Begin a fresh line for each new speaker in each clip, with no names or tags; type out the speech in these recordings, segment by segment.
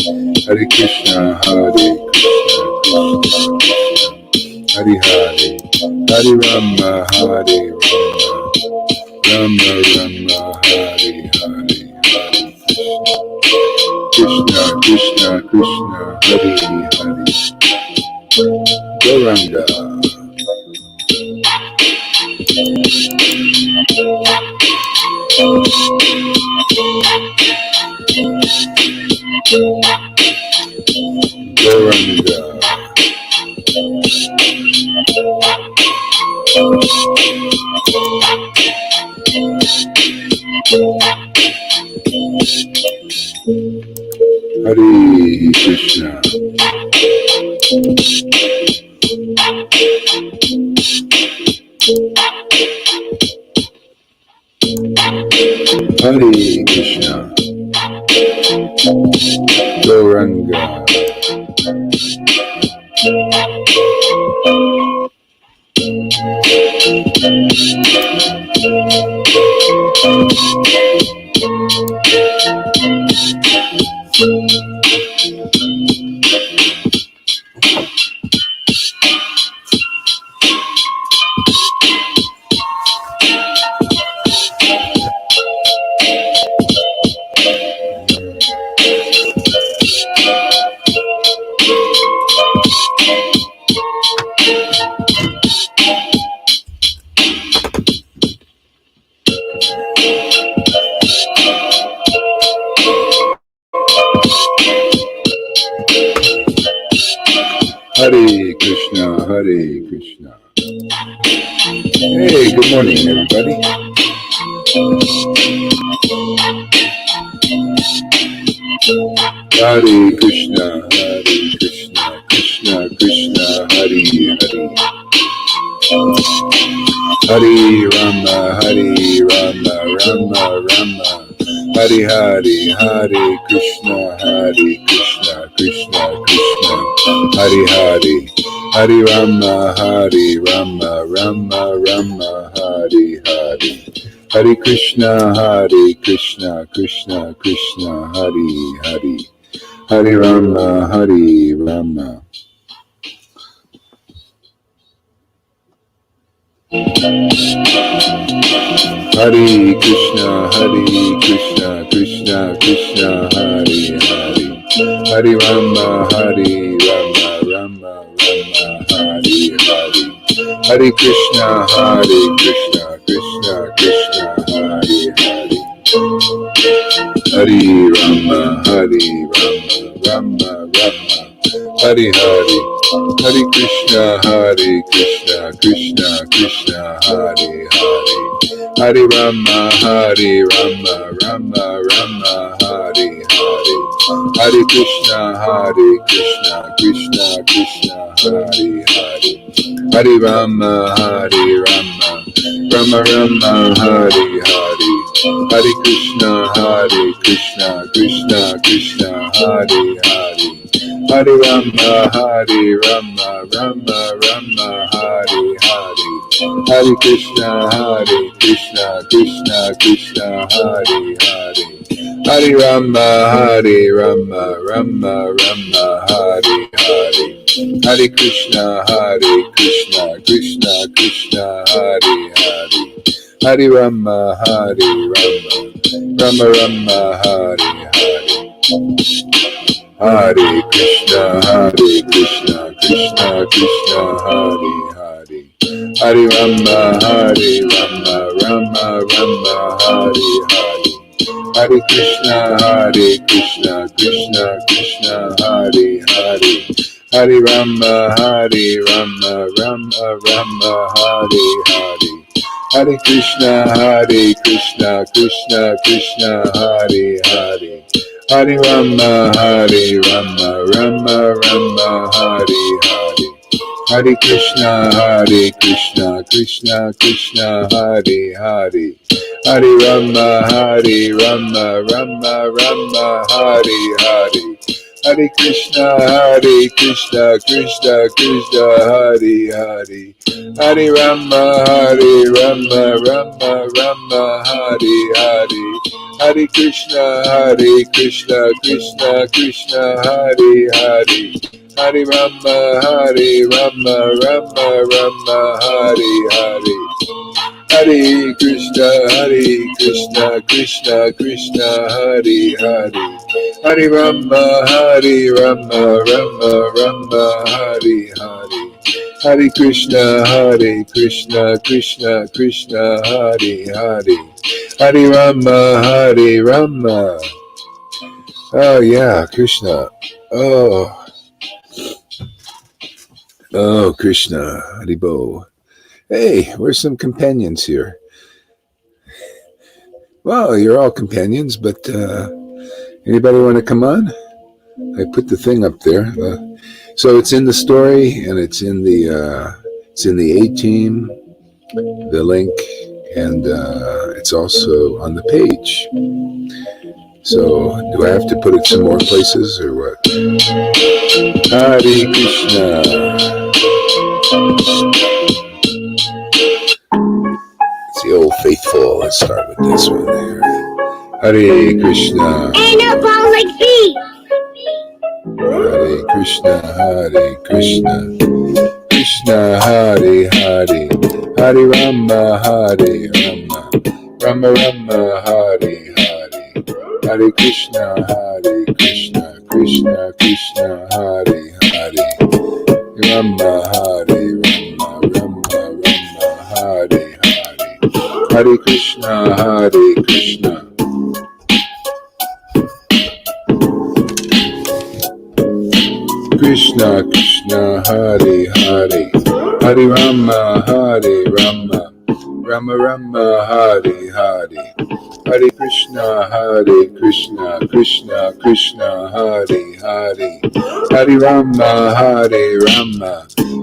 Hare Krishna, Hare Krishna, Hare Hare, Hare Rama, Hare Rama, Rama Rama, Hare Hare, Hare Krishna, Krishna Krishna, Hare Hare, Gauranga. Gauranga. Hare Krishna. Hare Krishna. Gauranga. Hare Krishna, Hare Krishna. Hey, good morning, everybody. Hare Krishna, Hare Krishna, Krishna Krishna, Hare Hare. Hare Rama, Hare Rama, Rama Rama, Hare Hare, Hare Krishna, Krishna Krishna, Hare Hare, Hare Rama, Rama Rama, Hare Hare, Hare Krishna, Krishna Krishna, Hare Hare, Hare Rama, Rama. Hare Krishna, Krishna Krishna, Hare Hare, Hare Rama, Rama Rama, Hare Hare, Hare Krishna, Krishna Krishna, Hare Hare, Hare Rama, Rama Rama, Hare Hare, Hare Krishna, Krishna Krishna, Hare Hare, Hare Rama, Rama Rama, Hare Hare, Hare Krishna, Krishna Krishna, Hare Hare, Hare Rama, Rama Rama, Hare Hare, Hare Krishna, Krishna Krishna, Hare Hare, Hare Rama, Rama Rama, Hare Hare, Hare Krishna, Krishna Krishna, Hare Hare, Hare Rama, Rama Rama, Hare Hare, Hare Krishna, Krishna Krishna, Hare Hare, Hare Rama, Rama Rama, Hare Hare, Hare Krishna, Krishna Krishna, Hare Hare, Hare Rama, Rama Rama, Hare Hare, Hare Krishna, Krishna Krishna, Hare Hare, Hare Rama, Rama Rama, Hare Hare, Hare Krishna, Krishna Krishna, Hare Hare, Hare Rama, Rama Rama, Hare Hare, Hare Krishna, Krishna Krishna, Hare Hare, Hare Rama, Rama Rama, Hare Hare, Hare Krishna, Krishna Krishna, Hare Hare, Hare Rama, Rama Rama, Hare Hare, Hare Krishna, Krishna Krishna, Hare Hare, Hare Rama, Rama Rama, Hare Hare, Hare Krishna, Krishna Krishna, Hare Hare, Hare Rama, Rama Rama, Hare Hare, Hare Krishna, Krishna Krishna, Hare Hare, Hare Rama, Rama. Oh yeah, Krishna. Oh Krishna, Haribo. Hey, where's some companions here? Well, you're all companions, but anybody want to come on? I put the thing up there. So it's in the story, and it's in the A-Team, the link, and it's also on the page. So do I have to put it some more places or what? Hare Krishna. It's the old faithful. Let's start with this one there. Hare Krishna.
Ain't no ball like me.
Hare Krishna, Krishna Hare Hare, Hare Rama, Rama Rama, Hare Hare, Hare Krishna, Krishna Krishna, Hare Hare, Rama, Rama Hare Hare, Hare Krishna, Krishna. Krishna Krishna, Hare Hare, Hare Rama, Rama Rama, Hare Hare, Hare Krishna, Krishna Krishna, Hare Hare, Hare Rama,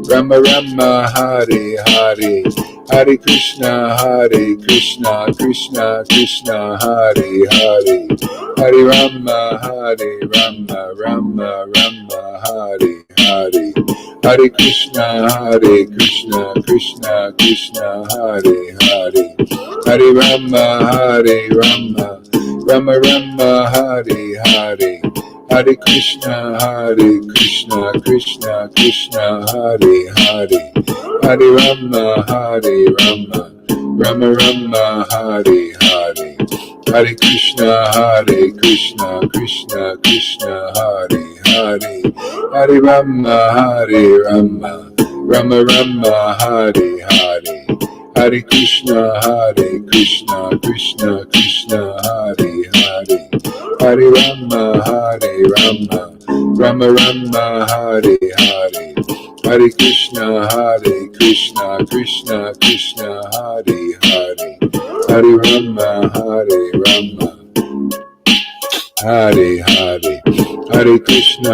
Rama Rama, Hare Hare, Hare Krishna, Krishna Krishna, Hare Hare, Hare Rama, Rama Rama, Hare Hare, Hare Krishna, Krishna Krishna, Hare Hare, Hare Rama, Rama Rama, Hare Hare, Hare Krishna, Krishna Krishna, Hare Hare, Hare Rama, Rama Rama, Hare Hare, Hare Krishna, Krishna Krishna, Hare Hare, Hare Rama, Rama Rama, Hare Hare, Hare Krishna, Krishna Krishna, Hare Hare, Hare Rama, Rama Rama, Hare Hare, Hare Krishna, Krishna Krishna, Hare Hare, Hare Rama, Hare Hare, Hare Krishna,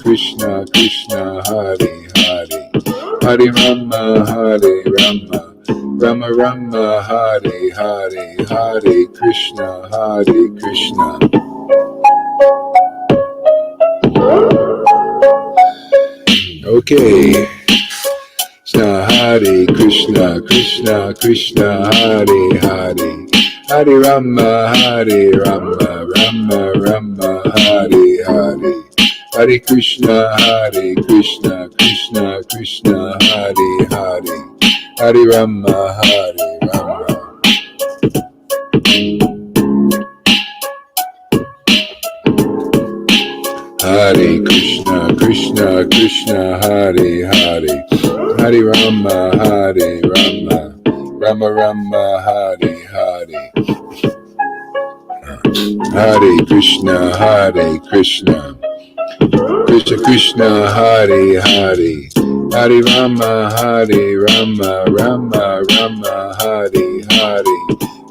Krishna Krishna, Hare Hare, Hare Rama, Rama Rama, Hare Hare, Hare Krishna, Krishna. Okay. Hare Krishna, Krishna Hare Hare, Hare Rama, Rama Rama, Hare Hare, Hare Krishna, Krishna Krishna, Hare Hare, Hare Rama, Rama. Hare Krishna, Krishna Hare Hare, Hare Rama, Rama Rama, Hare Hare, Hare Krishna, Krishna Krishna, Hare Hare, Hare Rama, Rama Rama, Hare Hare,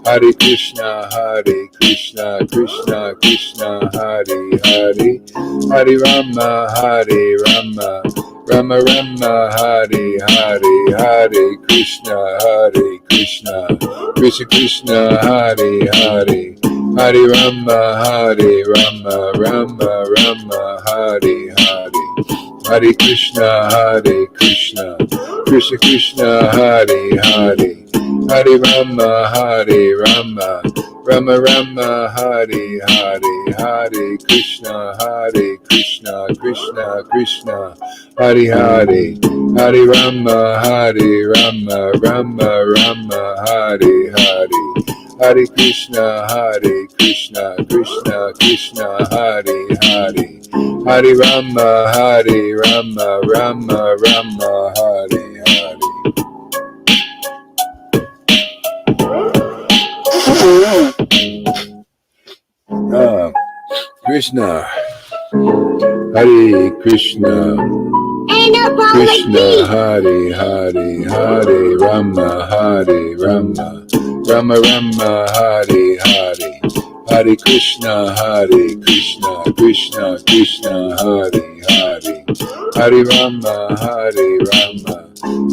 Hare Krishna, Krishna Krishna, Hare Hare, Hare Rama, Rama Rama, Hare Hare, Hare Krishna, Krishna Krishna, Hare Hare, Hare Rama, Hare Rama, Rama Rama, Hare Hare. Hare Krishna, Krishna Krishna, Hare Hare. Hare Rama, Rama Rama, Hare Hare. Hare Krishna, Krishna Krishna, Hare Hare. Hare Rama, Rama Rama, Hare Hare. Hare Krishna, Krishna Krishna, Hare Hare. Hare Rama, Rama Rama, Hare Hare. Krishna, Hare Krishna, Krishna Hare Hare, Hare Rama, Rama Rama, Hare Hare. Hare Krishna, Krishna Krishna, Hare Hare. Hare Rama,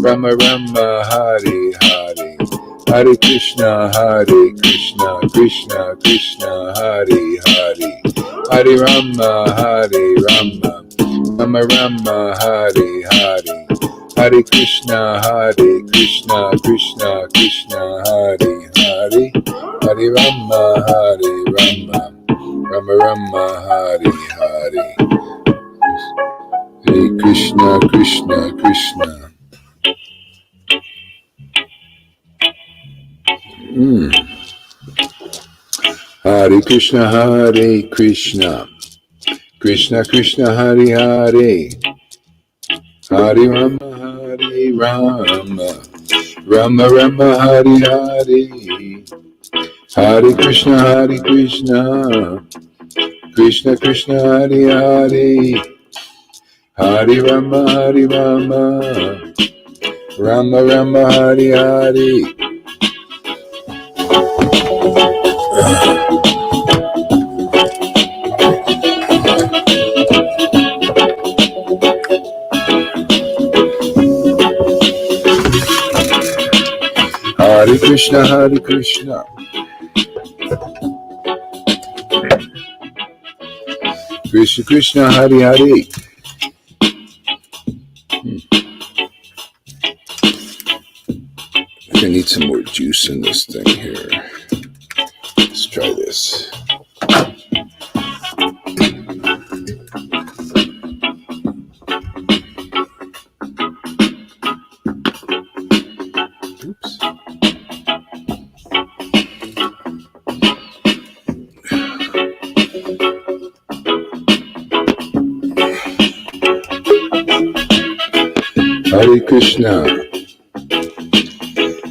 Rama Rama, Hare Hare. Hare Krishna, Krishna Krishna, Hare Hare. Hare Rama, Rama Rama, Hare Hare. Hare Krishna, Krishna Krishna, Hare Hare. Hare Rama, Rama Rama, Hare Hare. Hare Krishna, Krishna Krishna. Hare Krishna, Krishna Krishna, Hare Hare. Hare Rama, Rama Rama, Hare Hare. Hare Krishna, Krishna Krishna, Hare Hare. Hare Rama, Rama Rama, Hare Hare. Hare Krishna, Krishna Krishna, Hare Hare. I need some more juice in this thing here. Let's try this. Oops.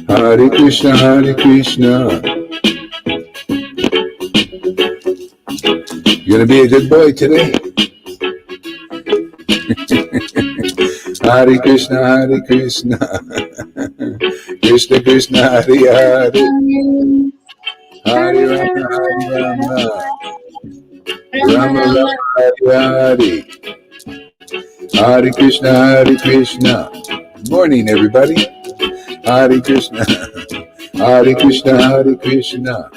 Hare Krishna, Krishna. You gonna be a good boy today? Hare Krishna, Krishna Krishna, Hare Hare. Hare Rama, Rama Rama, Hare Hare. Hare Krishna, Krishna. Good morning, everybody. Hare Krishna, Krishna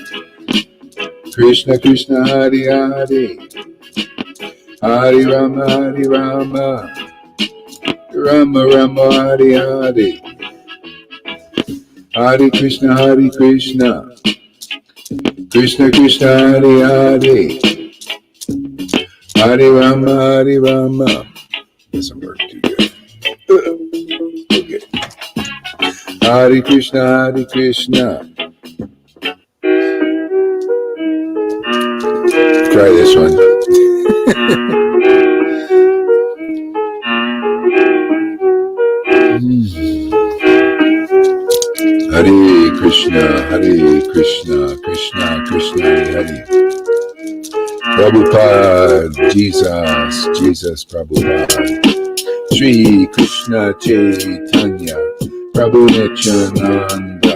Krishna Krishna, Hare Hare. Hare Rama, Rama Rama, Hare Hare. Hare Krishna, Krishna Krishna, Hare Hare. Hare Rama. Doesn't work too good. Okay. Hare Krishna, Krishna. Try this one. Hare Krishna, Krishna Krishna, Hare Hare. Prabhupada, Jesus Prabhupada. Sri Krishna Chaitanya, Prabhu Nityananda,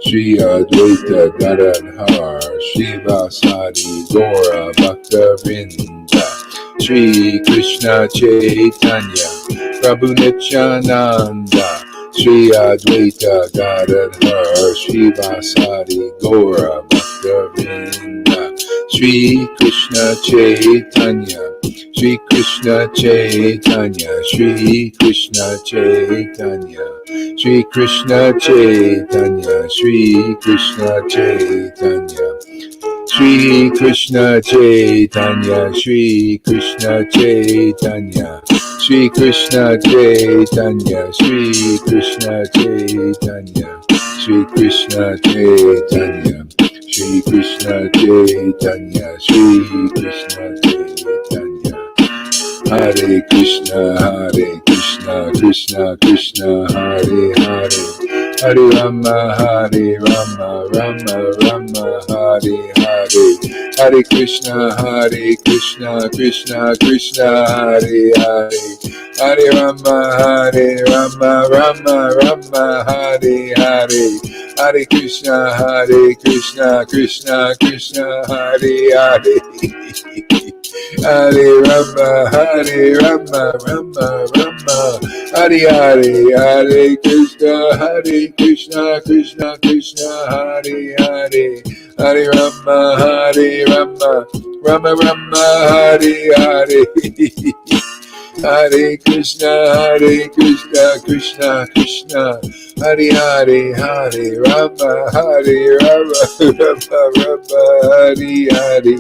Sri Advaita Gadadhar, Srivasadi Gaura Bhakta-vrinda. Sri Krishna Chaitanya, Prabhu Nityananda, Sri Advaita Gadadhar, Srivasadi Gaura Bhakta-vrinda. Shri Krishna Chaitanya, Shri Krishna Chaitanya, Shri Krishna Chaitanya, Shri Krishna Chaitanya, Shri Krishna Chaitanya, Shri Krishna Chaitanya, Shri Krishna Chaitanya, Shri Krishna Chaitanya, Shri Krishna Chaitanya, Shri Krishna Chaitanya, Shri Krishna Chaitanya, Shri Krishna Chaitanya. Hare Krishna, Krishna Krishna, Hare Hare, Hare Rama, Rama Rama, Hare Hare, Hare Krishna, Krishna Krishna, Hare Hare, Hare Rama, Rama, Hare Hare, Hare Krishna, Krishna Krishna, Hare Hare. Hare Rama, Rama, Hare Hare, Hare Krishna, Krishna Krishna, Hare Hare, Hare Rama, Rama, Hare Hare. Hare Krishna, Krishna Krishna, Hare Hare, Hare Rama, Rama, Hare Hare,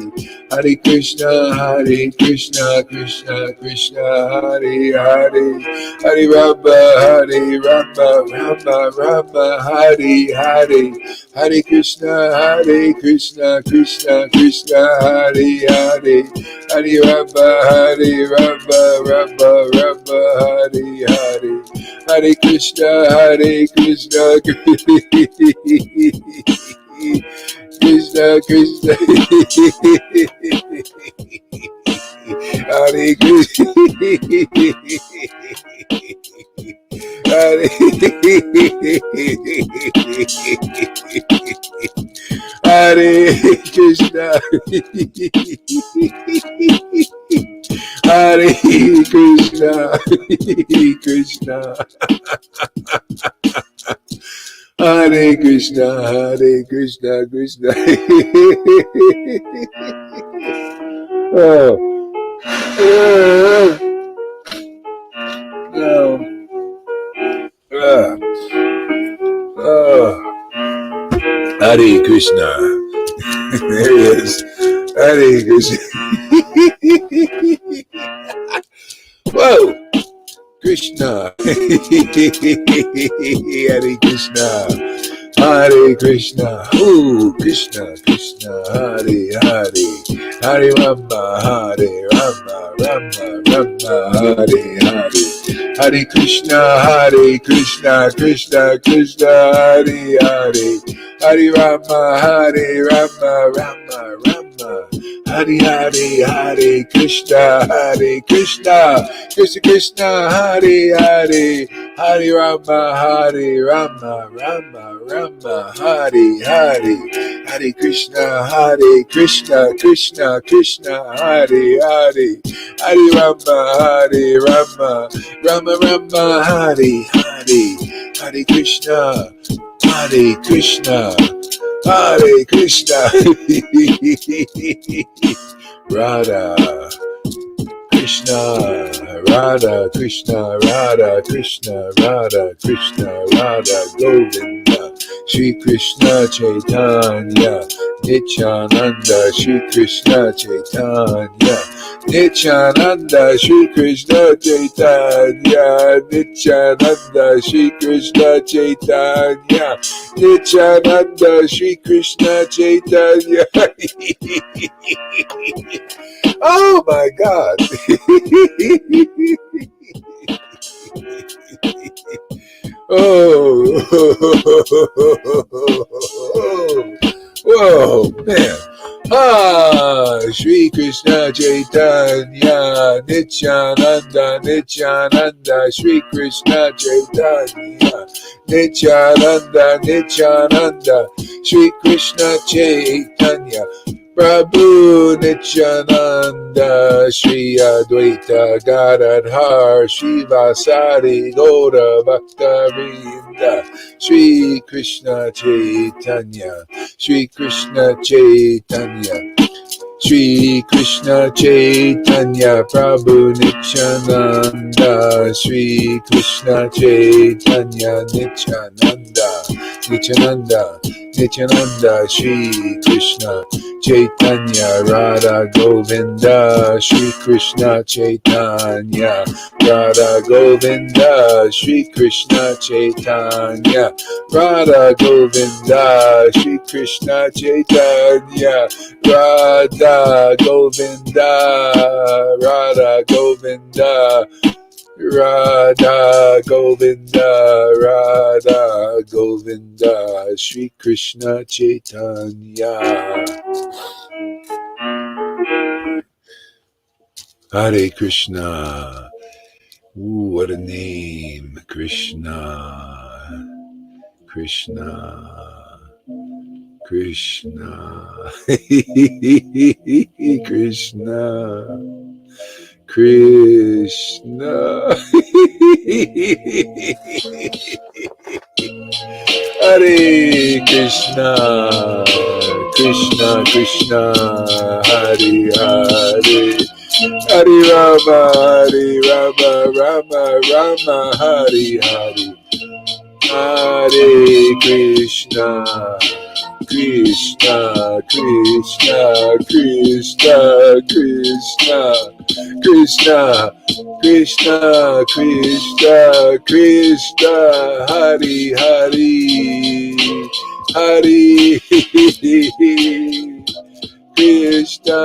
Hare Krishna, Krishna Krishna, Hare Hare, Hare Rama, Rama, Hare Hare, Hare Krishna, Krishna Krishna, Hare Hare, Hare Rama, Rama, Hare Hare, Hare Krishna, Krishna Krishna, Hare Krishna, Hare Hare Krishna, Hare Krishna, Krishna, Hare Krishna, Krishna. Oh, Hare Krishna. There he is. Hare Krishna. Whoa. Krishna. Hare Krishna. Hare Krishna. Oh, Krishna, Hare Hare. Hare Rama, Rama, Hare Hare. Hare Krishna, Krishna Krishna, Hare Hare. Hare Rama, Rama, Hare Hare, Hare Krishna, Krishna Krishna, Hare Hare. Hare Rama, Rama, Hare Hare. Hare Krishna, Krishna Krishna, Hare Hare. Hare Rama, Rama, Hare Hare. Hare Krishna, Krishna Radha Krishna, Radha Krishna, Radha Krishna, Radha Krishna, Radha Govinda, Shri Krishna Chaitanya, Nityananda, Shri Krishna Chaitanya, Nityananda, Shri Krishna Chaitanya, Nityananda, Shri Krishna Chaitanya, Nityananda, Shri Krishna Chaitanya. Oh my God. Oh, whoa, man. Shri Krishna Chaitanya, Nityananda, Nityananda, Shri Krishna Chaitanya, Nityananda, Nityananda, Shri Krishna Chaitanya, Prabhu Nityananda, Shri Advaita Gadadhar, Shivasari Gaura Bhaktavinda, Shri Krishna Chaitanya, Shri Krishna Chaitanya, Shri Krishna Chaitanya Prabhu Nityananda, Shri Krishna Chaitanya Nityananda, Shri Krishna Chaitanya Radha Govinda, Shri Krishna Chaitanya Radha Govinda, Shri Krishna Chaitanya Radha Govinda, Shri Krishna Chaitanya Radha Govinda, Radha Govinda, Radha Govinda, Radha Govinda, Shri Krishna Chaitanya. Hare Krishna. Ooh, what a name. Krishna. Krishna. Krishna. Krishna. Krishna. Hare Krishna. Krishna Krishna. Hare Hare. Hare Rama. Hare Rama. Rama Rama. Hare Hare. Hare Krishna. Krishna, Krishna, Krishna, Krishna, Krishna, Krishna, Krishna, Krishna, Hari, Hari, Hari, Krishna.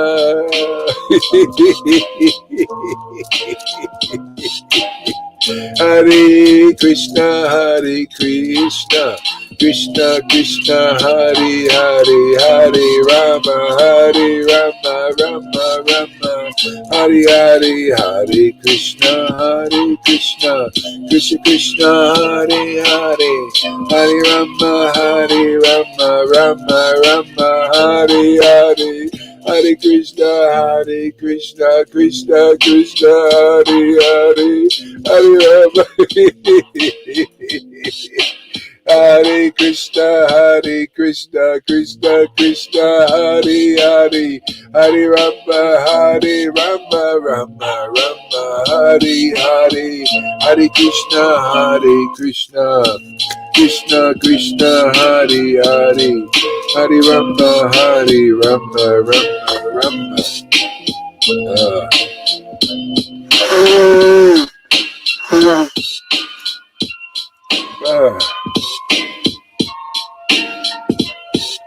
Hare Krishna, Hare Krishna, Krishna Krishna, Hare Hare, Hare Rama, Hare Rama, Rama Rama, Hare Hare, Hare Krishna, Krishna Krishna, Hare Hare, Hare Rama, Rama Rama, Hare Hare. Hare Krishna, Krishna Krishna, Hare Hare, Hare Rama, Hare Krishna, Krishna Krishna, Hare Hare, Hare Rama, Rama Rama, Hare Hare, Hare Krishna, Krishna Krishna, Hare Hare, Hare Rama, Rama Rama.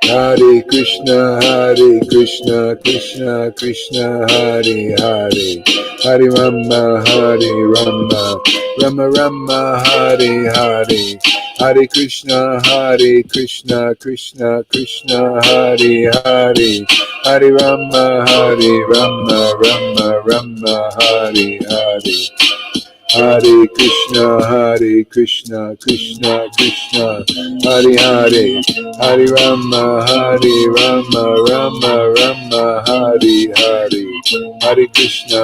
Hare Krishna, Krishna Krishna, Hare Hare, Hare Rama, Rama Rama, Hare Hare, Hare Krishna, Krishna Krishna, Hare Hare, Hare Rama, Rama Rama, Hare Hare. Hare Krishna, Krishna Krishna, Hare Hare, Hare Rama, Rama Rama, Hare Hare, Hare Krishna.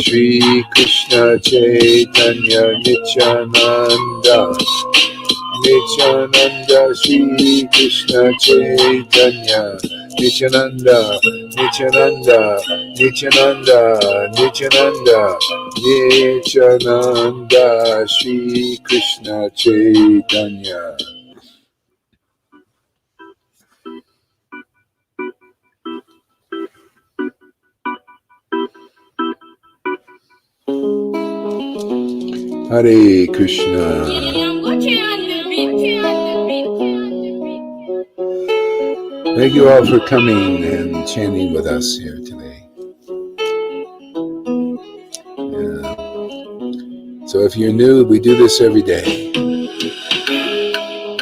Shri Krishna Chaitanya Nityananda, Shri Krishna Chaitanya Nityananda, Shri Krishna Chaitanya. Hare Krishna. Thank you all for coming and chanting with us here today. Yeah. So if you're new, we do this every day.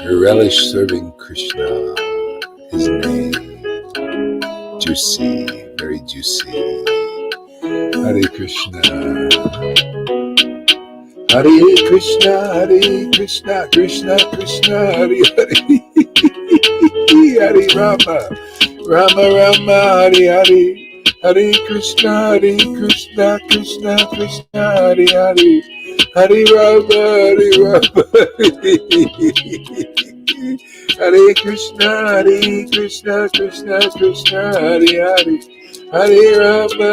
We relish serving Krishna, his name. Juicy, very juicy. Hare Krishna. Hare Krishna, Krishna Krishna, Hare Hare. Hare Rama, Rama, Hare Hare. Hare Krishna, Krishna Krishna, Hare Hare. Hare Rama, Rama. Hare Krishna, Krishna Krishna, Hare Hare. Hare Rama,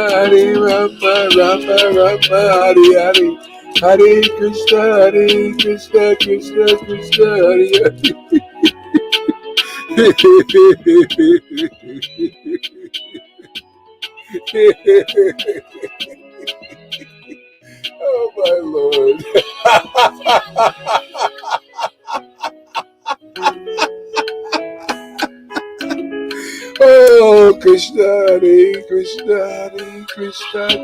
Rama Rama, Hare Hare. Hare Krishna, Krishna Krishna, Hare Hare. Oh my Lord. Oh Krishna, Hare Krishna,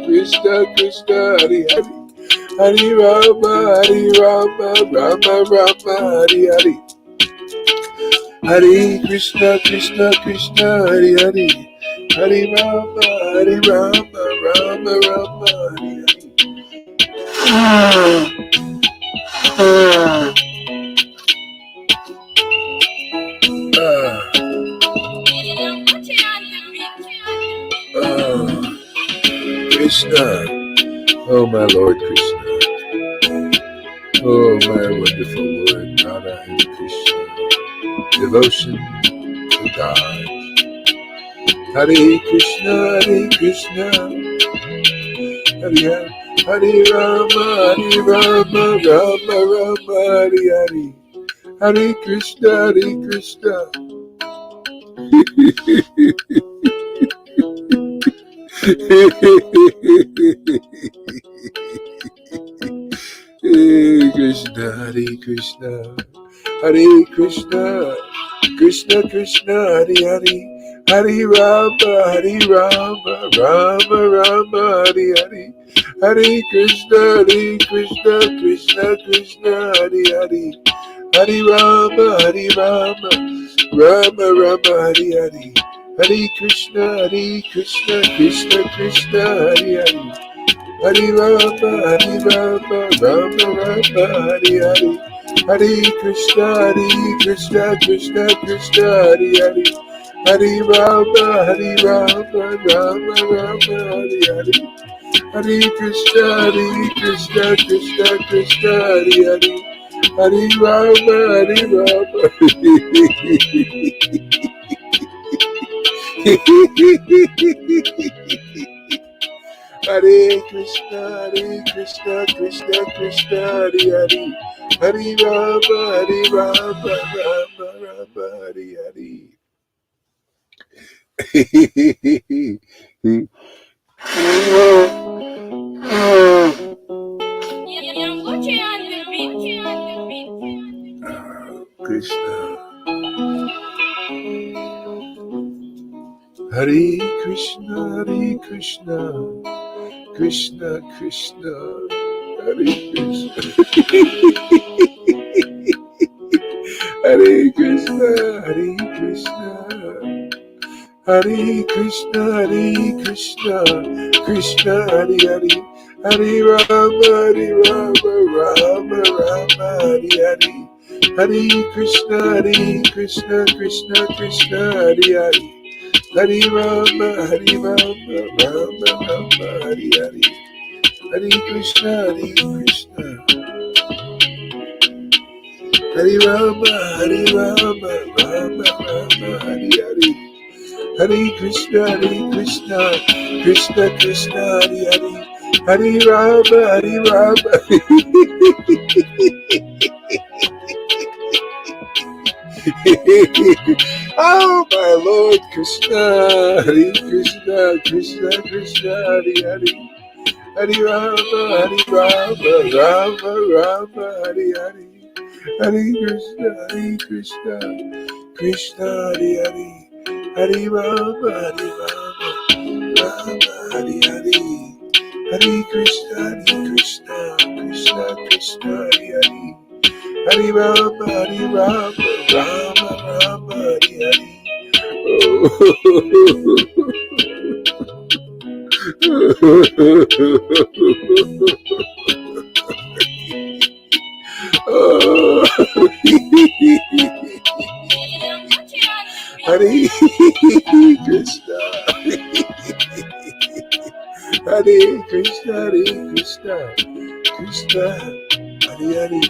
Krishna Krishna, Hare Hare. Hare Rama, Rama Rama, Hare Hare. Hare Krishna, Krishna Hare Hare. Hare Rama, Rama Rama, Hare Hare. Krishna, oh my Lord Krishna, oh my wonderful Lord Radha and Krishna, devotion to God. Hare Krishna, Hare Hare, Hare Rama, Rama Rama, Hare Hare, Hare Krishna, Krishna, Hare Krishna, Krishna Krishna, Hare Hare, Hare Rama, Rama Rama, Hare Hare, Hare Krishna, Krishna Krishna, Hare Hare, Hare Rama, Rama Rama, Hare Hare, Hare Krishna, Krishna Krishna, Hare Hare, Hare Rama, Rama Rama, Hare Hare, Hare Krishna, Krishna Krishna, Hare Hare, Hare Rama, Rama Rama, Hare Hare, Hare Krishna, Krishna Krishna, Hare Hare, Hare Rama, Rama. Hare Krishna, Krishna Krishna, Hare Hare, Hare Rama, Rama Rama, Hare Hare. Krishna, Hare Krishna, Krishna Krishna, Hare Krishna, Hare Krishna, Hare Krishna, Krishna Hare Hare, Hare Rama, Rama Hare Hare, Hare Krishna, Krishna Hare Hare, Hare Rama, Rama Hare Hare, Hare Krishna, Hare Rama, Rama Hare Hare, Hare Krishna, Krishna Hare Hare, Hare Rama, Oh my Lord Krishna, Hare Krishna, Krishna Hare Hare, Hare Rama, Rama Hare Hare, Hare Krishna, Krishna Hare Hare, Hare Rama, Rama Hare Hare, Hare Krishna, Krishna Hare Hare, Hare Rama, Rama Hare Hare. Oh. Hare Krishna, Hare Krishna, Krishna Hare Hare,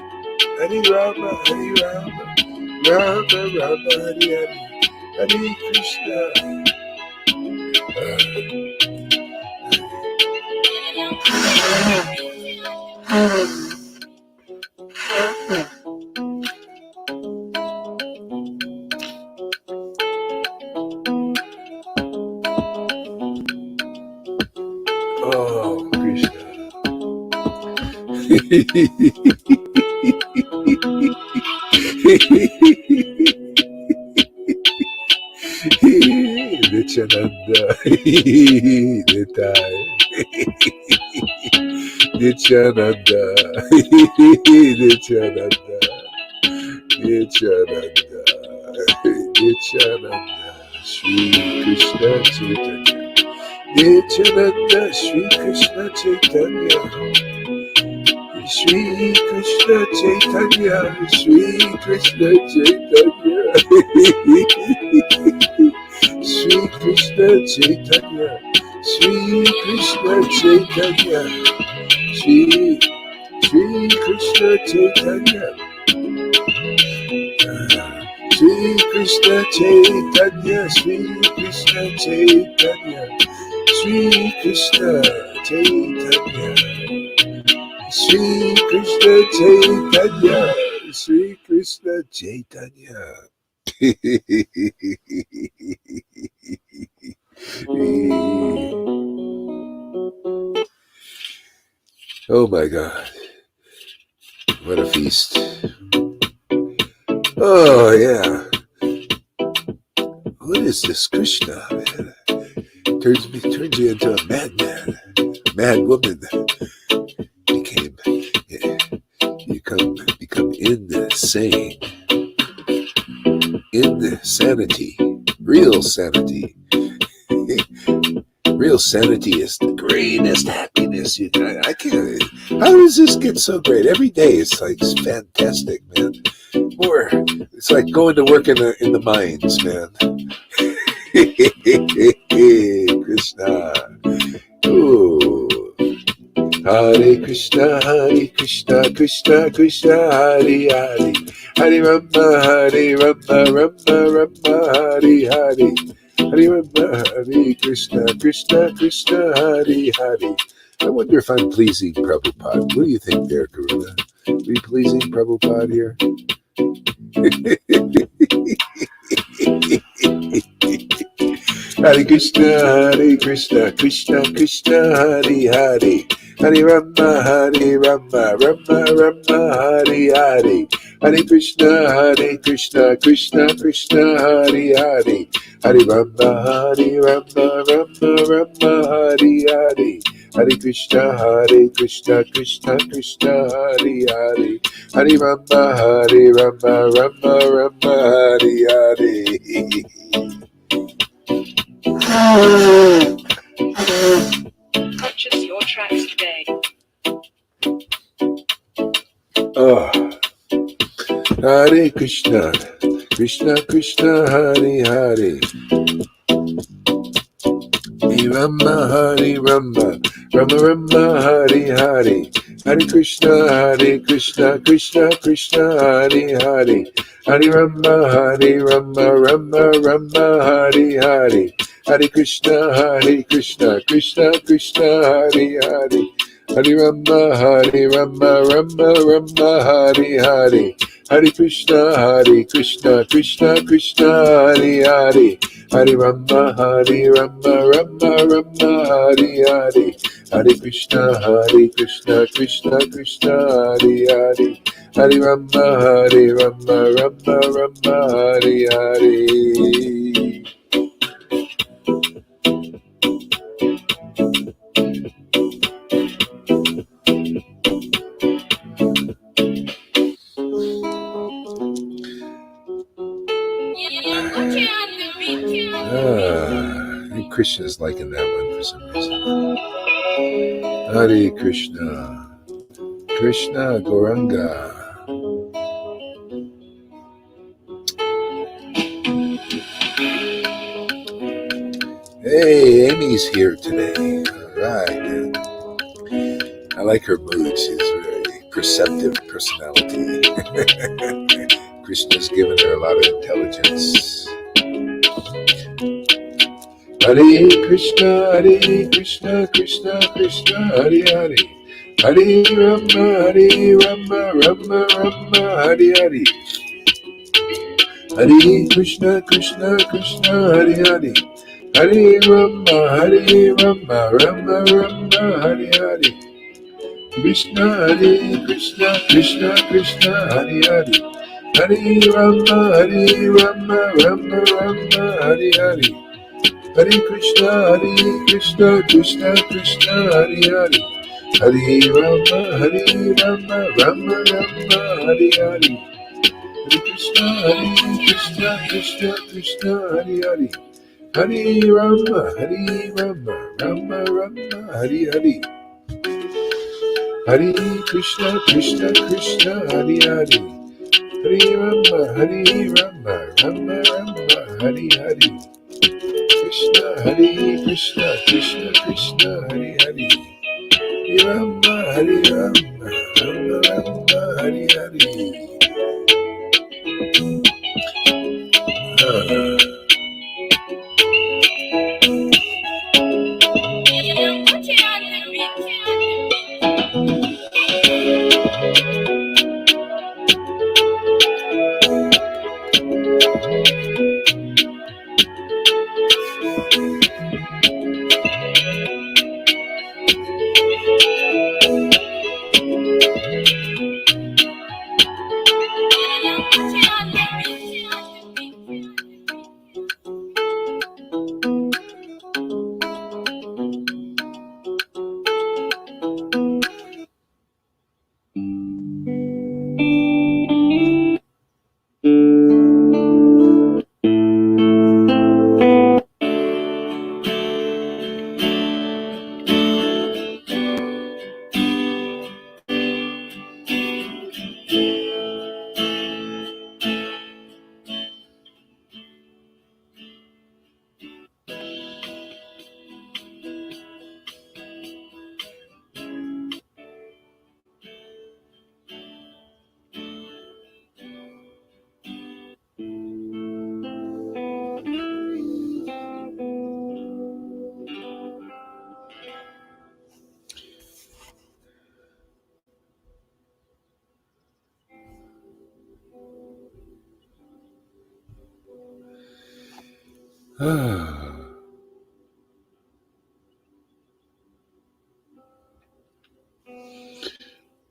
Hare Rama, Rama Rama Hare Hare, Hare Krishna. Oh, Krishna. Nityananda, Nitai, Nityananda, Nityananda, Nityananda, Nityananda, Shri Krishna Chaitanya, Nityananda, Shri Krishna Chaitanya, Shri Krishna Chaitanya, Shri Krishna Chaitanya, Shri Krishna Chaitanya, Shri Krishna Chaitanya, Shri Krishna Chaitanya, Shri Krishna Chaitanya, Shri Krishna Chaitanya, Shri Krishna Chaitanya, Shri Krishna Chaitanya, Shri Krishna Chaitanya. Oh my God, what a feast. Oh yeah. What is this Krishna, man? Turns you into a madman, mad woman. Become insane, insanity, real sanity. Real sanity is the greatest happiness. I can't. How does this get so great? Every day it's like it's fantastic, man. It's like going to work in the mines, man. Krishna. Ooh. Hare Krishna, Krishna Krishna, Hare Hare, Hare Rama, Rama Rama, Hare Hare, Hare Rama, Hare Krishna, Krishna Krishna, Hare Hare. I wonder if I'm pleasing Prabhupada. What do you think there, Karuna? Are you pleasing Prabhupada here? Hare Krishna, Krishna Krishna, Hare Hare, Hare Rama, Rama Rama, Hare Hare, Hare Krishna, Krishna Krishna, Hare Hare, Hare Rama, Rama Rama, Hare Hare, Hare Krishna, Krishna Krishna, Hare Hare, Hare Rama, Rama Rama, Hare Hare.
Purchase your tracks today.
Oh, Hare Krishna, Krishna Krishna, Hare Hare, Hare Rama, Rama Rama, Hare Hare, Hare Krishna, Krishna Krishna, Hare Hare, Hare Rama, Rama Rama, Hare Hare, Hare Krishna, Krishna Krishna, Hare Hare, Hare Rama, Rama Rama, Hare Hare, Hare Krishna, Krishna Krishna, Hare Hare, Hare Rama, Rama Rama, Hare Hare, Hare Krishna, Krishna Krishna, Hare Hare, Hare Rama, Rama Rama, Hare Hare. I think Krishna's liking that one for some reason. Hare Krishna, Krishna Gauranga. Hey, Amy's here today. All right. I like her mood. She's a very perceptive personality. Krishna's given her a lot of intelligence. Hare Krishna, Krishna Krishna, Hare Hare. Hare Rama, Rama Rama, Hare Hare. Hare Krishna, Krishna Krishna, Hare Hare. Hare Rama, Rama Rama, Hare Hare. Krishna, Hare Krishna, Krishna Krishna, Hare Hare. Hare Rama, Rama Rama, Hare Hare. Hare Krishna, Krishna Krishna, Hare Hare. Hare Rama, Rama Rama, Hare Hare. Hare Krishna, Krishna, Hare Hare. Hare Rama, Rama Rama, Hare Hare. Hare Krishna, Krishna, Hare Hare. Hare Rama, Rama Rama, Hare Hare. Krishna, Krishna Krishna, Hare Hare. Hare Rama, Rama Rama, Hare Hare.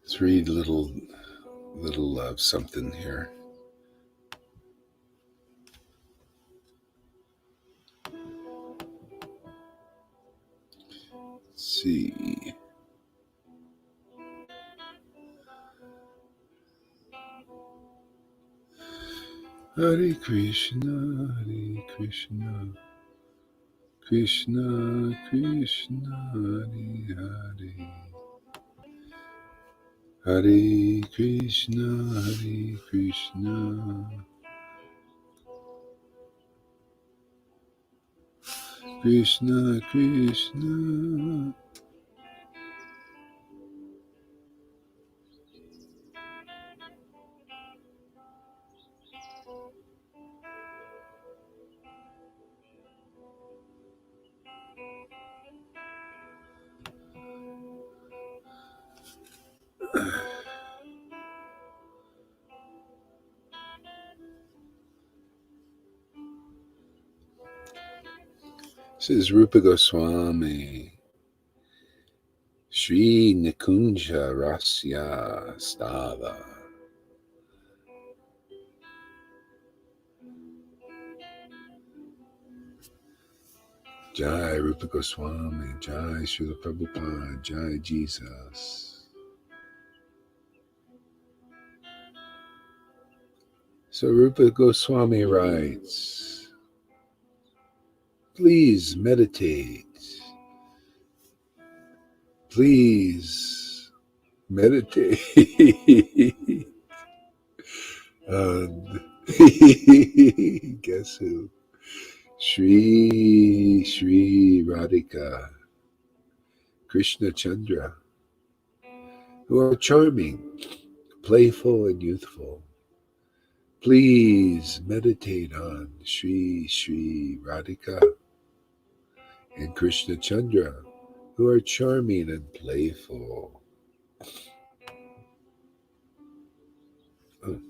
Let's read a little of something here. Let's see. Hare Krishna, Krishna Krishna, Hare Hare. Hare Krishna, Krishna Krishna. This is Rupa Goswami. Sri Nikunja Rasya Stava. Jai Rupa Goswami, Jai Srila Prabhupada, Jai Jesus. So Rupa Goswami writes, please meditate. Please meditate. Guess who? Sri Radhika, Krishna Chandra, who are charming, playful, and youthful. Please meditate on Sri Sri Radhika and Krishna Chandra, who are charming and playful. Oh,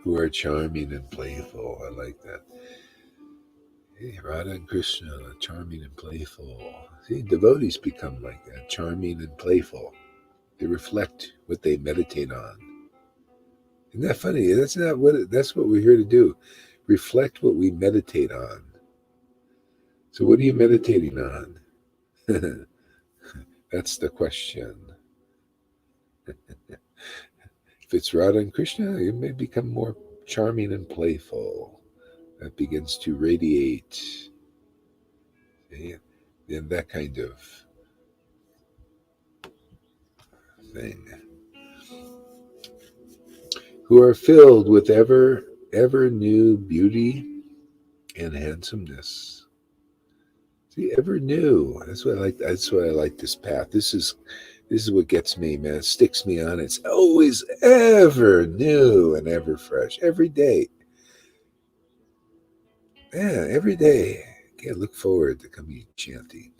who are charming and playful. I like that. Hey, Radha and Krishna, charming and playful. See, devotees become like that, charming and playful. They reflect what they meditate on. Isn't that funny? That's what we're here to do. Reflect what we meditate on. So what are you meditating on? That's the question. If it's Radha and Krishna, you may become more charming and playful. That begins to radiate. And that kind of thing. Who are filled with ever new beauty and handsomeness. See, ever new. That's what I like. That's why I like this path. This is what gets me, man. It sticks me on. It's always ever new and ever fresh. Every day. Yeah, every day. Can't look forward to coming chanting.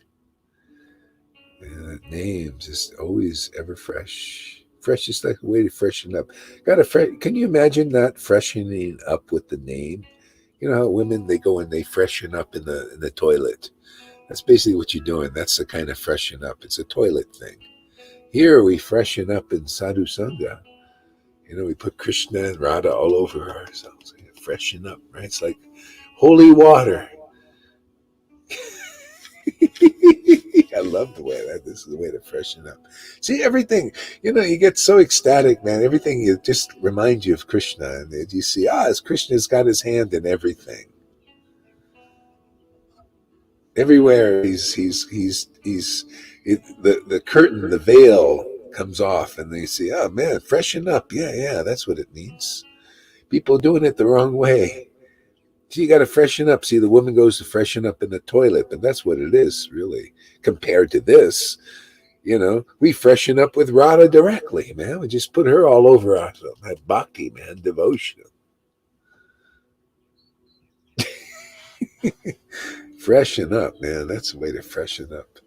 And names is always ever fresh. Fresh is like a way to freshen up. Can you imagine not freshening up with the name? You know how women they go and they freshen up in the toilet. That's basically what you're doing. That's the kind of freshen up. It's a toilet thing. Here we freshen up in sadhu sangha. We put Krishna and Radha all over ourselves. Freshen up, right? It's like holy water. I love the way that this is the way to freshen up. See, everything, you get so ecstatic, man. Everything it just reminds you of Krishna, and you see, as Krishna's got his hand in everything. Everywhere the curtain, the veil comes off, and they see, oh man, freshen up. Yeah, that's what it means. People doing it the wrong way. So you got to freshen up. See, the woman goes to freshen up in the toilet, but that's what it is, really, compared to this. We freshen up with Radha directly, man. We just put her all over us. That bhakti, man, devotion. Freshen up, man. That's the way to freshen up.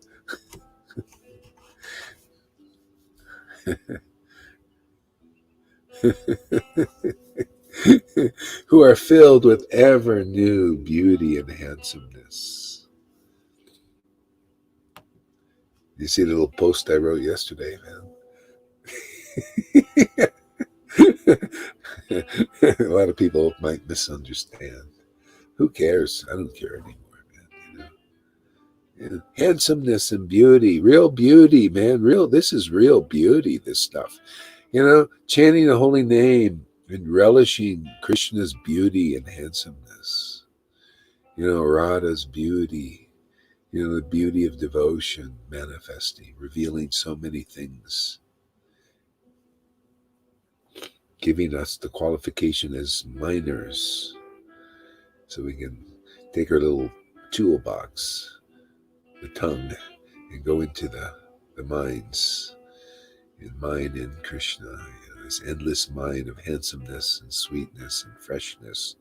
Who are filled with ever new beauty and handsomeness. You see the little post I wrote yesterday, man? A lot of people might misunderstand. Who cares? I don't care anymore, man. Handsomeness and beauty, real beauty, man. This is real beauty, this stuff. Chanting the holy name and relishing Krishna's beauty and handsomeness. Radha's beauty, the beauty of devotion manifesting, revealing so many things, giving us the qualification as minors so we can take our little toolbox, the tongue, and go into the minds and mine in Krishna, this endless mine of handsomeness and sweetness and freshness.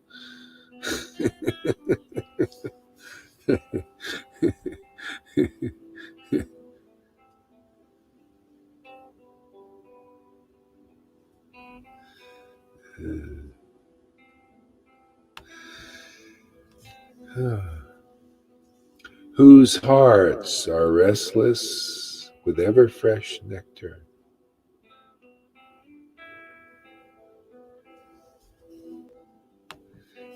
Whose hearts are restless with ever fresh nectar.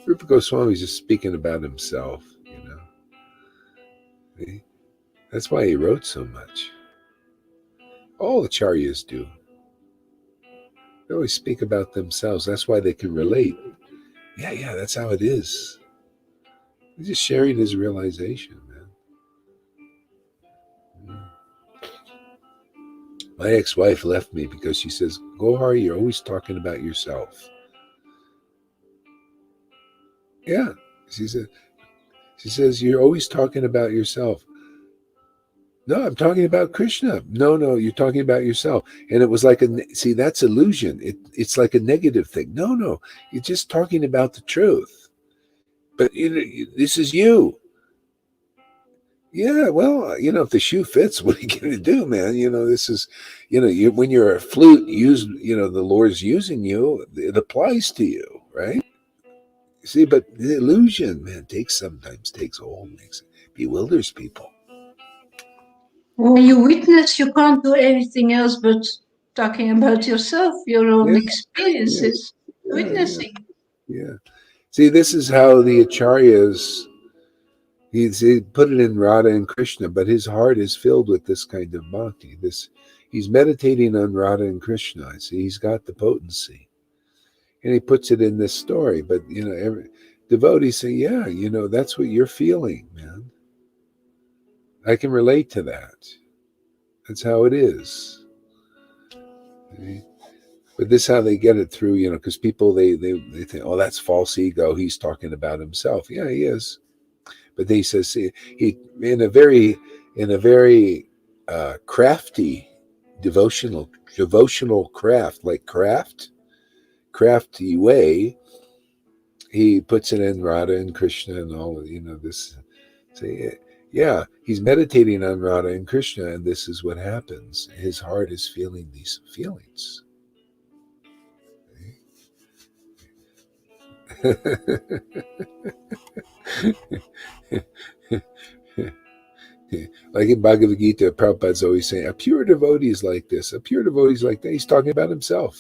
Rupa Goswami is just speaking about himself, That's why he wrote so much. All the Acharyas do. They always speak about themselves. That's why they can relate. Yeah, that's how it is. He's just sharing his realization, man. My ex-wife left me because she says, Gohar, you're always talking about yourself. Yeah, she says, you're always talking about yourself. No, I'm talking about Krishna. No, you're talking about yourself. And it was like see, that's illusion. It's like a negative thing. No, you're just talking about the truth. But this is you. Yeah, well, if the shoe fits, what are you going to do, man? This is, when you're a flute, the Lord's using you. It applies to you, right? See, but the illusion, man, sometimes takes hold, bewilders people.
When you witness, you can't do anything else but talking about yourself, your own
Yeah,
experiences,
yeah.
witnessing.
Yeah. See, this is how the acharyas, he put it in Radha and Krishna, but his heart is filled with this kind of bhakti. He's meditating on Radha and Krishna. See, he's got the potency, and he puts it in this story. But every devotees say, "Yeah, that's what you're feeling, man. I can relate to that. That's how it is." Okay? But this is how they get it through, because people they think, "Oh, that's false ego. He's talking about himself." Yeah, he is. But he says he in a very crafty devotional craft, like crafty way. He puts it in Radha and Krishna and all this. Say, yeah, he's meditating on Radha and Krishna, and this is what happens. His heart is feeling these feelings. Like in Bhagavad Gita, Prabhupada's always saying, a pure devotee is like this, a pure devotee is like that. He's talking about himself.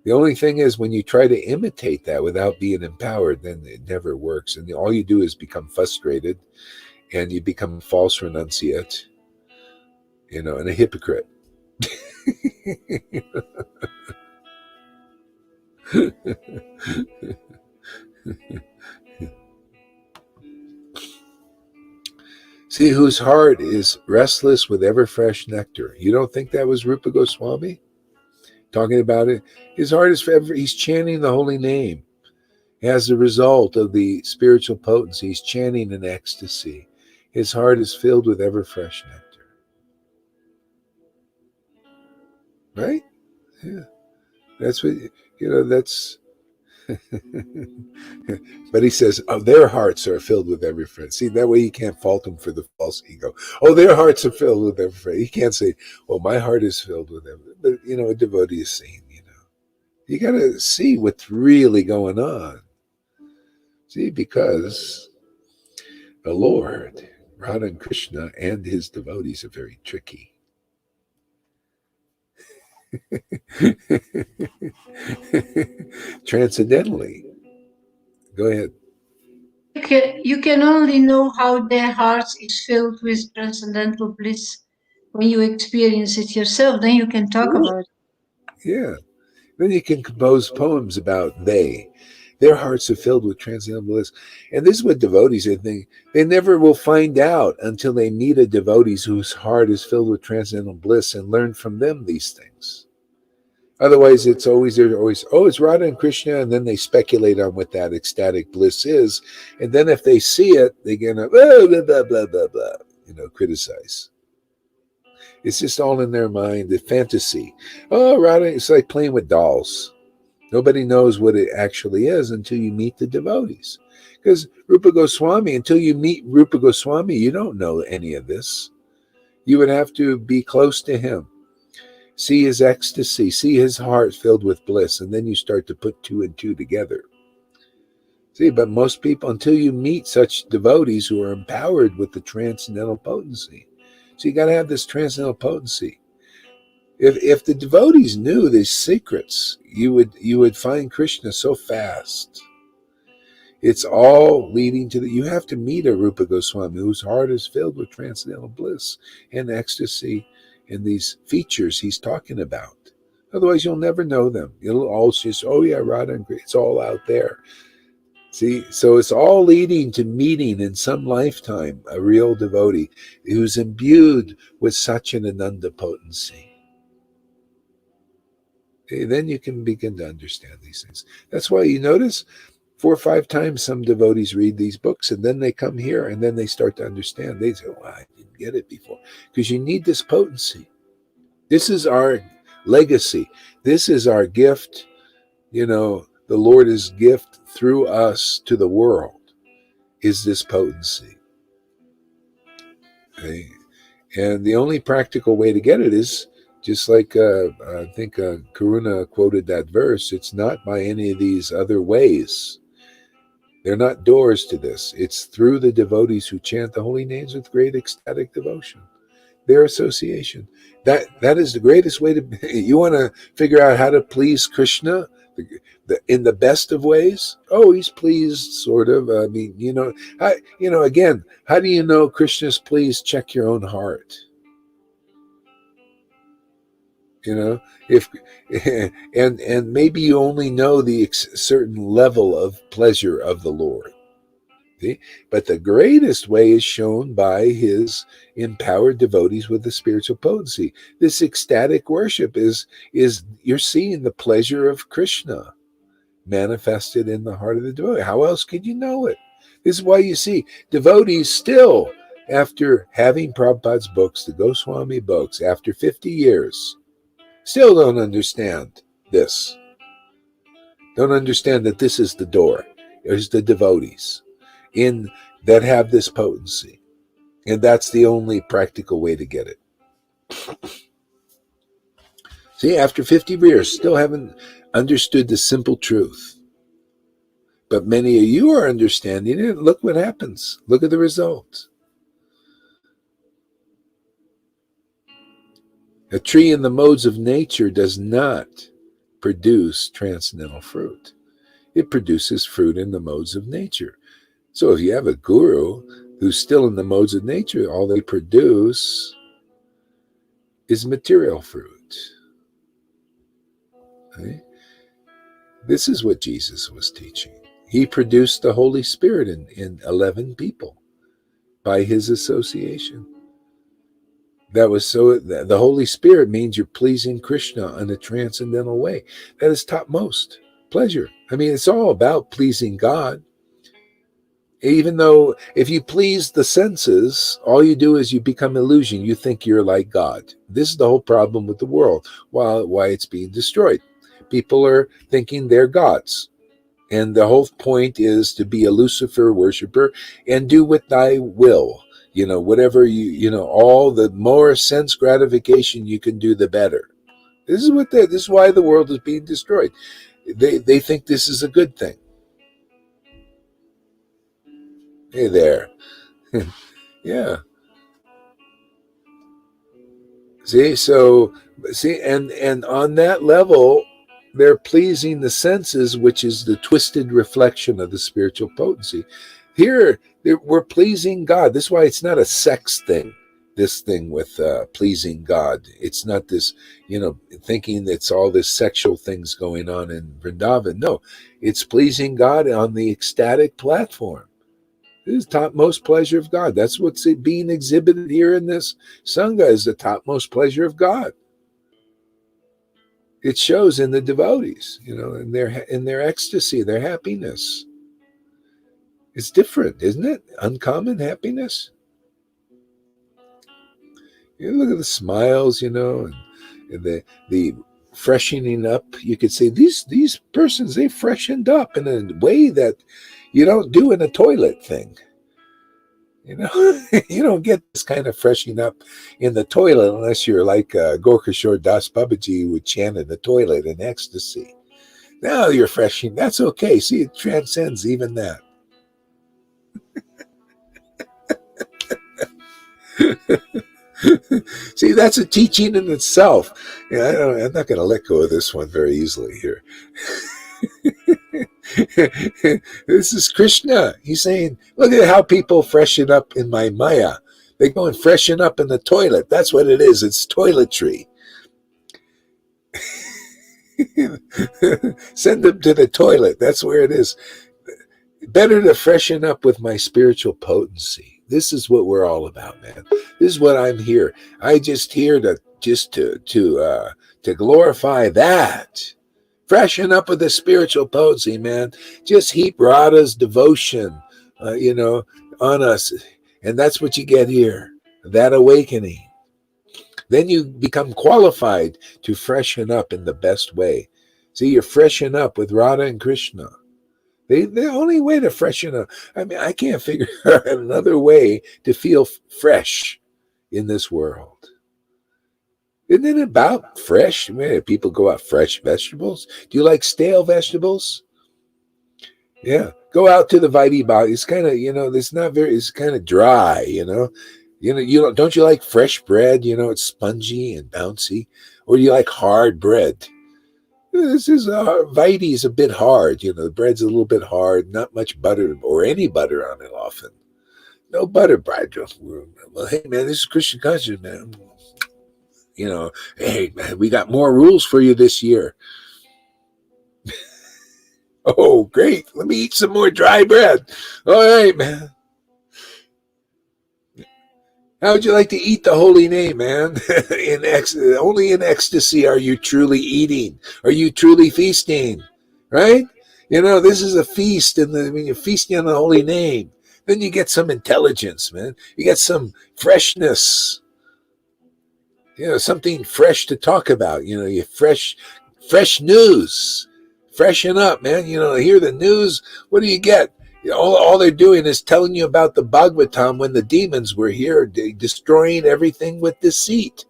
The only thing is, when you try to imitate that without being empowered, then it never works. And all you do is become frustrated, and you become a false renunciate, and a hypocrite. See, whose heart is restless with ever fresh nectar. You don't think that was Rupa Goswami talking about it? His heart is forever, he's chanting the holy name. As a result of the spiritual potency, he's chanting in ecstasy. His heart is filled with ever fresh nectar. Right? Yeah. That's what, that's. But he says, oh, their hearts are filled with every friend. See, that way you can't fault them for the false ego. Oh, their hearts are filled with every friend. He can't say, well, my heart is filled with every. But, a devotee is saying, you got to see what's really going on. See, because the Lord, Radha and Krishna, and his devotees are very tricky. Transcendentally. Go ahead.
You can only know how their heart is filled with transcendental bliss when you experience it yourself. Then you can talk about it.
Yeah. Then you can compose poems about they. Their hearts are filled with transcendental bliss. And this is what devotees, I think, they never will find out until they meet a devotee whose heart is filled with transcendental bliss and learn from them these things. Otherwise, they're always, oh, it's Radha and Krishna, and then they speculate on what that ecstatic bliss is. And then if they see it, they're going to, blah, blah, blah, blah, blah, criticize. It's just all in their mind, the fantasy. Oh, Radha, it's like playing with dolls. Nobody knows what it actually is until you meet the devotees. Because Rupa Goswami, until you meet Rupa Goswami, you don't know any of this. You would have to be close to him, see his ecstasy, see his heart filled with bliss, and then you start to put two and two together. See, but most people, until you meet such devotees who are empowered with the transcendental potency, so you got to have this transcendental potency. If the devotees knew these secrets, you would find Krishna so fast. It's all leading to you have to meet a Rupa Goswami whose heart is filled with transcendental bliss and ecstasy and these features he's talking about. Otherwise, you'll never know them. It'll all just, oh yeah, Radha and Krishna, it's all out there. See, so it's all leading to meeting in some lifetime a real devotee who's imbued with Satchidananda potency. Okay, then you can begin to understand these things. That's why you notice 4 or 5 times some devotees read these books, and then they come here and then they start to understand. They say, well, I didn't get it before. Because you need this potency. This is our legacy. This is our gift. The Lord's gift through us to the world is this potency. Okay? And the only practical way to get it is just like I think Karuna quoted that verse. It's not by any of these other ways. They're not doors to this. It's through the devotees who chant the holy names with great ecstatic devotion. Their association. That is the greatest way to. You want to figure out how to please Krishna in the best of ways. Oh, he's pleased, sort of. I mean, again, how do you know Krishna's pleased? Check your own heart. If and maybe you only know the certain level of pleasure of the Lord. See? But the greatest way is shown by his empowered devotees with the spiritual potency. This ecstatic worship is you're seeing the pleasure of Krishna manifested in the heart of the devotee. How else could you know it? This is why you see devotees still, after having Prabhupada's books, the Goswami books, after 50 years, still don't understand this. Don't understand that this is the door. There's the devotees that have this potency. And that's the only practical way to get it. See, after 50 years, still haven't understood the simple truth. But many of you are understanding it. Look what happens. Look at the results. A tree in the modes of nature does not produce transcendental fruit. It produces fruit in the modes of nature. So if you have a guru who's still in the modes of nature, all they produce is material fruit. Okay? This is what Jesus was teaching. He produced the Holy Spirit in 11 people by his association. That was so. The Holy Spirit means you're pleasing Krishna in a transcendental way. That is topmost pleasure. I mean, it's all about pleasing God. Even though if you please the senses, all you do is you become illusion. You think you're like God. This is the whole problem with the world, why it's being destroyed. People are thinking they're gods. And the whole point is to be a Lucifer worshiper and do what thy will. Whatever all the more sense gratification you can do, the better. This is why the world is being destroyed. They think this is a good thing. Hey there. Yeah. And on that level, they're pleasing the senses, which is the twisted reflection of the spiritual potency. Here, we're pleasing God. This is why it's not a sex thing, this thing with pleasing God. It's not this, thinking that's all this sexual things going on in Vrindavan. No, it's pleasing God on the ecstatic platform. This is topmost pleasure of God. That's what's being exhibited here in this Sangha, is the topmost pleasure of God. It shows in the devotees, in their ecstasy, their happiness. It's different, isn't it? Uncommon happiness. You look at the smiles, and the freshening up. You could say these persons, they freshened up in a way that you don't do in a toilet thing. You don't get this kind of freshening up in the toilet unless you're like Gorkashore Das Babaji, who would chant in the toilet in ecstasy. Now you're freshening. That's okay. See, it transcends even that. See, that's a teaching in itself. I'm not going to let go of this one very easily here. This is Krishna. He's saying, look at how people freshen up in my Maya. They go and freshen up in the toilet. That's what it is. It's toiletry. Send them to the toilet. That's where it is. Better to freshen up with my spiritual potency. This is what we're all about, man. This is what I'm here. I just here to glorify that. Freshen up with the spiritual potency, man. Just heap Radha's devotion, on us. And that's what you get here, that awakening. Then you become qualified to freshen up in the best way. See, you freshen up with Radha and Krishna. The only way to freshen up, I can't figure out another way to feel fresh in this world. Isn't it about fresh? People go out fresh vegetables. Do you like stale vegetables? Yeah. Go out to the Vitae Bog. It's kind of, it's kind of dry, don't you like fresh bread? It's spongy and bouncy. Or do you like hard bread? This is Vitae is a bit hard. The bread's a little bit hard. Not much butter or any butter on it often. No butter bread. Well, hey man, this is Christian consciousness, man. Hey man, we got more rules for you this year. Oh, great! Let me eat some more dry bread. All right, man. How would you like to eat the holy name, man? Only in ecstasy are you truly eating. Are you truly feasting? Right? This is a feast, and when you're feasting on the holy name, then you get some intelligence, man. You get some freshness. Something fresh to talk about. You fresh news. Freshen up, man. Hear the news. What do you get? All they're doing is telling you about the Bhagavatam when the demons were here, destroying everything with deceit.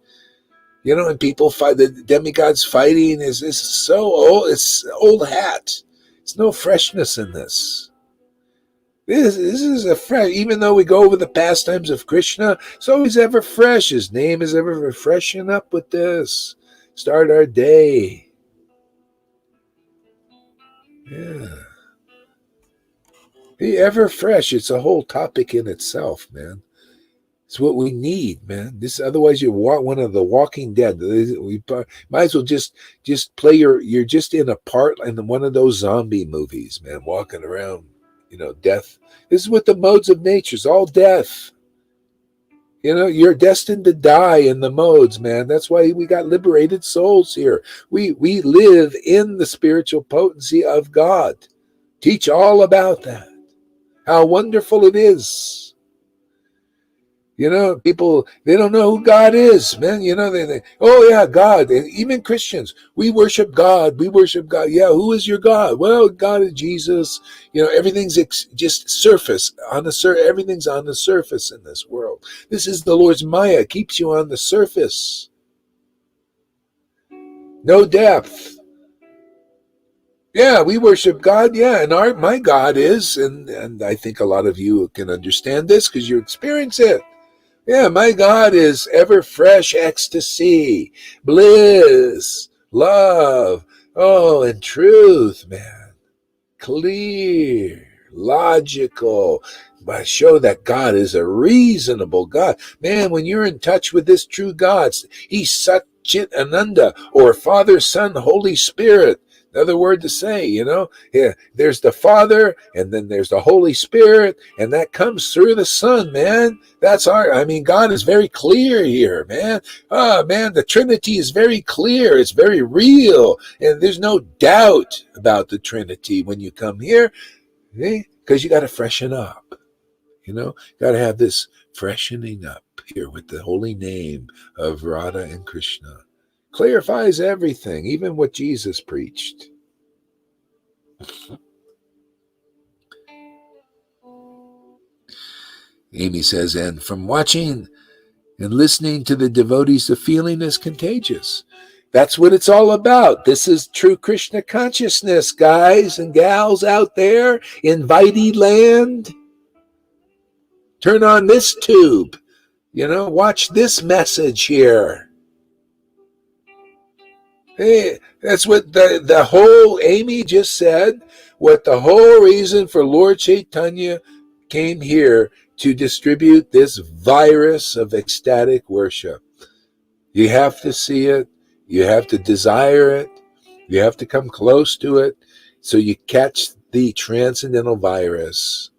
And people fight, the demigods fighting is so old. It's old hat. There's no freshness in this. This is a fresh, even though we go over the pastimes of Krishna, it's always ever fresh. His name is ever freshen up with this. Start our day. Yeah. Be ever fresh. It's a whole topic in itself, man. It's what we need, man. Otherwise you walk one of the Walking Dead. We might as well just play you're just in a part in one of those zombie movies, man, walking around, death. This is what the modes of nature is, all death. You're destined to die in the modes, man. That's why we got liberated souls here. We live in the spiritual potency of God. Teach all about that. How wonderful it is. People, they don't know who God is, man. They oh yeah, God. And even Christians, we worship God. We worship God. Yeah, who is your God? Well, God is Jesus. Everything's just surface. Everything's on the surface in this world. This is the Lord's Maya. Keeps you on the surface. No depth. Yeah, we worship God. Yeah, and my God is, and I think a lot of you can understand this because you experience it. Yeah, my God is ever fresh ecstasy, bliss, love, and truth, man. Clear, logical. I show that God is a reasonable God. Man, when you're in touch with this true God, He's Satchit Ananda, or Father, Son, Holy Spirit. Another word to say, yeah, there's the Father, and then there's the Holy Spirit, and that comes through the Son, man. God is very clear here, man. Man, the Trinity is very clear. It's very real, and there's no doubt about the Trinity when you come here, because you got to freshen up, got to have this freshening up here with the holy name of Radha and Krishna. Clarifies everything, even what Jesus preached. Amy says, and from watching and listening to the devotees, the feeling is contagious. That's what it's all about. This is true Krishna consciousness, guys and gals out there in Vaidhi land. Turn on this tube. Watch this message here. Hey, that's what the whole Amy just said, what the whole reason for Lord Chaitanya came here to distribute this virus of ecstatic worship. You have to see it. You have to desire it. You have to come close to it so you catch the transcendental virus.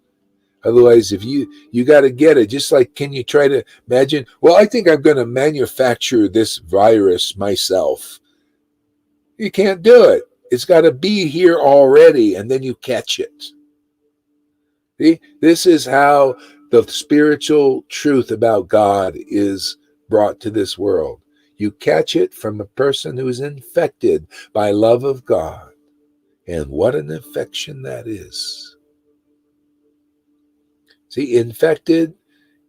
Otherwise, if you got to get it, just like, can you try to imagine, well, I think I'm going to manufacture this virus myself. You can't do it. It's got to be here already, and then you catch it. See, this is how the spiritual truth about God is brought to this world. You catch it from a person who is infected by love of God. And what an infection that is. See, infected,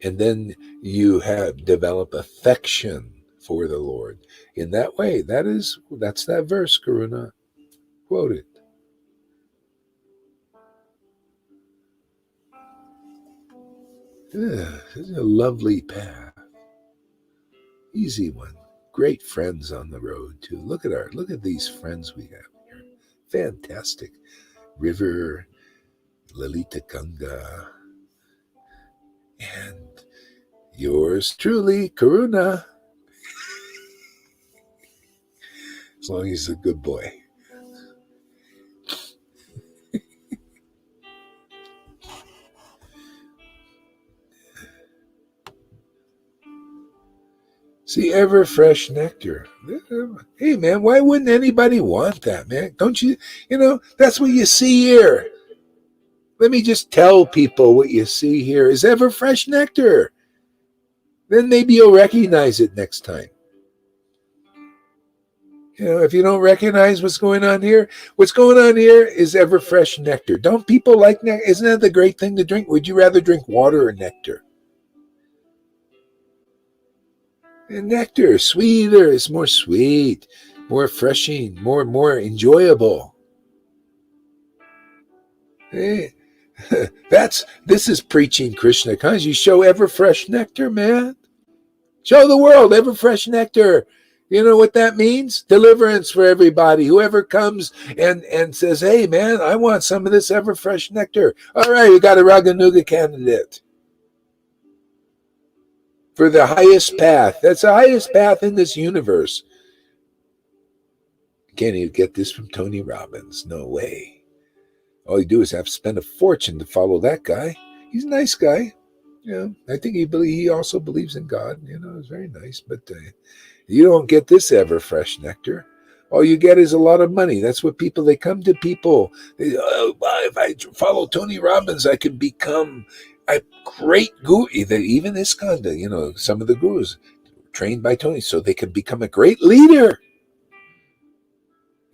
and then you have develop affection for the Lord. In that way, that's that verse, Karuna. Quote it. Yeah, this is a lovely path. Easy one. Great friends on the road too. Look at these friends we have here. Fantastic. River, Lalita Ganga, and yours truly, Karuna. As long as he's a good boy. See, ever fresh nectar. Hey, man, why wouldn't anybody want that, man? Don't you? That's what you see here. Let me just tell people what you see here is ever fresh nectar. Then maybe you'll recognize it next time. If you don't recognize what's going on here is ever fresh nectar. Don't people like nectar? Isn't that the great thing to drink? Would you rather drink water or nectar? And nectar, sweeter, it's more sweet, more refreshing, more enjoyable. Hey, this is preaching Krishna consciousness. You show ever fresh nectar, man. Show the world ever fresh nectar. You know what that means? Deliverance for everybody. Whoever comes and says, hey, man, I want some of this ever fresh nectar. All right, we got a Raganuga candidate for the highest path. That's the highest path in this universe. Can't even get this from Tony Robbins. No way. All you do is have to spend a fortune to follow that guy. He's a nice guy. I think he also believes in God. It's very nice. But you don't get this ever fresh nectar. All you get is a lot of money. That's what they come to people. If I follow Tony Robbins, I can become a great guru. Even Iskanda, some of the gurus trained by Tony, so they can become a great leader.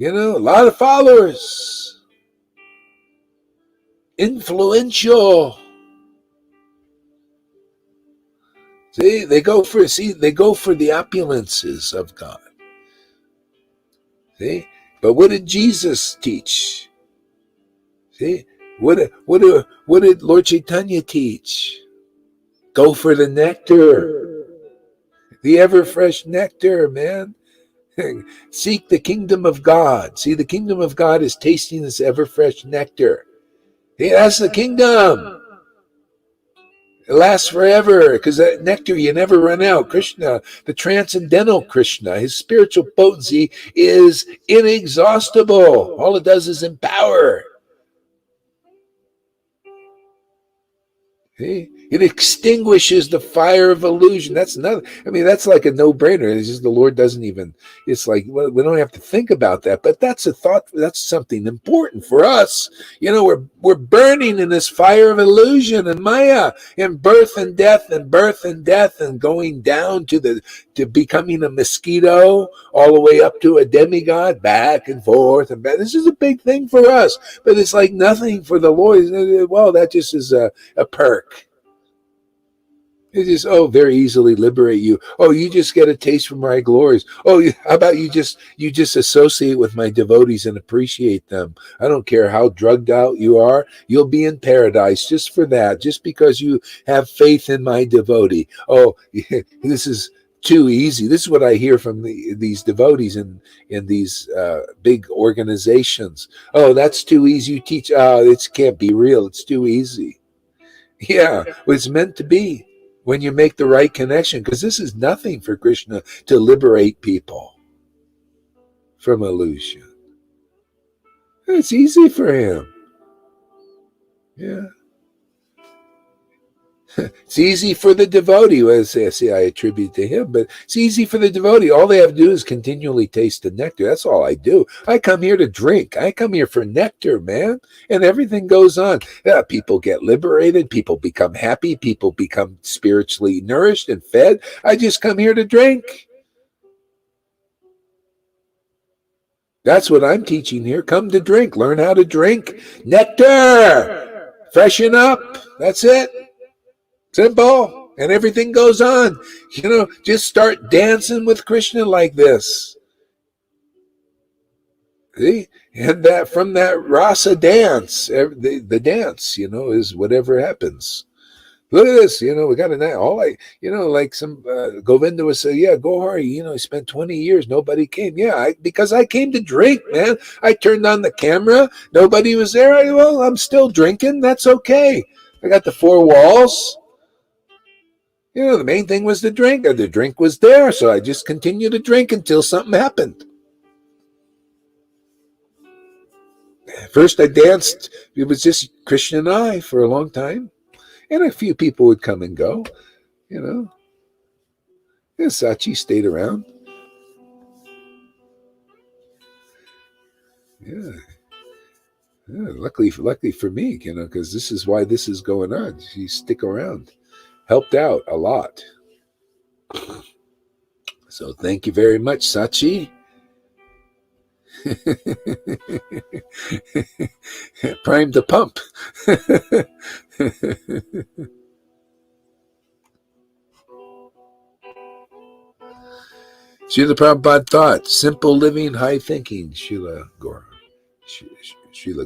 A lot of followers. Influential. See, they go for the opulences of God. See? But what did Jesus teach? See? What did Lord Chaitanya teach? Go for the nectar. The ever fresh nectar, man. Seek the kingdom of God. See, the kingdom of God is tasting this ever fresh nectar. Hey, that's the kingdom. It lasts forever because that nectar, you never run out. Krishna, the transcendental Krishna, his spiritual potency is inexhaustible. All it does is empower. See? It extinguishes the fire of illusion. That's like a no-brainer. It's just the Lord doesn't even, it's like, well, we don't have to think about that, but that's a thought, that's something important for us. We're burning in this fire of illusion and Maya, and birth and death and going down to becoming a mosquito, all the way up to a demigod, back and forth and back. This is a big thing for us, but it's like nothing for the Lord. Well, that just is a perk. It just, very easily liberate you. You just get a taste from my glories. How about you just associate with my devotees and appreciate them. I don't care how drugged out you are. You'll be in paradise just for that, just because you have faith in my devotee. This is too easy. This is what I hear from these devotees in these big organizations. That's too easy. You teach, it can't be real. It's too easy. Yeah, it's meant to be. When you make the right connection, because this is nothing for Krishna to liberate people from illusion. It's easy for him. Yeah. It's easy for the devotee. Well, see, I attribute to him, but it's easy for the devotee. All they have to do is continually taste the nectar. That's all I do. I come here to drink. I come here for nectar, man. And everything goes on. Yeah, people get liberated. People become happy. People become spiritually nourished and fed. I just come here to drink. That's what I'm teaching here. Come to drink. Learn how to drink nectar. Freshen up. That's it. Simple. And everything goes on. Just start dancing with Krishna like this. See? And that from that rasa dance, the dance, is whatever happens. Look at this, we got a night. Like some Govinda would say, yeah, Gohari, he spent 20 years, nobody came. Yeah, because I came to drink, man. I turned on the camera, nobody was there. I'm still drinking. That's okay. I got the four walls. The main thing was the drink. The drink was there, so I just continued to drink until something happened. First, I danced. It was just Krishna and I for a long time, and a few people would come and go. And Sachi stayed around. Yeah. Luckily for me, because this is why this is going on. She stick around, helped out a lot. So thank you very much, Sachi. Prime the pump. Srila Prabhupada thought, simple living, high thinking, Srila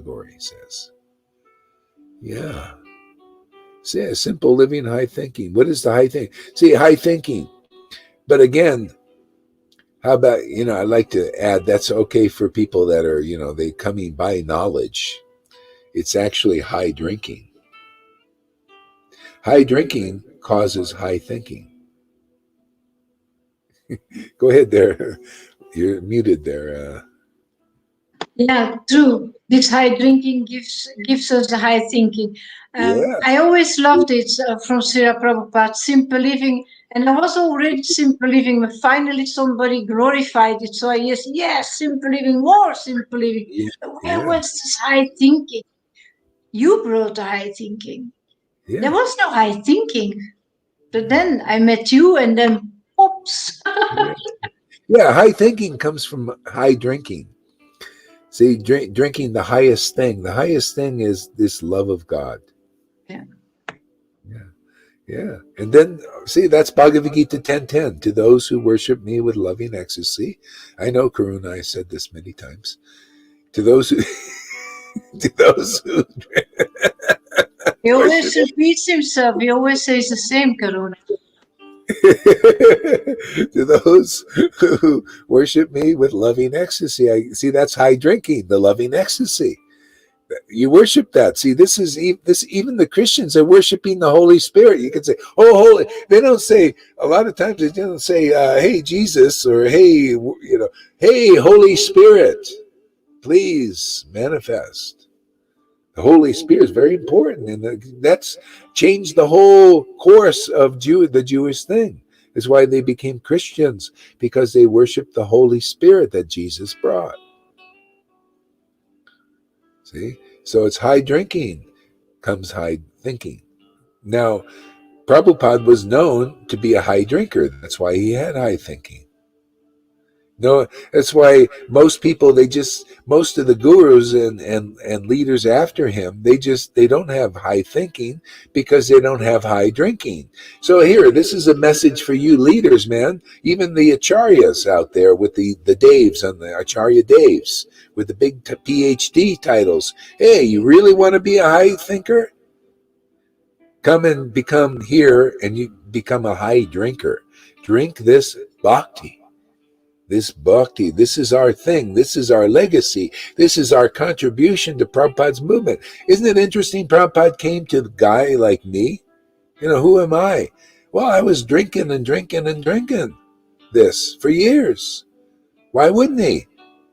Gori says. Yeah. See, simple living, high thinking. What is the high thinking? See, high thinking. But again, how about, I like to add, that's okay for people that are, they coming by knowledge. It's actually high drinking. High drinking causes high thinking. Go ahead there. You're muted there.
Yeah, true. This high drinking gives us the high thinking.
Yeah.
I always loved it from Srila Prabhupada, simple living. And I was already simple living, but finally somebody glorified it. So yes, simple living, more simple living.
Yeah.
Where was this high thinking? You brought the high thinking.
Yeah.
There was no high thinking. But then I met you and then, oops.
Yeah, high thinking comes from high drinking. See, drinking the highest thing. The highest thing is this love of God.
Yeah.
Yeah. And then, see, that's Bhagavad Gita 10:10. To those who worship me with loving ecstasy. I know, Karuna, I said this many times. To those who...
He always repeats himself. He always says the same, Karuna.
To those who worship me with loving ecstasy. I see, that's high drinking, the loving ecstasy. You worship that. See, this even the Christians are worshiping the Holy Spirit. You can say, oh, holy. They don't say, a lot of times they don't say, hey, Jesus, or hey, hey, Holy Spirit, please manifest. The Holy Spirit is very important, and that's changed the whole course of the Jewish thing. That's why they became Christians, because they worshiped the Holy Spirit that Jesus brought. See? So it's high drinking comes high thinking. Now, Prabhupada was known to be a high drinker. That's why he had high thinking. No, that's why most people, most of the gurus and leaders after him, they don't have high thinking because they don't have high drinking. So here, this is a message for you leaders, man. Even the acharyas out there with the Deves and the Acharya Deves with the big PhD titles. Hey, you really want to be a high thinker? Come and become here and you become a high drinker. Drink this bhakti. This bhakti, this is our thing. This is our legacy. This is our contribution to Prabhupada's movement. Isn't it interesting? Prabhupada came to a guy like me. Who am I? Well, I was drinking and drinking and drinking this for years. Why wouldn't he?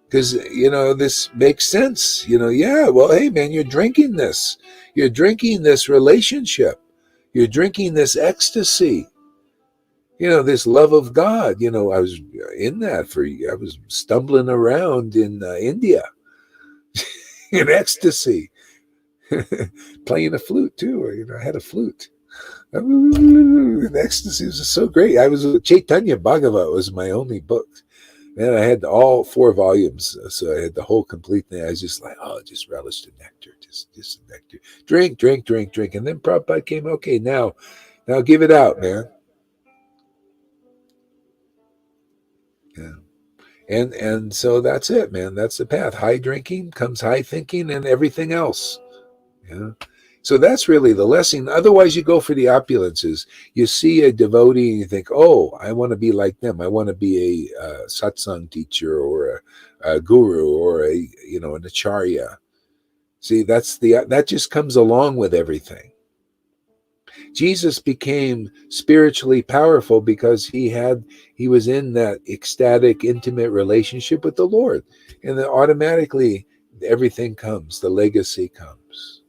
Because, this makes sense. Yeah, well, hey, man, you're drinking this. You're drinking this relationship. You're drinking this ecstasy, this love of God. I was in that I was stumbling around in India in ecstasy, playing a flute too. I had a flute. And ecstasy was so great. I was Chaitanya Bhagavat was my only book. And I had all 4 volumes, so I had the whole complete thing. I was just like, just relish the nectar, just the nectar. Drink, drink, drink, drink. And then Prabhupada came, okay, now give it out, man. Yeah. And so that's it, man. That's the path. High drinking comes high thinking and everything else. Yeah. So that's really the lesson. Otherwise, you go for the opulences. You see a devotee and you think, oh, I want to be like them. I want to be a satsang teacher or a guru or an acharya. See, that just comes along with everything. Jesus became spiritually powerful because he was in that ecstatic, intimate relationship with the Lord. And then automatically everything comes, the legacy comes.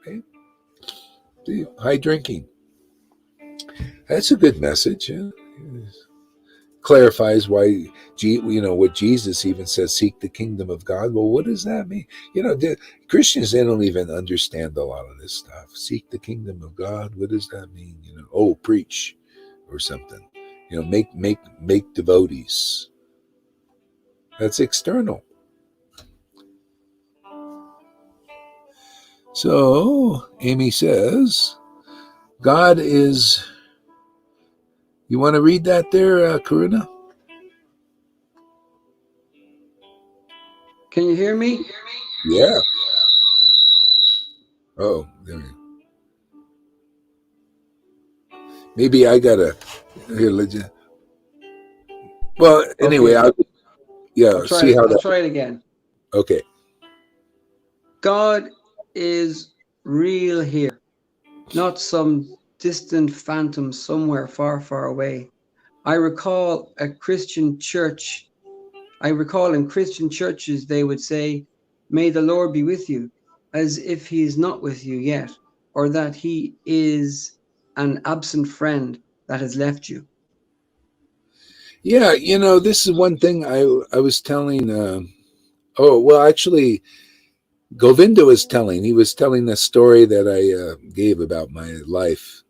Okay? See, high drinking. That's a good message. Yeah? Clarifies why, what Jesus even says, seek the kingdom of God. Well, what does that mean? Christians, they don't even understand a lot of this stuff. Seek the kingdom of God. What does that mean? Preach or something. Make devotees. That's external. So, Amy says, God is... You want to read that there, Karuna?
Can you hear me?
Yeah. Oh, there we go. Maybe I gotta religion. Well, anyway,
Okay.
I'll
try it again.
Okay.
God is real here, not some distant phantom somewhere far, far away. I recall in Christian churches they would say, may the Lord be with you, as if he is not with you yet, or that he is an absent friend that has left you.
Yeah, this is one thing I was telling. Actually, Govinda was telling. He was telling the story that I gave about my life,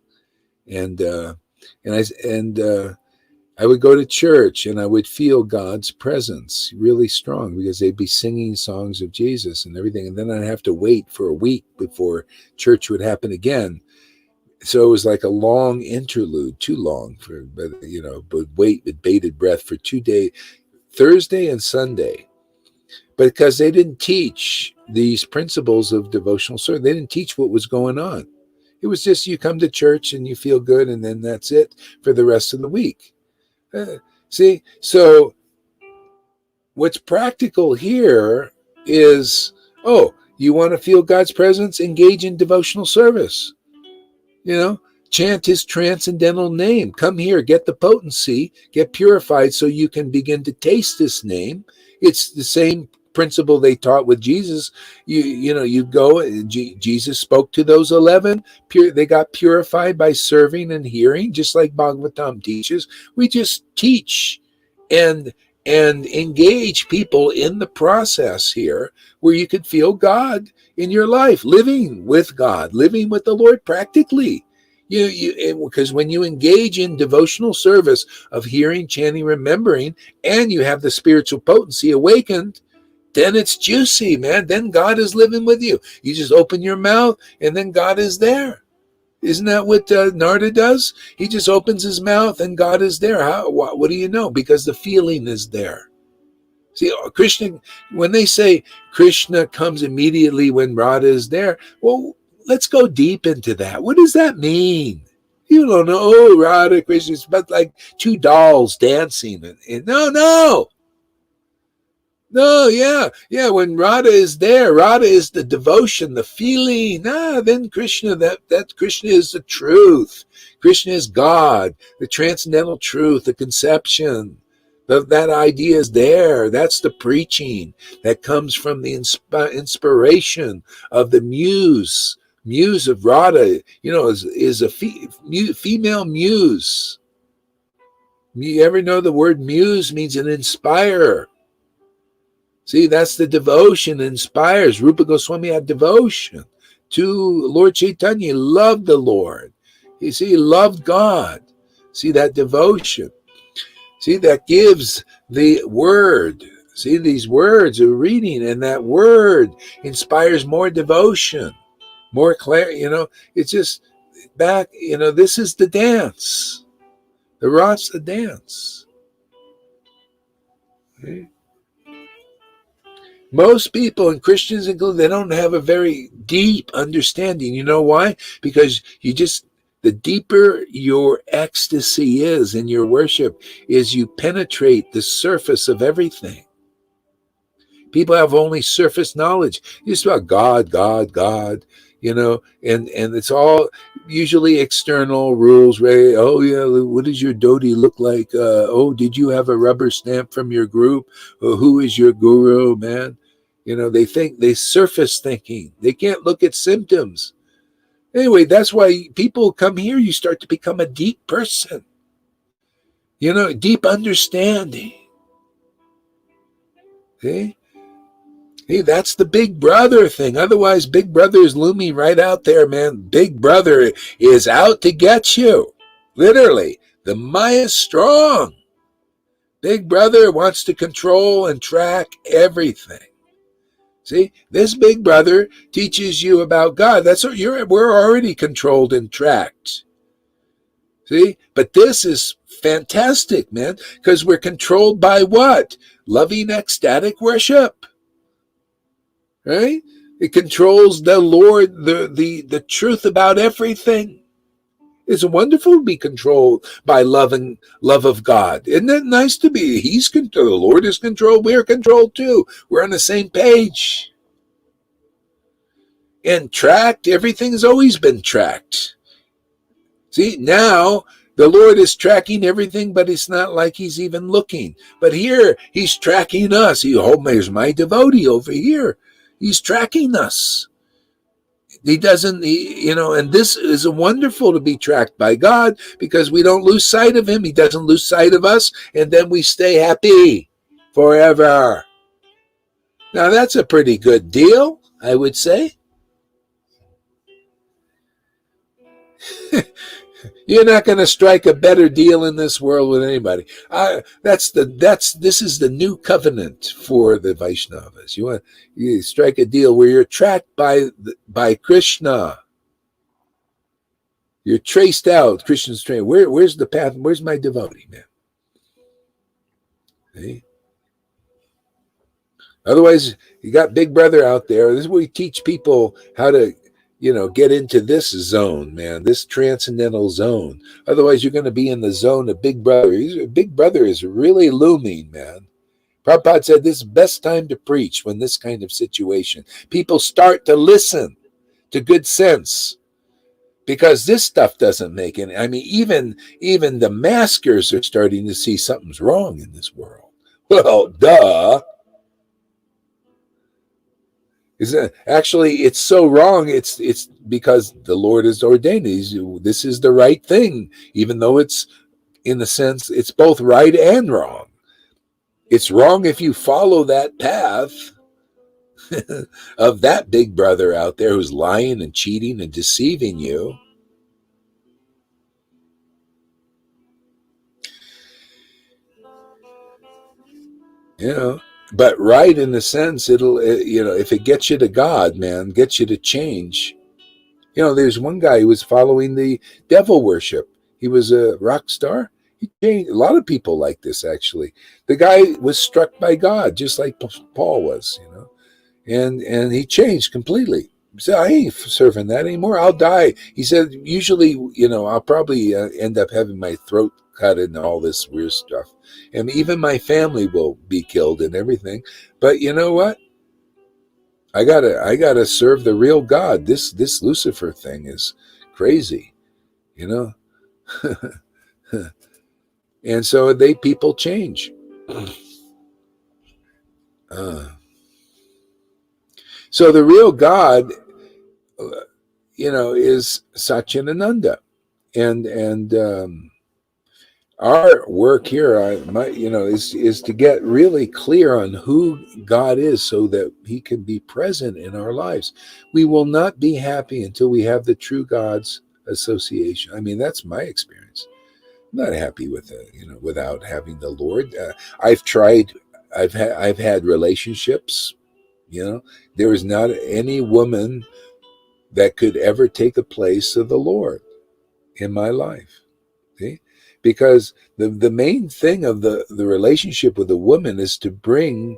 and I would go to church and I would feel God's presence really strong because they'd be singing songs of Jesus and everything, and then I'd have to wait for a week before church would happen again. So it was like a long interlude, too long but wait with bated breath for 2 days, Thursday and Sunday. But because they didn't teach these principles of devotional service, they didn't teach what was going on. It was just you come to church and you feel good, and then that's it for the rest of the week. See, so what's practical here is, you want to feel God's presence? Engage in devotional service. Chant his transcendental name. Come here, get the potency, get purified so you can begin to taste this name. It's the same principle they taught with Jesus. You go, Jesus spoke to those 11. They got purified by serving and hearing, just like Bhagavatam teaches. We just teach and engage people in the process here where you could feel God in your life, living with God, living with the Lord practically. Because when you engage in devotional service of hearing, chanting, remembering, and you have the spiritual potency awakened, then it's juicy, man. Then God is living with you. You just open your mouth and then God is there. Isn't that what Narada does? He just opens his mouth and God is there. What do you know? Because the feeling is there. See, Krishna, when they say Krishna comes immediately when Radha is there, well, let's go deep into that. What does that mean? You don't know, Radha, Krishna, it's about like 2 dolls dancing. No, yeah. When Radha is there, Radha is the devotion, the feeling. Then Krishna, that Krishna is the truth. Krishna is God, the transcendental truth, the conception. That idea is there. That's the preaching that comes from the inspiration of the muse Muse of Radha, is a female muse. You ever know the word muse means an inspirer? See, that's the devotion inspires. Rupa Goswami had devotion to Lord Chaitanya. He loved the Lord. You see, he loved God. See, that devotion. See, that gives the word. See, these words are reading, and that word inspires more devotion, more clarity. It's just back, this is the dance. The Rat's the dance. Okay? Most people, and Christians included, they don't have a very deep understanding. You know why? Because the deeper your ecstasy is in your worship, is you penetrate the surface of everything. People have only surface knowledge. It's about God, God, God, and it's all usually external rules, right? Oh, yeah, what does your dhoti look like? Did you have a rubber stamp from your group? Who is your guru, man? They surface thinking. They can't look at symptoms. Anyway, that's why people come here. You start to become a deep person, deep understanding. Okay? Hey, that's the Big Brother thing. Otherwise, Big Brother is looming right out there, man. Big Brother is out to get you. Literally. The Maya is strong. Big Brother wants to control and track everything. See, this Big Brother teaches you about God. We're already controlled and tracked. See, but this is fantastic, man, because we're controlled by what? Loving ecstatic worship. Right? It controls the Lord, the truth about everything. It's wonderful to be controlled by love of God. Isn't it nice to be? He's controlled. The Lord is controlled. We're controlled too. We're on the same page. And tracked, everything's always been tracked. See, now the Lord is tracking everything, but it's not like he's even looking. But here, he's tracking us. There's my devotee over here. He's tracking us. He doesn't, and this is wonderful to be tracked by God because we don't lose sight of him. He doesn't lose sight of us, and then we stay happy forever. Now, that's a pretty good deal, I would say. You're not going to strike a better deal in this world with anybody. This is the new covenant for the Vaishnavas. You strike a deal where you're tracked by Krishna. You're traced out. Krishna's trained. Where's the path? Where's my devotee, man? See? Otherwise, you got Big Brother out there. This is where we teach people how to, get into this zone, man, this transcendental zone. Otherwise, you're going to be in the zone of Big Brother. Big Brother is really looming, man. Prabhupada said this is the best time to preach when this kind of situation. People start to listen to good sense. Because this stuff doesn't make any. I mean, even the maskers are starting to see something's wrong in this world. Well, duh. Actually, it's so wrong. It's because the Lord has ordained it. This is the right thing, even though it's, in the sense, it's both right and wrong. It's wrong if you follow that path of that Big Brother out there who's lying and cheating and deceiving you. But right in the sense, it'll, if it gets you to God, man, gets you to change. There's one guy who was following the devil worship. He was a rock star. He changed. A lot of people like this, actually. The guy was struck by God, just like Paul was, and he changed completely. He said, I ain't serving that anymore. I'll die. He said, usually, I'll probably end up having my throat cut and all this weird stuff. And even my family will be killed and everything. But you know what? I gotta serve the real God. This Lucifer thing is crazy, And so people change. So the real God, is Satchitananda. And our work here, is to get really clear on who God is so that he can be present in our lives. We will not be happy until we have the true God's association. I mean, that's my experience. I'm not happy with it, without having the Lord. I've tried. I've had relationships. There is not any woman that could ever take the place of the Lord in my life. See? Because the main thing of the relationship with a woman is to bring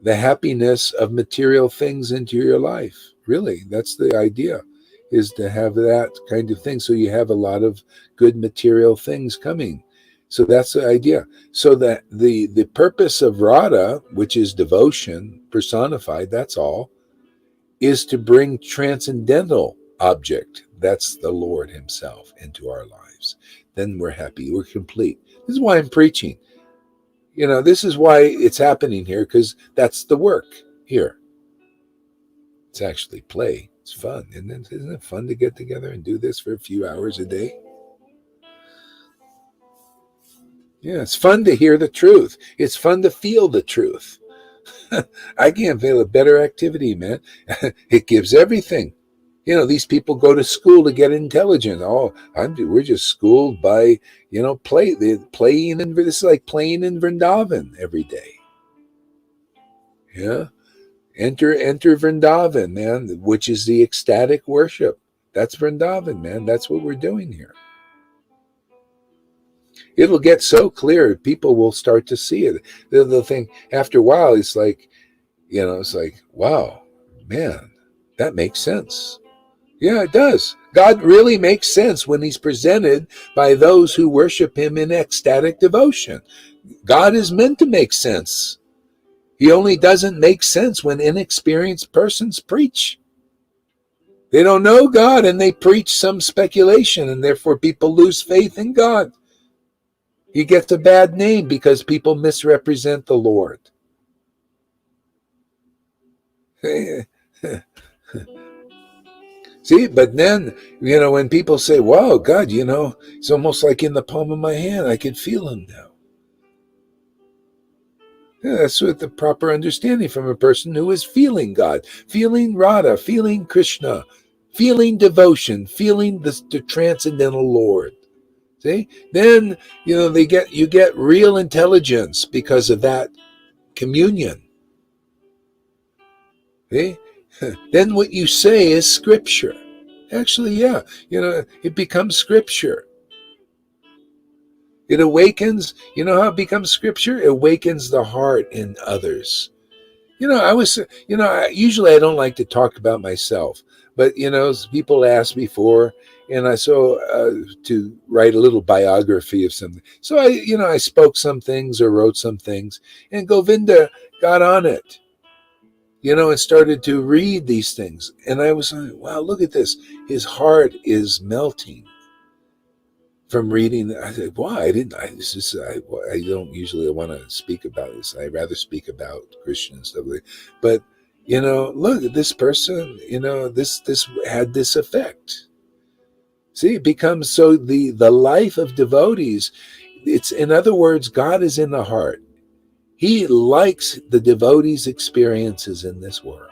the happiness of material things into your life. Really, that's the idea, is to have that kind of thing. So you have a lot of good material things coming. So that's the idea. So that the purpose of Radha, which is devotion personified, that's all, is to bring transcendental object, that's the Lord himself, into our lives. Then we're happy, we're complete. This is why I'm preaching. This is why it's happening here, because that's the work here. It's actually play. It's fun. Isn't it fun to get together and do this for a few hours a day? Yeah, it's fun to hear the truth. It's fun to feel the truth. I can't feel a better activity, man. It gives everything. These people go to school to get intelligent. We're just schooled by, playing, and this is like playing in Vrindavan every day. Yeah. Enter Vrindavan, man, which is the ecstatic worship. That's Vrindavan, man. That's what we're doing here. It'll get so clear, people will start to see it. They'll think, after a while, it's like, wow, man, that makes sense. Yeah, it does. God really makes sense when he's presented by those who worship him in ecstatic devotion. God is meant to make sense. He only doesn't make sense when inexperienced persons preach. They don't know God and they preach some speculation, and therefore people lose faith in God. He gets a bad name because people misrepresent the Lord. See, but then, when people say, wow, God, it's almost like in the palm of my hand, I can feel him now. Yeah, that's what the proper understanding from a person who is feeling God, feeling Radha, feeling Krishna, feeling devotion, feeling the transcendental Lord. See? Then, you get real intelligence because of that communion. See? Then what you say is scripture. Actually, yeah, it becomes scripture. It awakens, how it becomes scripture? It awakens the heart in others. Usually I don't like to talk about myself, but, people ask me for, and to write a little biography of something. So I spoke some things or wrote some things, and Govinda got on it, and started to read these things. And I was like, wow, look at this. His heart is melting from reading. I said, why? I don't usually want to speak about this. I rather speak about Krishna and stuff like that. But, look at this person, this had this effect. See, it becomes so the life of devotees. It's, in other words, God is in the heart. He likes the devotees' experiences in this world.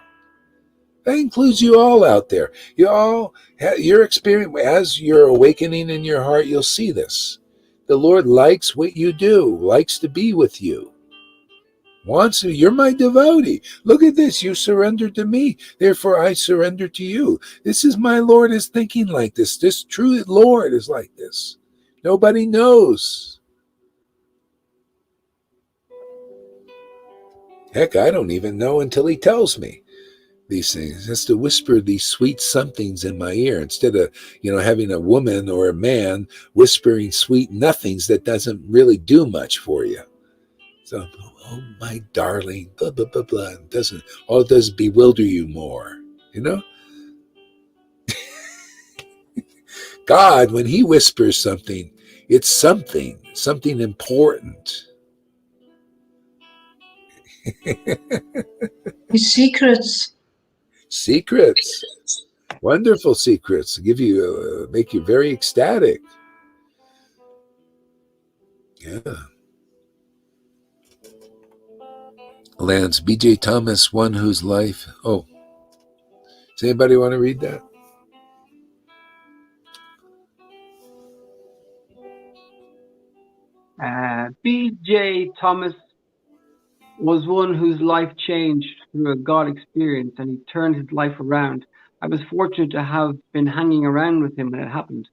That includes you all out there. Your experience, as you're awakening in your heart, you'll see this. The Lord likes what you do, likes to be with you. You're my devotee. Look at this. You surrender to me. Therefore, I surrender to you. This is my Lord is thinking like this. This true Lord is like this. Nobody knows. Heck, I don't even know until he tells me these things. He has to whisper these sweet somethings in my ear instead of, having a woman or a man whispering sweet nothings that doesn't really do much for you. So, oh my darling, blah, blah, blah, blah. All it does is bewilder you more, God, when he whispers something, it's something important.
His secrets.
Secrets. Wonderful secrets. Give you, make you very ecstatic. Yeah. Lance, B.J. Thomas, one whose life. Oh, does anybody want to read that?
B.J. Thomas was one whose life changed through a God experience, and he turned his life around. I was fortunate to have been hanging around with him when it happened.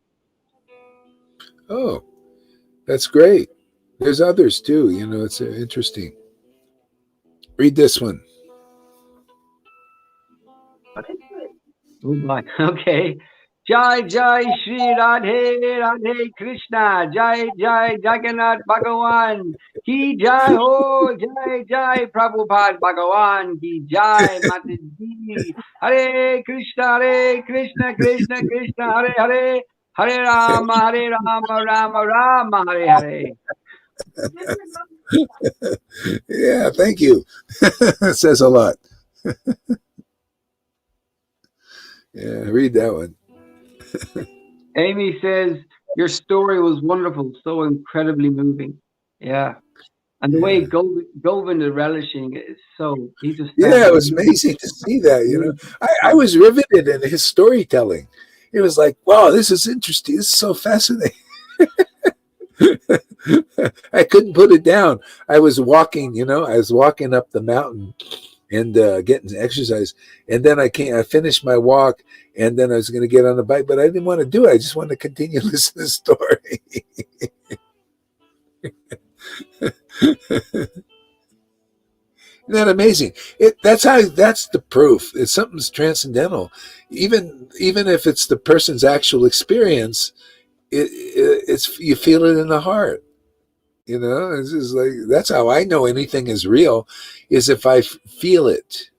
Oh, that's great. There's others too. You know, it's interesting. Read this one.
Oh boy. Okay. Jai Jai Shri Radhe Radhe Krishna Jai Jai Jagannath Bhagawan Ki Jai Ho Jai Jai Prabhupada Bhagawan Ki Jai Mataji Hare Krishna Krishna Krishna Hare Hare Hare Rama Rama Rama Hare Hare.
Yeah, thank you. It says a lot. Yeah, read that one.
Amy says, your story was wonderful, so incredibly moving. Yeah. And the way Govind is relishing it is so, he just
Yeah, it was amazing to see that. You know, I was riveted in his storytelling. It was like, wow, this is interesting. This is so fascinating. I couldn't put it down. I was walking, I was walking up the mountain and getting exercise. And then I finished my walk, and then I was going to get on the bike, but I didn't want to do it. I just wanted to continue listening to the story. Isn't that amazing? That's the proof. It's something's transcendental. Even if it's the person's actual experience, it's you feel it in the heart. It's just like, that's how I know anything is real, is if I feel it.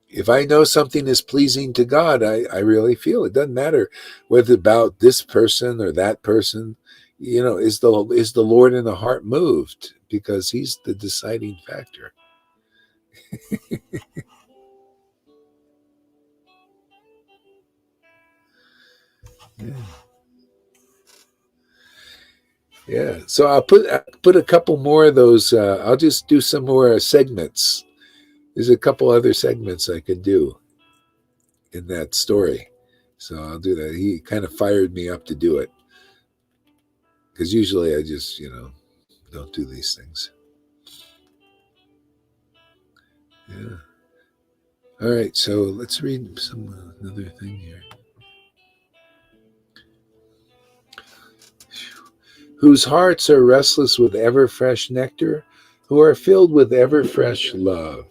If I know something is pleasing to God, I really feel it. Doesn't matter whether about this person or that person. Is the Lord in the heart moved? Because He's the deciding factor. Yeah. So I'll put a couple more of those. I'll just do some more segments. There's a couple other segments I could do in that story. So I'll do that. He kind of fired me up to do it, because usually I just, don't do these things. Yeah. All right. So let's read another thing here. Whose hearts are restless with ever fresh nectar, who are filled with ever fresh love,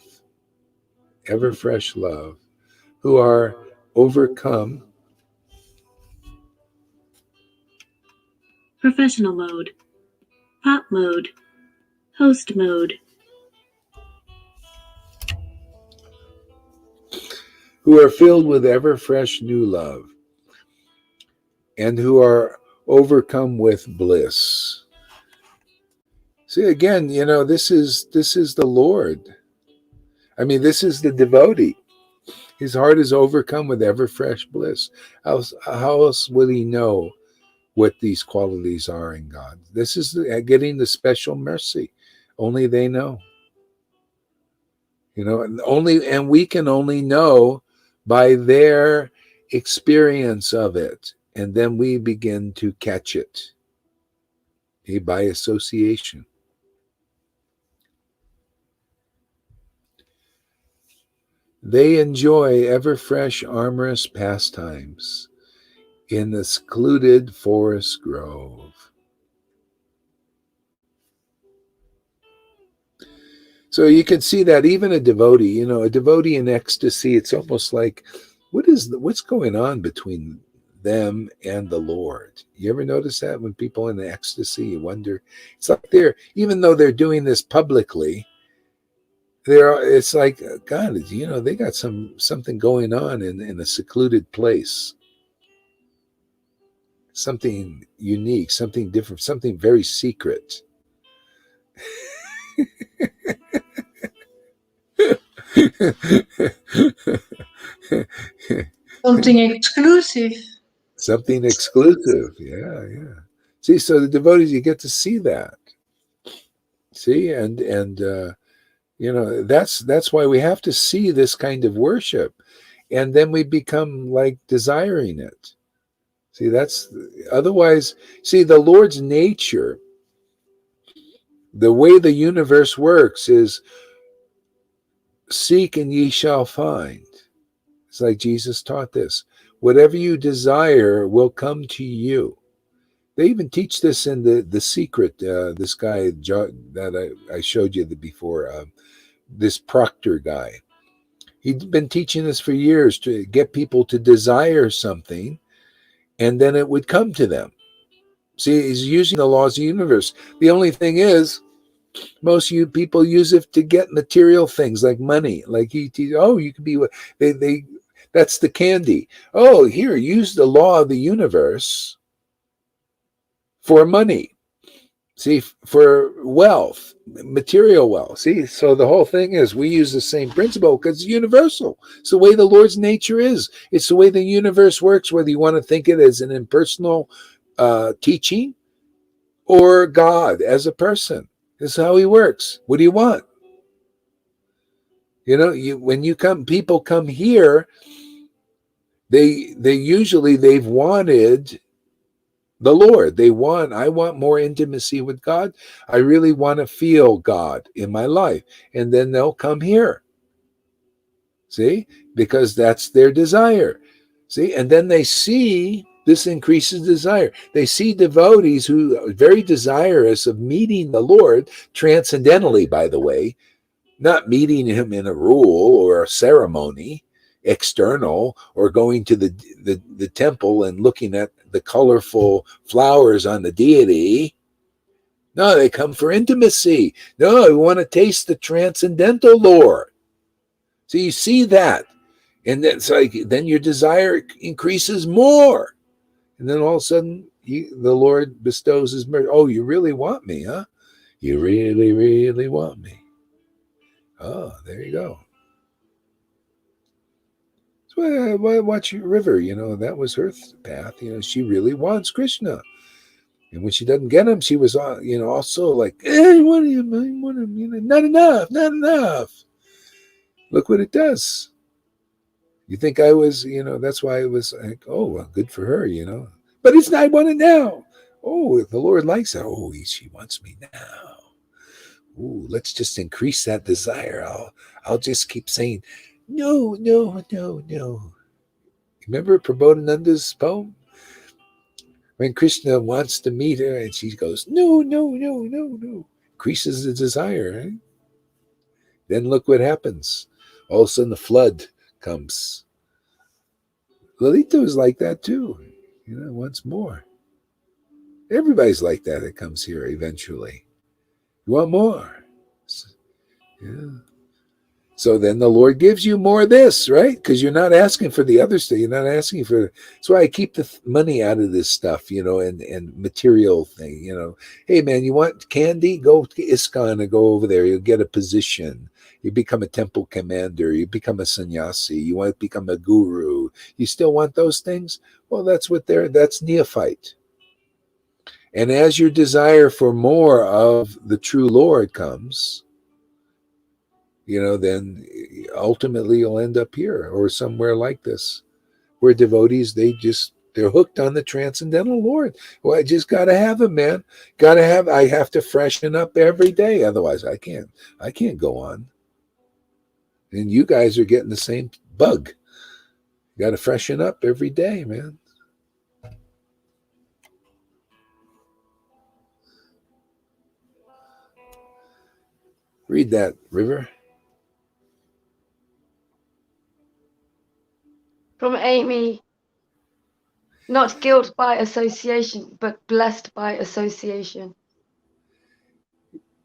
who are overcome.
Professional mode, pop mode, host mode.
Who are filled with ever fresh new love, and who are overcome with bliss. See, again, this is the Lord. I mean, this is the devotee. His heart is overcome with ever fresh bliss. How else would he know what these qualities are in God? This is getting the special mercy. Only they know. And we can only know by their experience of it, and then we begin to catch it by association. They enjoy ever fresh amorous pastimes in the secluded forest grove. So you can see that even a devotee in ecstasy, it's almost like, what's going on between them and the Lord? You ever notice that when people in ecstasy, you wonder, it's like even though they're doing this publicly, it's like, God, they got something going on in a secluded place. Something unique, something different, something very secret.
Something exclusive.
Something exclusive. Yeah. See, so the devotees, you get to see that. See, and that's why we have to see this kind of worship, and then we become like desiring it. See, that's otherwise. See, the Lord's nature, the way the universe works is seek and ye shall find. It's like Jesus taught this. Whatever you desire will come to you. They even teach this in the Secret. This guy that I showed you before, this Proctor guy. He'd been teaching this for years to get people to desire something, and then it would come to them. See, he's using the laws of the universe. The only thing is, most you people use it to get material things like money. Like you can be they that's the candy. Oh, here, use the law of the universe for money. See, for wealth, material wealth. See, so the whole thing is we use the same principle because it's universal. It's the way the Lord's nature is. It's the way the universe works, whether you want to think it as an impersonal teaching or God as a person. This is how he works. What do you want? When people come here, they've wanted the Lord. I want more intimacy with God. I really want to feel God in my life. And then they'll come here. See? Because that's their desire. See? And then they see this increases desire. They see devotees who are very desirous of meeting the Lord transcendentally, by the way, not meeting him in a rule or a ceremony, external, or going to the temple and looking at the colorful flowers on the deity. No, they come for intimacy. No, we want to taste the transcendental Lord. So you see that. And that's like, then your desire increases more. And then all of a sudden, the Lord bestows his mercy. Oh, you really want me, huh? You really, really want me. Oh, there you go. So watch River, that was her path. She really wants Krishna. And when she doesn't get him, she was, also like, I want him, not enough. Look what it does. You think I was, that's why it was like, oh, well, good for her, But it's not, I want it now. Oh, if the Lord likes that. Oh, she wants me now. Ooh, let's just increase that desire. I'll just keep saying, no. Remember Prabodhananda's poem? When Krishna wants to meet her and she goes, no. Increases the desire, right? Then look what happens. All of a sudden the flood comes. Lalita was like that too, once more. Everybody's like that. It comes here eventually. You want more? Yeah. So then the Lord gives you more of this, right? Because you're not asking for the other stuff. You're not asking for. That's why I keep the money out of this stuff, and material thing. Hey, man, you want candy? Go to ISKCON and go over there. You'll get a position. You become a temple commander. You become a sannyasi. You want to become a guru. You still want those things? Well, that's neophyte. And as your desire for more of the true Lord comes, then ultimately you'll end up here or somewhere like this, where devotees, they're hooked on the transcendental Lord. Well, I just got to have him, man. I have to freshen up every day. Otherwise I can't go on. And you guys are getting the same bug. You got to freshen up every day, man. Read that, River.
From Amy, not guilt by association, but blessed by association.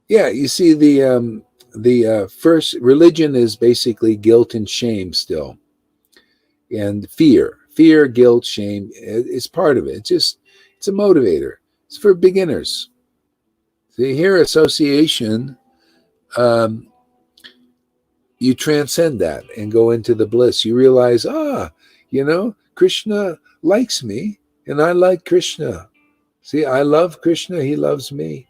Yeah, you see, the first religion is basically guilt and shame still, and fear, guilt, shame is part of it. It's a motivator. It's for beginners. See, here, association, you transcend that and go into the bliss. You realize, Krishna likes me and I like Krishna. See, I love Krishna, he loves me.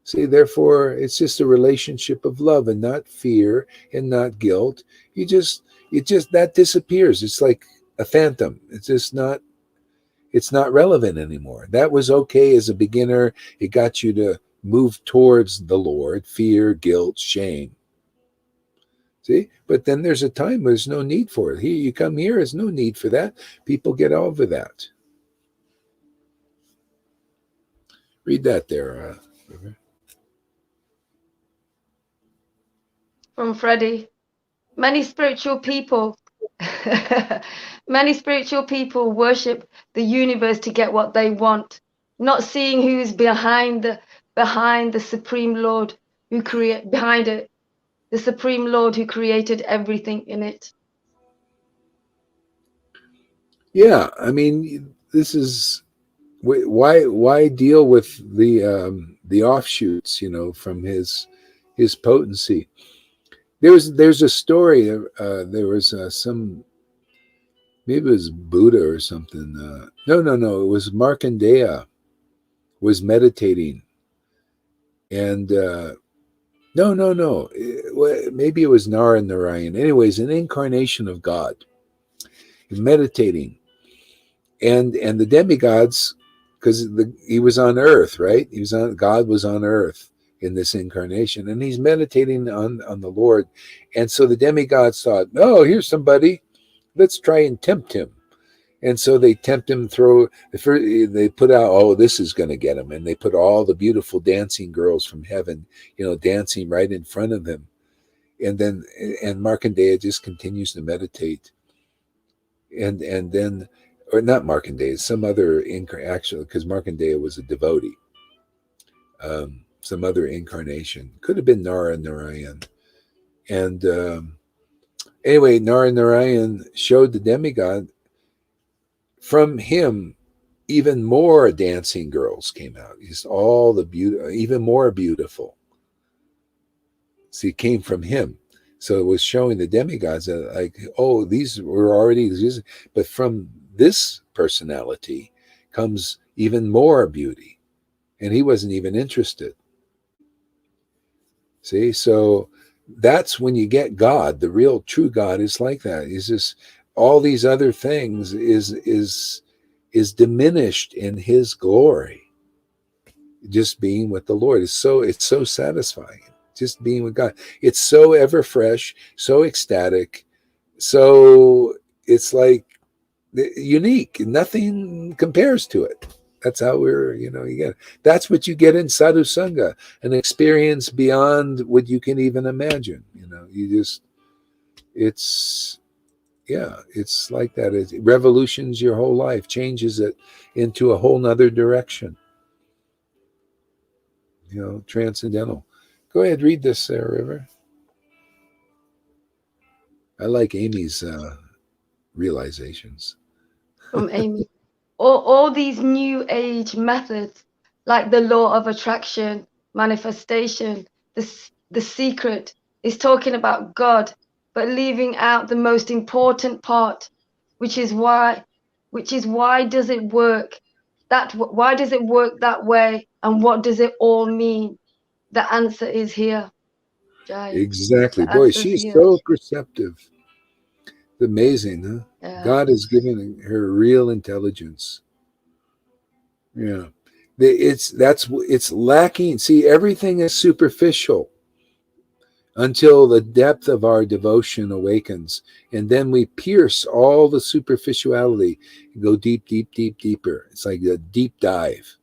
See, therefore, it's just a relationship of love and not fear and not guilt. It just that disappears. It's like a phantom. It's not relevant anymore. That was okay as a beginner. It got you to move towards the Lord, fear, guilt, shame. See, but then there's a time where there's no need for it. Here, you come here, there's no need for that. People get over that. Read that there.
From Freddie. Many spiritual people worship the universe to get what they want, not seeing who's behind the Supreme Lord who the Supreme Lord who created everything in it.
Yeah, I mean, this is why deal with the offshoots, from his potency. There's a story. There was some, maybe it was Buddha or something. No. It was Markandeya was meditating, and no. Maybe it was Narayan. Anyways, an incarnation of God, meditating, and the demigods, because he was on Earth, right? God was on Earth in this incarnation, and he's meditating on the Lord, and so the demigods thought, oh, here's somebody, let's try and tempt him. And so they tempt him, they put out, oh, this is going to get him. And they put all the beautiful dancing girls from heaven, dancing right in front of him. And Markandeya just continues to meditate. And then, or not Markandeya, some other, actually, because Markandeya was a devotee. Some other incarnation. Could have been Narayan. And anyway, Narayan showed the demigod. From him, even more dancing girls came out. Just all the even more beautiful. See, it came from him. So it was showing the demigods that, like, oh, these were already existing. But from this personality comes even more beauty. And he wasn't even interested. See, so that's when you get God. The real true God is like that. He's just, all these other things is diminished in his glory. Just being with the Lord it's so satisfying. Just being with God. It's so ever fresh, so ecstatic, so it's like unique. Nothing compares to it. That's how you get it. That's what you get in sadhu sangha, an experience beyond what you can even imagine. It's like that. It revolutions your whole life, changes it into a whole nother direction. Transcendental. Go ahead, read this there, River. I like Amy's realizations.
From Amy. All these new age methods, like the law of attraction, manifestation, the secret, is talking about God, but leaving out the most important part, which is why does it work? Why does it work that way, and what does it all mean? The answer is here. Jai.
Exactly. Boy, she's so perceptive. It's amazing, huh? Yeah. God has given her real intelligence. Yeah. It's lacking. See, everything is superficial until the depth of our devotion awakens. And then we pierce all the superficiality and go deeper. It's like a deep dive.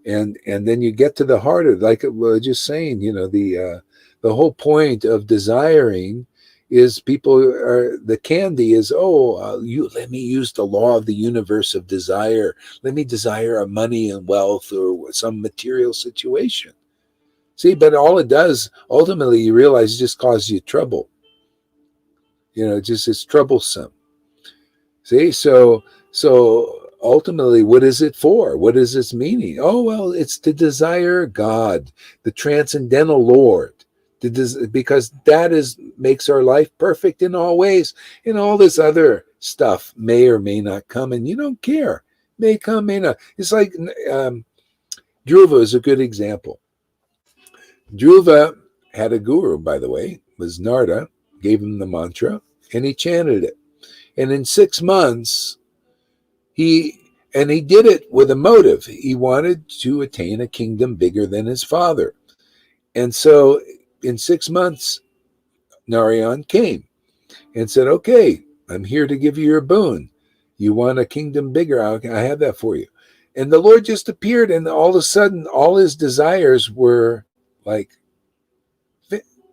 And then you get to the heart of it. Like I was just saying, the whole point of desiring is the candy is, you let me use the law of the universe of desire. Let me desire a money and wealth or some material situation. See, but all it does, ultimately, you realize it just causes you trouble. It's troublesome. See, so ultimately, what is it for? What is its meaning? Oh, well, it's to desire God, the transcendental Lord, because that makes our life perfect in all ways. And all this other stuff may or may not come, and you don't care. May come, may not. It's like Dhruva is a good example. Dhruva had a guru, by the way, was Narda, gave him the mantra, and he chanted it. And in 6 months, he did it with a motive. He wanted to attain a kingdom bigger than his father. And so in 6 months, Narayan came and said, okay, I'm here to give you your boon. You want a kingdom bigger? I have that for you. And the Lord just appeared, and all of a sudden, all his desires were like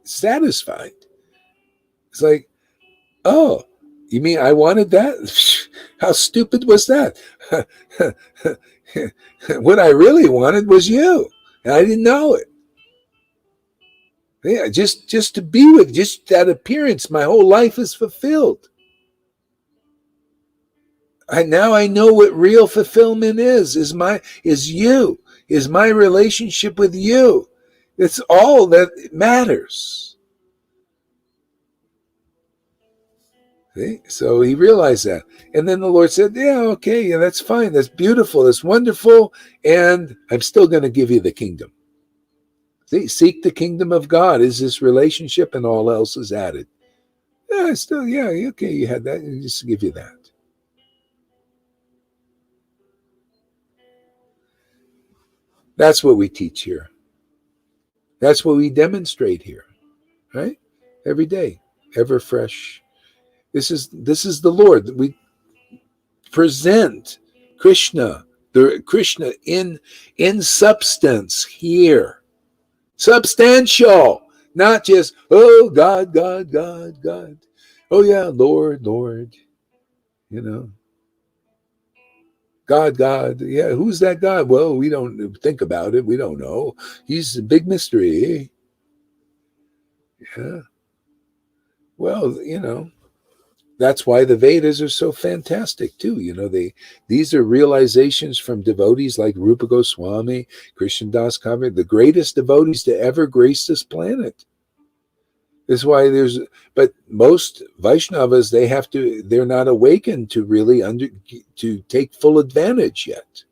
satisfied. It's like, oh, you mean I wanted that? How stupid was that? What I really wanted was you, and I didn't know it. Yeah, just to be with, just that appearance, my whole life is fulfilled. Now I know what real fulfillment is you, is my relationship with you. It's all that matters. See? So he realized that. And then the Lord said, yeah, okay, yeah, that's fine. That's beautiful. That's wonderful. And I'm still going to give you the kingdom. See, seek the kingdom of God is this relationship, and all else is added. Yeah, still, yeah, okay, you had that. Just give you that. That's what we teach here. That's what we demonstrate here, right? Every day, ever fresh. This is the Lord. We present Krishna, the Krishna in substance here, substantial, not just oh God, God, God, God. Oh yeah, Lord, Lord. You know, God, God. Yeah, who's that God? Well, we don't think about it. We don't know. He's a big mystery. Yeah. Well, you know, that's why the Vedas are so fantastic too. You know, these are realizations from devotees like Rupa Goswami, Krishna Das Kaviraj, the greatest devotees to ever grace this planet. This is why but most Vaishnavas, they're not awakened to really to take full advantage yet.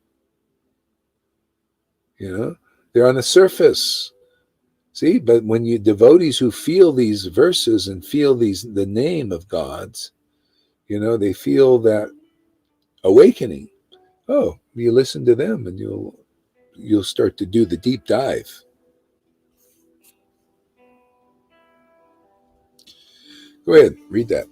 You know, they're on the surface. See, but when you devotees who feel these verses and feel the name of God's, you know, they feel that awakening. Oh, you listen to them and you'll start to do the deep dive. Go ahead, read that.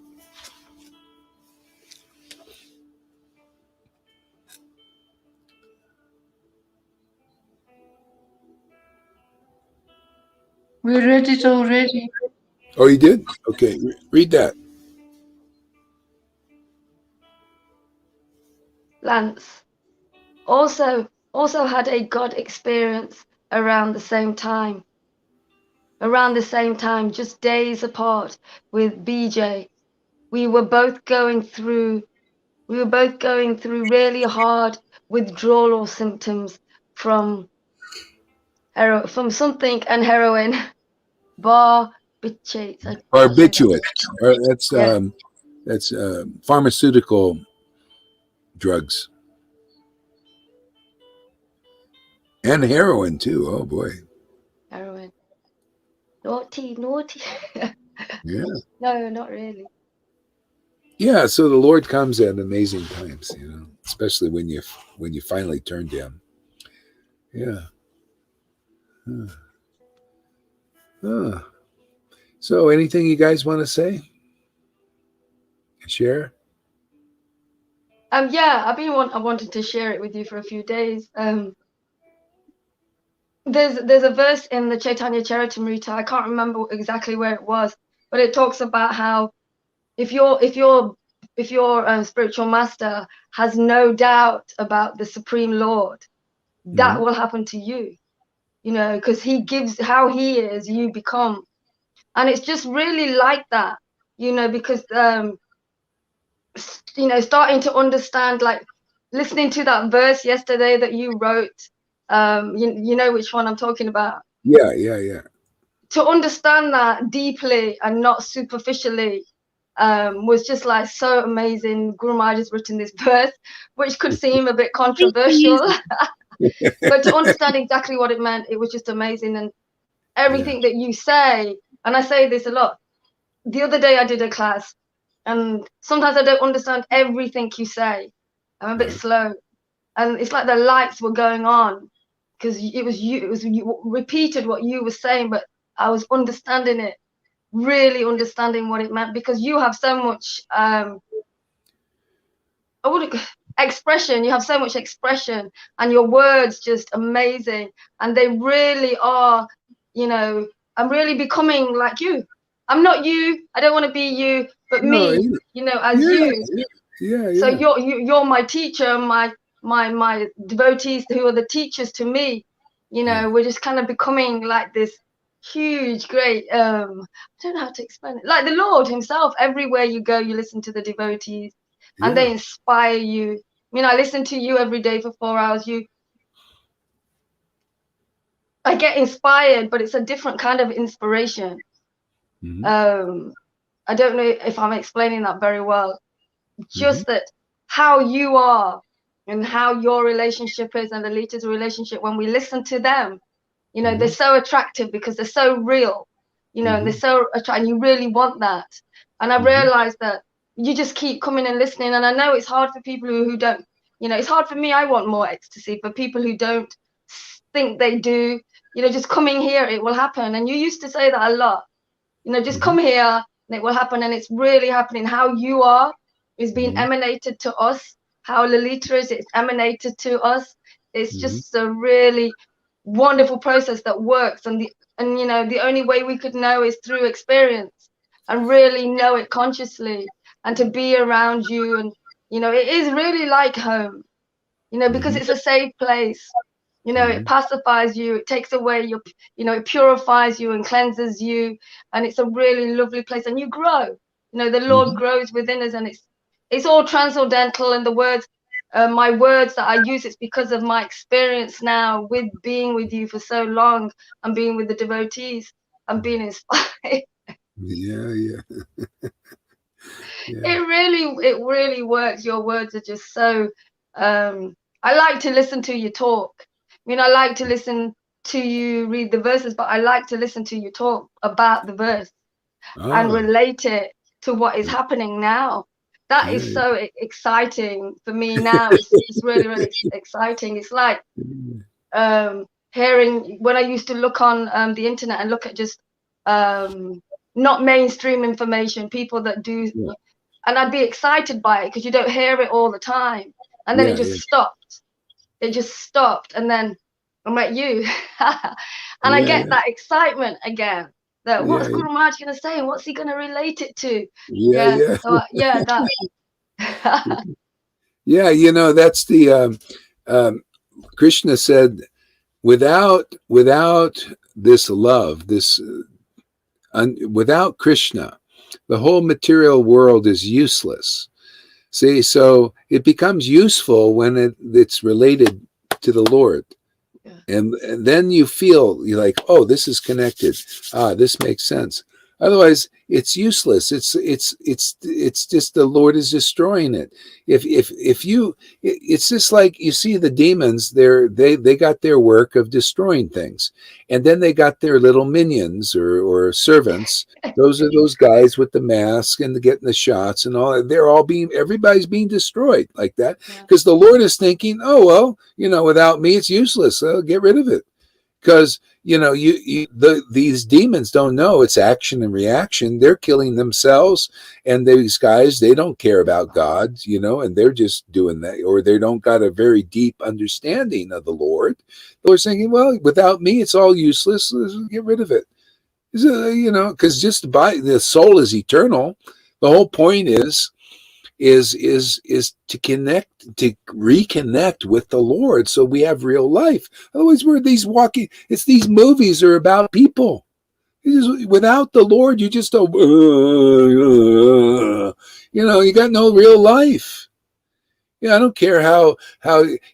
We read it already.
Oh, you did? Okay, read that.
Lance also had a God experience around the same time, just days apart with BJ. We were both going through really hard withdrawal symptoms from something and heroin. Barbiturates.
Barbiturate.
Yeah.
That's pharmaceutical drugs. And heroin too. Oh boy.
Heroin. Naughty.
Yeah.
No, not really.
Yeah, so the Lord comes at amazing times, you know, especially when you finally turn to him. Yeah. So anything you guys want to say? Share?
Yeah, I wanted to share it with you for a few days. There's a verse in the Chaitanya Charitamrita, I can't remember exactly where it was, but it talks about how if your spiritual master has no doubt about the Supreme Lord, that will happen to you, you know, because he gives how he is, you become. And it's just really like that, you know, because you know, starting to understand, like listening to that verse yesterday that you wrote, you know which one I'm talking about.
Yeah.
To understand that deeply and not superficially, was just like so amazing. Guru Maharaj has written this verse, which could seem a bit controversial, but to understand exactly what it meant, it was just amazing. And everything that you say, and I say this a lot. The other day I did a class, and sometimes I don't understand everything you say. I'm a bit slow, and it's like the lights were going on because it was you repeated what you were saying, but I was understanding it, really understanding what it meant, because you have so much expression. You have so much expression, and your words just amazing, and they really are, you know, I'm really becoming like you. I'm not you, I don't want to be you, but me, you know, as you. So you're my teacher, my devotees who are the teachers to me, you know. We're just kind of becoming like this huge, great, I don't know how to explain it, like the Lord himself. Everywhere you go, you listen to the devotees, and they inspire you. I mean, I listen to you every day for 4 hours. I get inspired, but it's a different kind of inspiration. I don't know if I'm explaining that very well. Just that how you are and how your relationship is, and the Lita's relationship, when we listen to them, you know, they're so attractive because they're so real, you know, and they're so attractive, and you really want that. And I realized that you just keep coming and listening. And I know it's hard for people who don't, you know, it's hard for me. I want more ecstasy. For people who don't think they do, you know, just coming here, it will happen. And you used to say that a lot, you know, just come here and it will happen. And it's really happening. How you are is being emanated to us. How Lalita is, it's emanated to us. It's just a really wonderful process that works. And you know, the only way we could know is through experience, and really know it consciously, and to be around you. And you know, it is really like home, you know, because it's a safe place. You know, it pacifies you, it takes away your, you know, it purifies you and cleanses you, and it's a really lovely place. And you grow, you know, the Lord grows within us, and it's all transcendental. And the words, my words that I use, it's because of my experience now with being with you for so long, and being with the devotees, and being inspired. It really works. Your words are just so, I like to listen to you talk. I mean, I like to listen to you read the verses, but I like to listen to you talk about the verse and relate it to what is happening now. That is so exciting for me now. It's really, really exciting. It's like hearing, when I used to look on the internet and look at just not mainstream information, people that do, and I'd be excited by it because you don't hear it all the time. And then it just stopped. It just stopped, and then I met you, and I get that excitement again. That what's Guru Maharaj going to say, and what's he going to relate it to? So, that.
You know, that's the Krishna said, without this love, without Krishna, the whole material world is useless. See, so it becomes useful when it's related to the Lord. And then you're like, oh, this is connected. This makes sense. Otherwise, it's useless. It's just the Lord is destroying it. It's just like you see the demons. They got their work of destroying things, and then they got their little minions or servants. Those are those guys with the mask and getting the shots and all. Everybody's being destroyed like that because the Lord is thinking, oh well, you know, without me, it's useless. Get rid of it. Because, you know, these demons don't know it's action and reaction. They're killing themselves. And these guys, they don't care about God, you know, and they're just doing that. Or they don't got a very deep understanding of the Lord. They're saying, well, without me, it's all useless. Let's get rid of it. You know, because just the soul is eternal. The whole point is to reconnect with the Lord, so we have real life. Otherwise, these movies are about people. Without the Lord, you just don't, you know, you got no real life. I don't care how,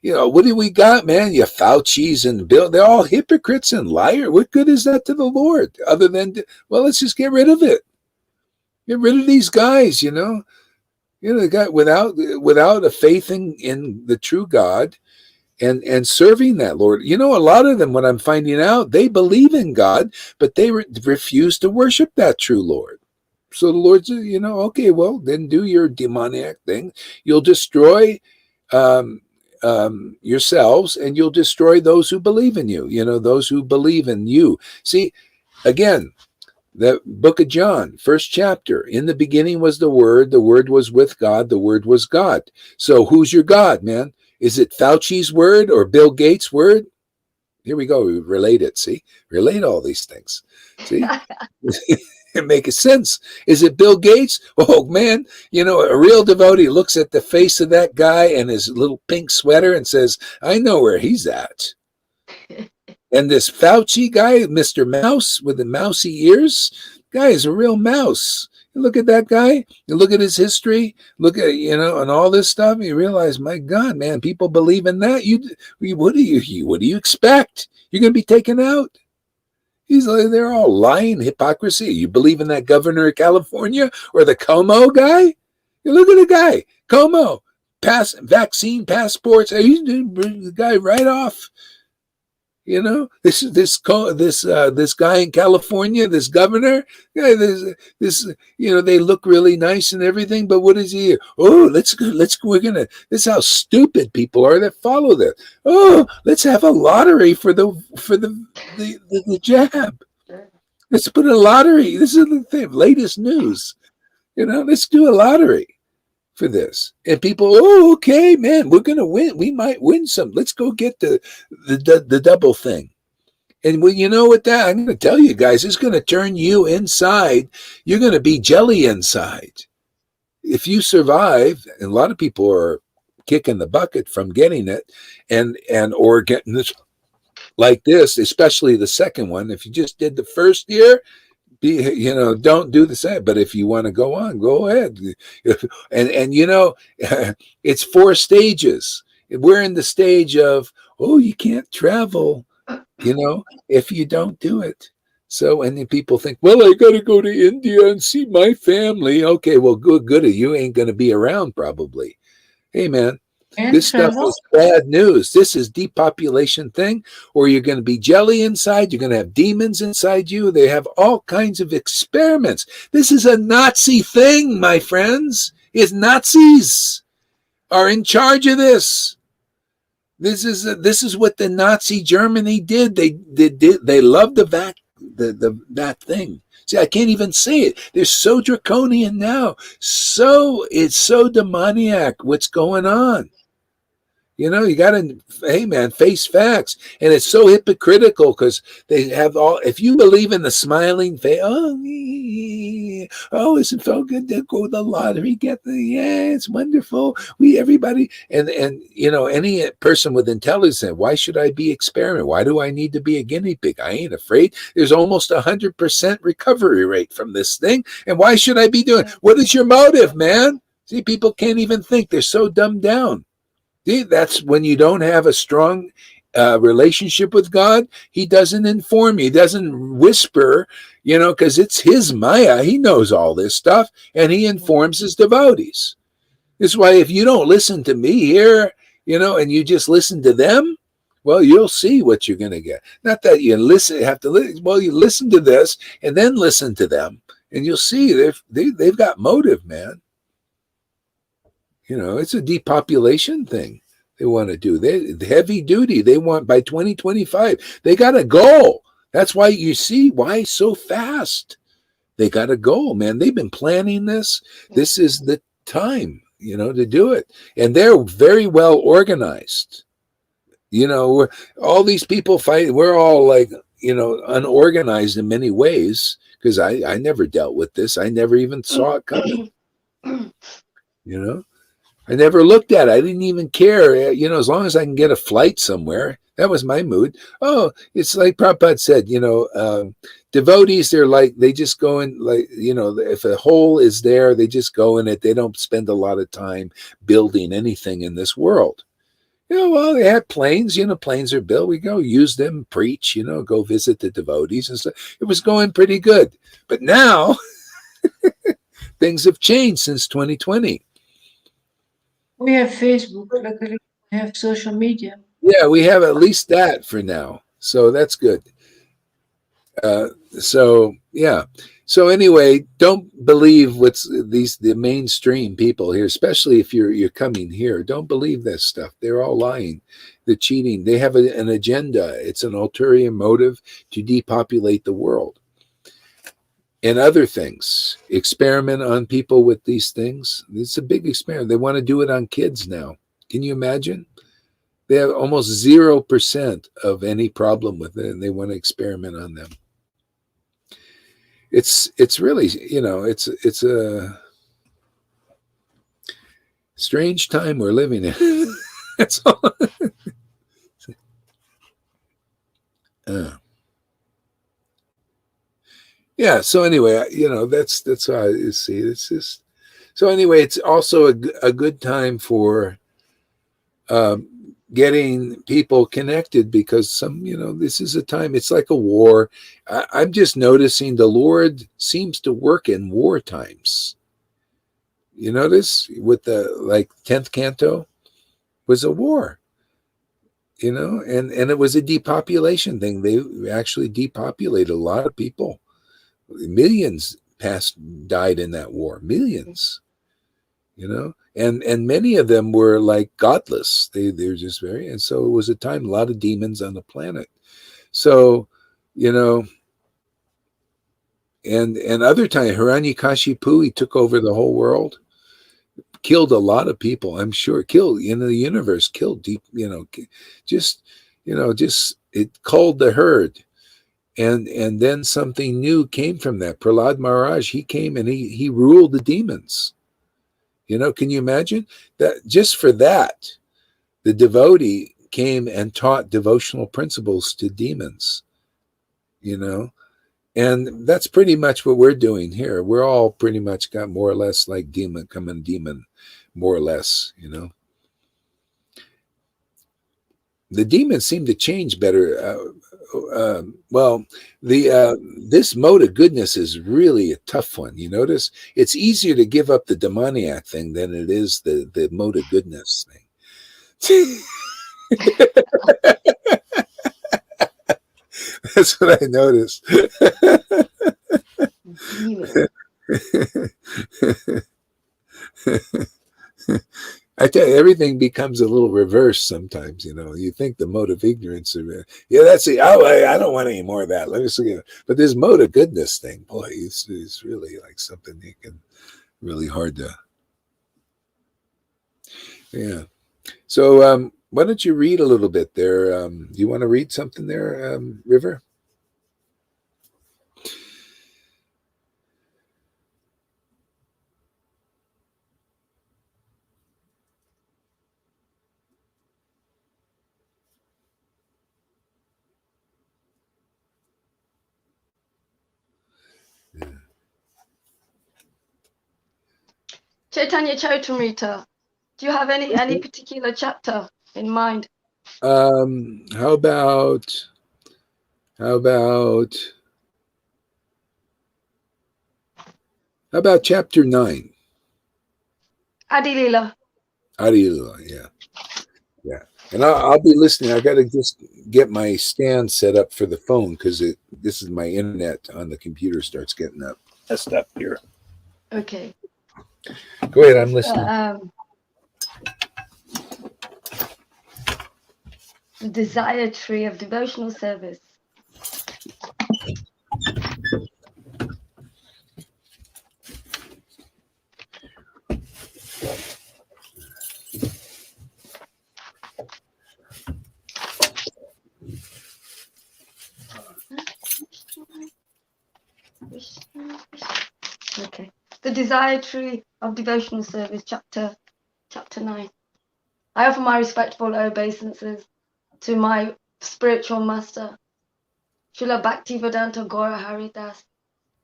you know, what do we got, man? You Fauci's and Bill, they're all hypocrites and liars. What good is that to the Lord? Other than, well, let's just get rid of it. Get rid of these guys, the guy without a faith in the true God and serving that Lord. A lot of them, what I'm finding out, they believe in God, but they refuse to worship that true Lord. So the Lord says, okay, well, then do your demoniac thing. You'll destroy yourselves, and you'll destroy those who believe in you, those who believe in you. See, again, the book of John, first chapter, in the beginning was the Word was with God, the Word was God. So who's your God, man? Is it Fauci's word or Bill Gates' word? Here we go. We relate it. See, relate all these things. See, it makes sense. Is it Bill Gates? Oh man, a real devotee looks at the face of that guy and his little pink sweater and says, "I know where he's at." And this Fauci guy, Mr. Mouse with the mousy ears, guy is a real mouse. You look at that guy, you look at his history, look at, and all this stuff, you realize, my God, man, people believe in that. What do you expect? You're going to be taken out. He's like, they're all lying, hypocrisy. You believe in that governor of California or the Como guy? You look at the guy, Como, vaccine passports. He's the guy right off. This guy in California, this governor, this they look really nice and everything, but what is he? Oh, let's go. This is how stupid people are that follow this. Oh, let's have a lottery for the jab. Let's put a lottery. This is the thing, latest news. Let's do a lottery for this. And people, oh, okay, man, we're going to win. We might win some. Let's go get the double thing. And well, with that, I'm going to tell you guys, it's going to turn you inside. You're going to be jelly inside. If you survive, and a lot of people are kicking the bucket from getting it or getting this like this, especially the second one. If you just did the first year, don't do the same. But if you want to go on, go ahead. And it's 4 stages. We're in the stage of, oh, you can't travel, if you don't do it. So, and then people think, well, I got to go to India and see my family. Okay, well, good. You ain't going to be around probably. Hey, man. This stuff is bad news. This is depopulation thing, or you're going to be jelly inside. You're going to have demons inside you. They have all kinds of experiments. This is a Nazi thing, my friends. It's Nazis are in charge of this. This is what the Nazi Germany did. They loved that thing. See, I can't even say it. They're so draconian now. It's so demoniac what's going on. You got to, hey man, face facts. And it's so hypocritical because they have if you believe in the smiling face, oh, isn't it so good to go to the lottery, it's wonderful. Everybody, and any person with intelligence, why should I be experimenting? Why do I need to be a guinea pig? I ain't afraid. There's almost 100% recovery rate from this thing. And why should I be doing? What is your motive, man? See, people can't even think. They're so dumbed down. That's when you don't have a strong relationship with God. He doesn't inform you. He doesn't whisper, because it's his Maya. He knows all this stuff, and he informs his devotees. This is why if you don't listen to me here, and you just listen to them, well, you'll see what you're going to get. Not that you have to listen. Well, you listen to this and then listen to them, and you'll see they've got motive, man. It's a depopulation thing they want to do. They heavy duty. They want by 2025. They got a goal. That's why you see why so fast. They got a goal, man. They've been planning this. This is the time, to do it. And they're very well organized. All these people fight. We're all like, unorganized in many ways because I never dealt with this. I never even saw it coming. I never looked at it. I didn't even care. As long as I can get a flight somewhere, that was my mood. Oh, it's like Prabhupada said, devotees, they just go in, if a hole is there, they just go in it. They don't spend a lot of time building anything in this world. Well, they had planes, planes are built. We go use them, preach, go visit the devotees and stuff. It was going pretty good. But now, things have changed since 2020.
We have Facebook, luckily we have social media.
Yeah, we have at least that for now. So that's good. So yeah. So anyway, don't believe what's the mainstream people here, especially if you're coming here. Don't believe this stuff. They're all lying. They're cheating. They have an agenda. It's an ulterior motive to depopulate the world. And other things. Experiment on people with these things. It's a big experiment. They want to do it on kids now. Can you imagine? They have almost 0% of any problem with it, and they want to experiment on them. It's really, it's a strange time we're living in. That's all. Yeah. So anyway, that's how I see it. It's just so anyway. It's also a good time for getting people connected because this is a time. It's like a war. I'm just noticing the Lord seems to work in war times. You notice with the 10th canto was a war, and it was a depopulation thing. They actually depopulated a lot of people. Millions died in that war. Millions, and many of them were like godless. They're just and so it was a time, a lot of demons on the planet. So, and other time, Hiranyakashipu, he took over the whole world, killed a lot of people. I'm sure killed in the universe, killed deep, just it culled the herd. And then something new came from that. Prahlad Maharaj, he came and he ruled the demons. Can you imagine that? Just for that, the devotee came and taught devotional principles to demons. And that's pretty much what we're doing here. We're all pretty much got more or less like demon, more or less, The demons seem to change better. This mode of goodness is really a tough one. You notice it's easier to give up the demoniac thing than it is the mode of goodness thing. That's what I noticed. I tell you, everything becomes a little reverse sometimes. You think the mode of ignorance, that's it. Oh, I don't want any more of that. Let me see. But this mode of goodness thing, boy, it's really like something you can really hard to. Yeah. So, why don't you read a little bit there? Do you want to read something there, River?
Chaitanya Charitamrita, do you have any particular chapter in mind?
How about chapter 9?
Adilila.
Adilila, yeah. And I'll be listening. I got to just get my stand set up for the phone because this is my internet on the computer starts getting up messed up here.
Okay.
Go ahead, I'm listening.
The desire tree of devotional service. Okay. The desire tree of devotional service, chapter 9. I offer my respectful obeisances to my spiritual master, Srila Bhaktivedanta Gaura Haridas,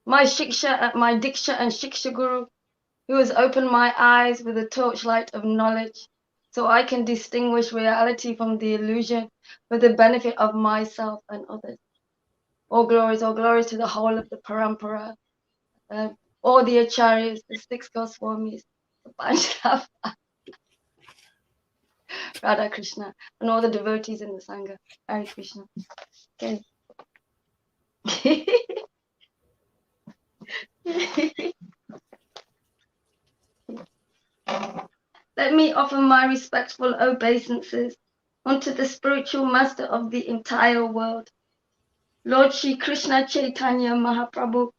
my Diksha and Shiksha Guru, who has opened my eyes with a torchlight of knowledge so I can distinguish reality from the illusion for the benefit of myself and others. All glories to the whole of the Parampara. all the acharyas, the 6 Goswamis, the Panchalav, Radha Krishna, and all the devotees in the Sangha. Hare Krishna. Okay. Let me offer my respectful obeisances unto the spiritual master of the entire world, Lord Shri Krishna Chaitanya Mahaprabhu,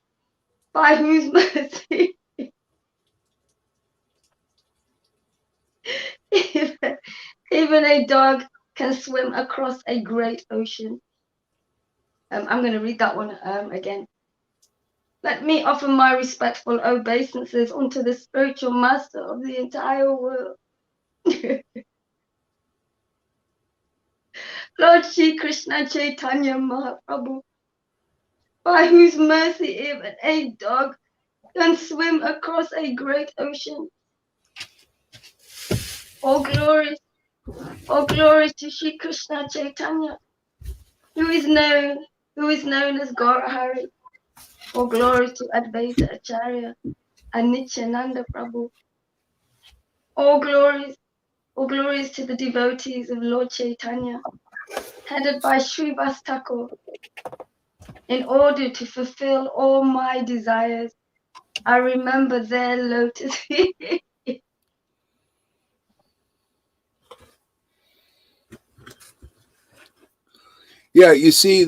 by whose mercy even a dog can swim across a great ocean. I'm going to read that one again. Let me offer my respectful obeisances unto the spiritual master of the entire world, Lord Shri Krishna Chaitanya Mahaprabhu, by whose mercy even a dog can swim across a great ocean. All glory to Shri Krishna Chaitanya, who is known as Gaurahari. All glory to Advaita Acharya and Nityananda Prabhu. All glories to the devotees of Lord Chaitanya, headed by Srivas Thakur. In order to fulfill all my desires, I remember their lotus feet.
Yeah, you see,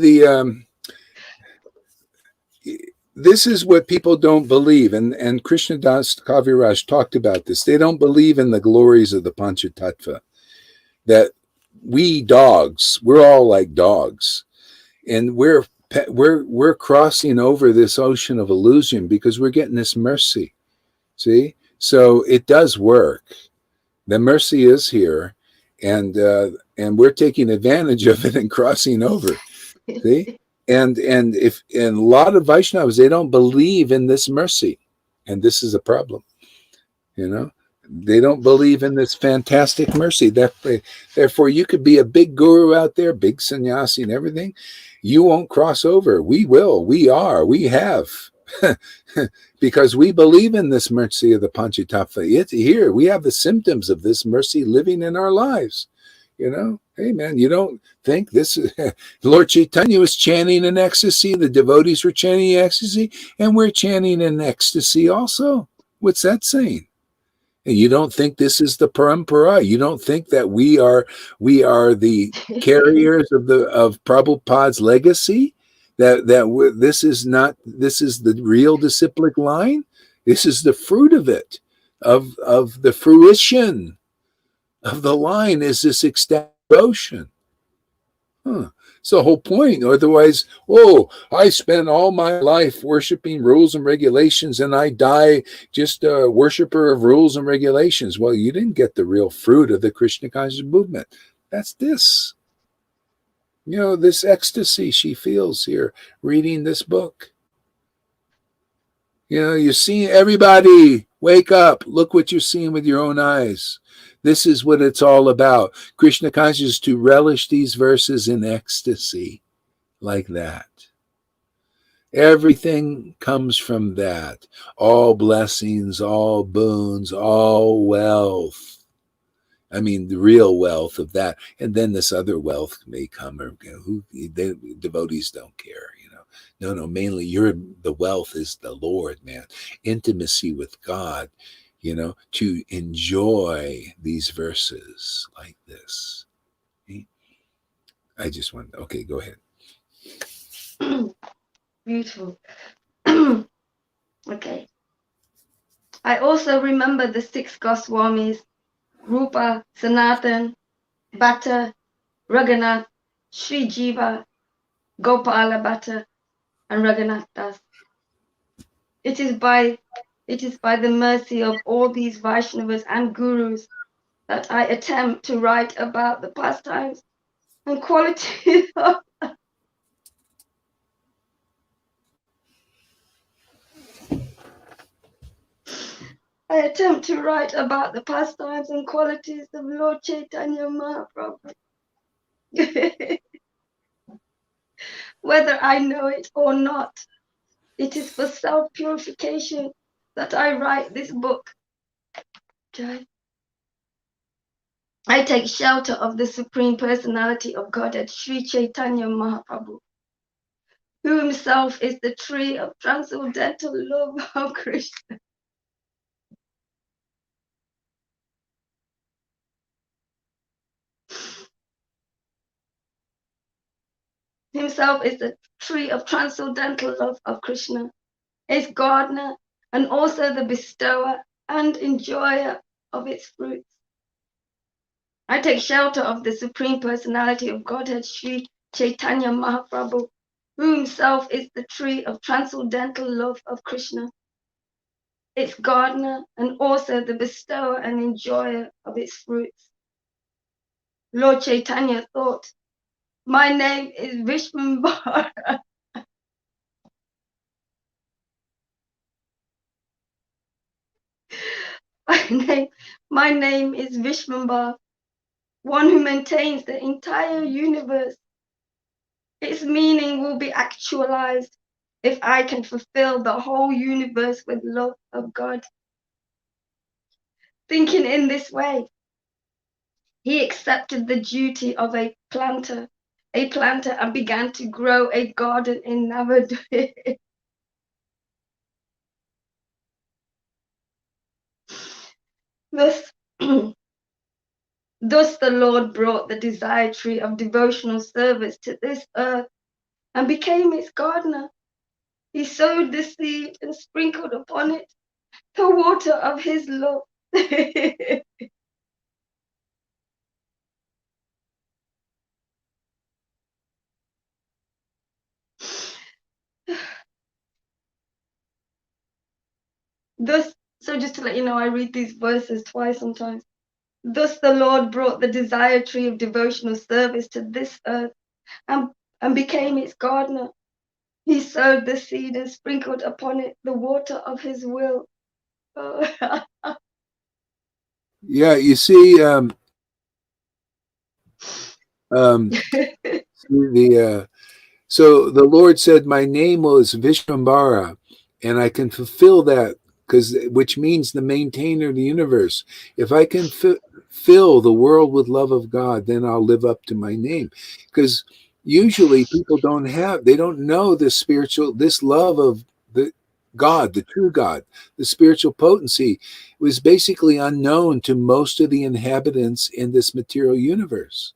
this is what people don't believe, and Krishnadas Kaviraj talked about this. They don't believe in the glories of the Panchatattva. That we dogs, we're all like dogs, and we're crossing over this ocean of illusion because we're getting this mercy. See, so it does work. The mercy is here, and we're taking advantage of it and crossing over. See, and a lot of Vaishnavas, they don't believe in this mercy, and this is a problem. You know, they don't believe in this fantastic mercy. Therefore, you could be a big guru out there, big sannyasi and everything. You won't cross over. We will. We are. We have. Because we believe in this mercy of the Panchatattva. It's here. We have the symptoms of this mercy living in our lives. You know, hey man, you don't think this is Lord Chaitanya was chanting in ecstasy, the devotees were chanting in ecstasy, and we're chanting in ecstasy also. What's that saying? And you don't think this is the parampara? You don't think that we are the carriers of Prabhupada's legacy? This is the real disciplic line. This is the fruit of it, of the fruition of the line is this ecstatic devotion. It's the whole point. Otherwise, I spent all my life worshiping rules and regulations and I die just a worshiper of rules and regulations. Well, you didn't get the real fruit of the Krishna conscious movement. That's this. You know, this ecstasy she feels here reading this book. You know, you see everybody, wake up, look what you're seeing with your own eyes. This is what it's all about. Krishna consciousness, to relish these verses in ecstasy like that. Everything comes from that. All blessings, all boons, all wealth. I mean, the real wealth of that. And then this other wealth may come, or devotees don't care, you know. No, mainly the wealth is the Lord, man. Intimacy with God, you know, to enjoy these verses like this. I just want, okay, go ahead.
Beautiful. Okay. I also remember the 6 Goswamis, Rupa, Sanatan, Bhatta, Raghunath, Sri Jiva, Gopala Bhatta, and Raghunath Das. It is by the mercy of all these Vaishnavas and Gurus that I attempt to write about the pastimes and qualities of Lord Chaitanya Mahaprabhu. Whether I know it or not, it is for self-purification that I write this book, Jai, I take shelter of the Supreme Personality of Godhead, Sri Chaitanya Mahaprabhu, who himself is the tree of transcendental love of Krishna. Himself is the tree of transcendental love of Krishna, its gardener, and also the bestower and enjoyer of its fruits. I take shelter of the Supreme Personality of Godhead, Sri Chaitanya Mahaprabhu, who himself is the tree of transcendental love of Krishna, its gardener, and also the bestower and enjoyer of its fruits. Lord Chaitanya thought, my name is Vishwambara. My name is Vishwambara, one who maintains the entire universe. Its meaning will be actualized if I can fulfill the whole universe with love of God. Thinking in this way, he accepted the duty of a planter, and began to grow a garden in Navadvip. Thus, thus the Lord brought the desired tree of devotional service to this earth and became its gardener. He sowed the seed and sprinkled upon it the water of his love. Thus, so just to let you know, I read these verses twice sometimes. Thus the Lord brought the desired tree of devotional service to this earth and became its gardener. He sowed the seed and sprinkled upon it the water of his will. Oh.
Yeah, you see, the so the Lord said, "My name was Vishwambara, and I can fulfill that, which means the maintainer of the universe. If I can fill the world with love of God, then I'll live up to my name. Because usually people they don't know this love of the God, the true God, the spiritual potency was basically unknown to most of the inhabitants in this material universe.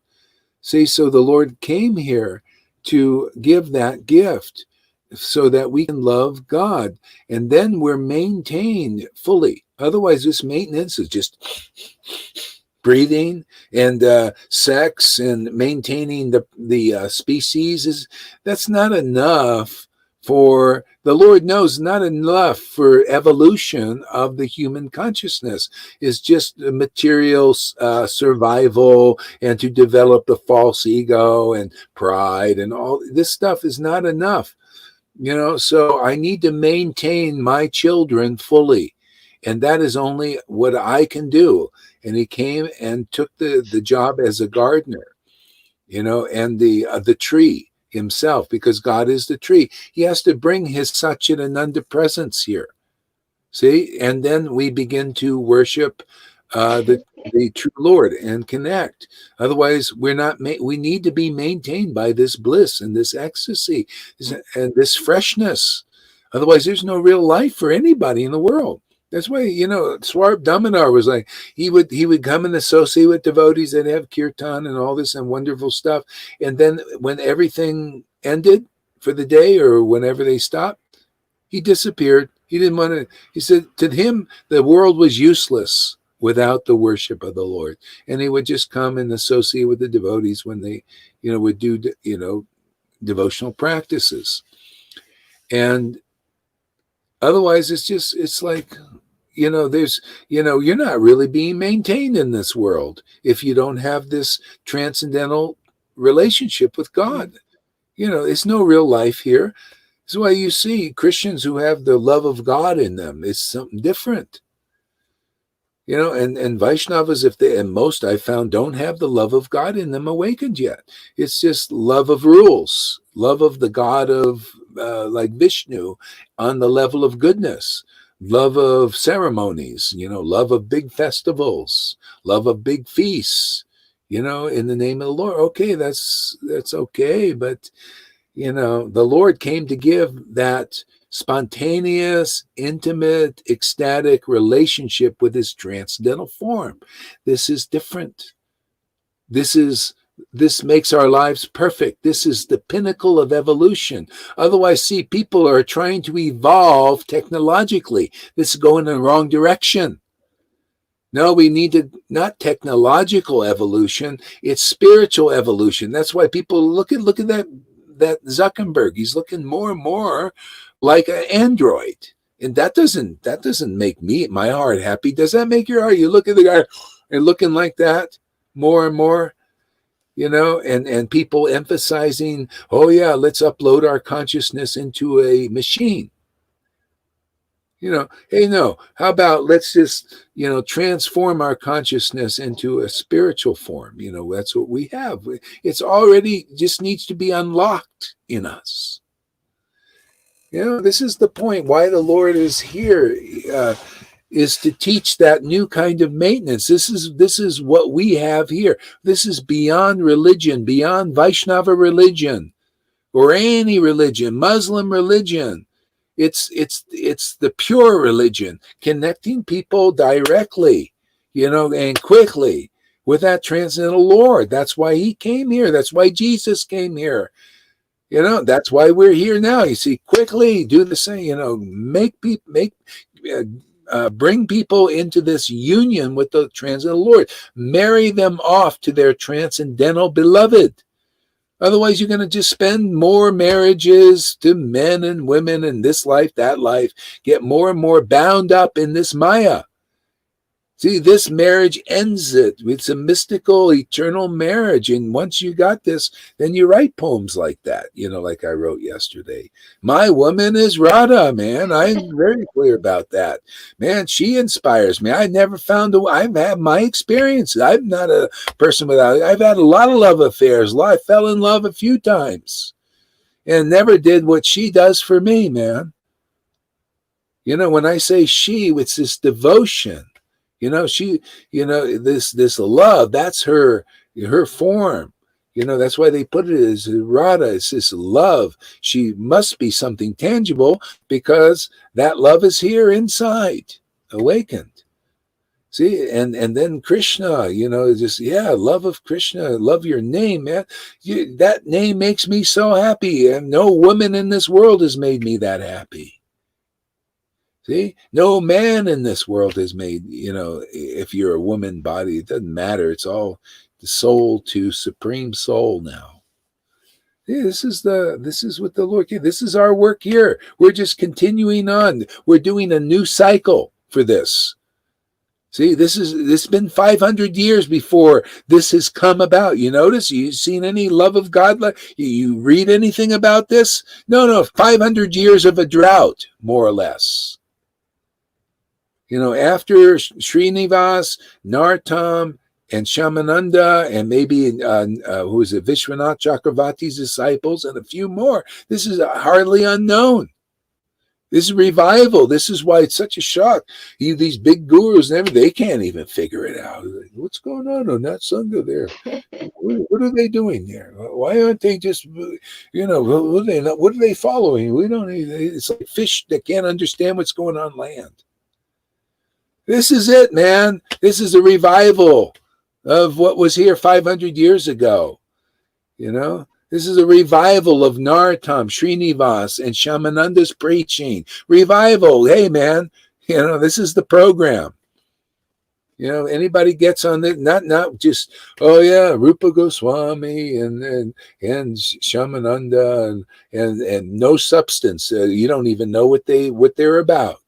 See, so the Lord came here to give that gift so that we can love God. And then we're maintained fully. Otherwise, this maintenance is just breathing and sex and maintaining the species. That's not enough for the Lord knows not enough for evolution of the human consciousness. Is just material survival and to develop the false ego and pride and all this stuff is not enough. So I need to maintain my children fully, and that is only what I can do. And he came and took the job as a gardener, and the tree himself, because God is the tree. He has to bring his Satchidananda presence here. See, and then we begin to worship the true Lord and connect. Otherwise, we're not. We need to be maintained by this bliss and this ecstasy and this freshness. Otherwise, there's no real life for anybody in the world. That's why Swarb Damanar was like he would come and associate with devotees that have kirtan and all this and wonderful stuff, and then when everything ended for the day or whenever they stopped, he disappeared. He didn't want to. He said to him, the world was useless without the worship of the Lord. And he would just come and associate with the devotees when they, would do, devotional practices. And otherwise, it's like, you're not really being maintained in this world if you don't have this transcendental relationship with God. It's no real life here. That's why you see Christians who have the love of God in them. It's something different. And Vaishnavas, and most I found don't have the love of God in them awakened yet. It's just love of rules, love of the God of like Vishnu on the level of goodness. love of ceremonies, love of big festivals, love of big feasts, in the name of the Lord. Okay, that's okay, but the Lord came to give that spontaneous, intimate, ecstatic relationship with his transcendental form. This is different. This makes our lives perfect. This is the pinnacle of evolution. Otherwise, see, people are trying to evolve technologically. This is going in the wrong direction. No, we need to, not technological evolution, it's spiritual evolution. That's why people look at that Zuckerberg. He's looking more and more like an android. And that doesn't make my heart happy. Does that make your heart? You look at the guy and looking like that more and more, and people emphasizing, oh yeah, let's upload our consciousness into a machine. Hey, no, how about let's just, transform our consciousness into a spiritual form. That's what we have. It's already just needs to be unlocked in us. This is the point why the Lord is here, is to teach that new kind of maintenance. This is what we have here. This is beyond religion, beyond Vaishnava religion or any religion, Muslim religion. It's the pure religion, connecting people directly, and quickly with that transcendental Lord. That's why he came here. That's why Jesus came here. That's why we're here now. You see, quickly do the same. Bring people into this union with the transcendental Lord. Marry them off to their transcendental beloved. Otherwise, you're going to just spend more marriages to men and women in this life, that life, get more and more bound up in this Maya. See, this marriage ends it. It's a mystical, eternal marriage. And once you got this, then you write poems like that, like I wrote yesterday. My woman is Radha, man. I'm very clear about that. Man, she inspires me. I never found I've had my experience. I'm not a person without, I've had a lot of love affairs. I fell in love a few times and never did what she does for me, man. When I say she, it's this devotion. She, this love, that's her form. That's why they put it as Radha. It's this love. She must be something tangible because that love is here inside, awakened. See, and then Krishna, love of Krishna, love your name, man. That name makes me so happy. And no woman in this world has made me that happy. See, no man in this world has made, if you're a woman body, it doesn't matter. It's all the soul to supreme soul now. See, this is what the Lord gave. This is our work here. We're just continuing on. We're doing a new cycle for this. See, this been 500 years before this has come about. You notice? You seen any love of God? You read anything about this? No, 500 years of a drought, more or less. After Srinivas, Narottam, and Shamananda, and maybe who is it, Vishwanath Chakravarti's disciples, and a few more, this is hardly unknown. This is revival. This is why it's such a shock. These big gurus and everything, they can't even figure it out. What's going on that Sangha there? What are they doing there? Why aren't they just, what are they following? We don't. It's like fish that can't understand what's going on land. This is it, man. This is a revival of what was here 500 years ago. This is a revival of Narottam, Srinivas, and Shamananda's preaching. Revival. Hey, man, this is the program. Anybody gets on it, not just, oh yeah, Rupa Goswami and Shamananda and no substance. You don't even know what they're about.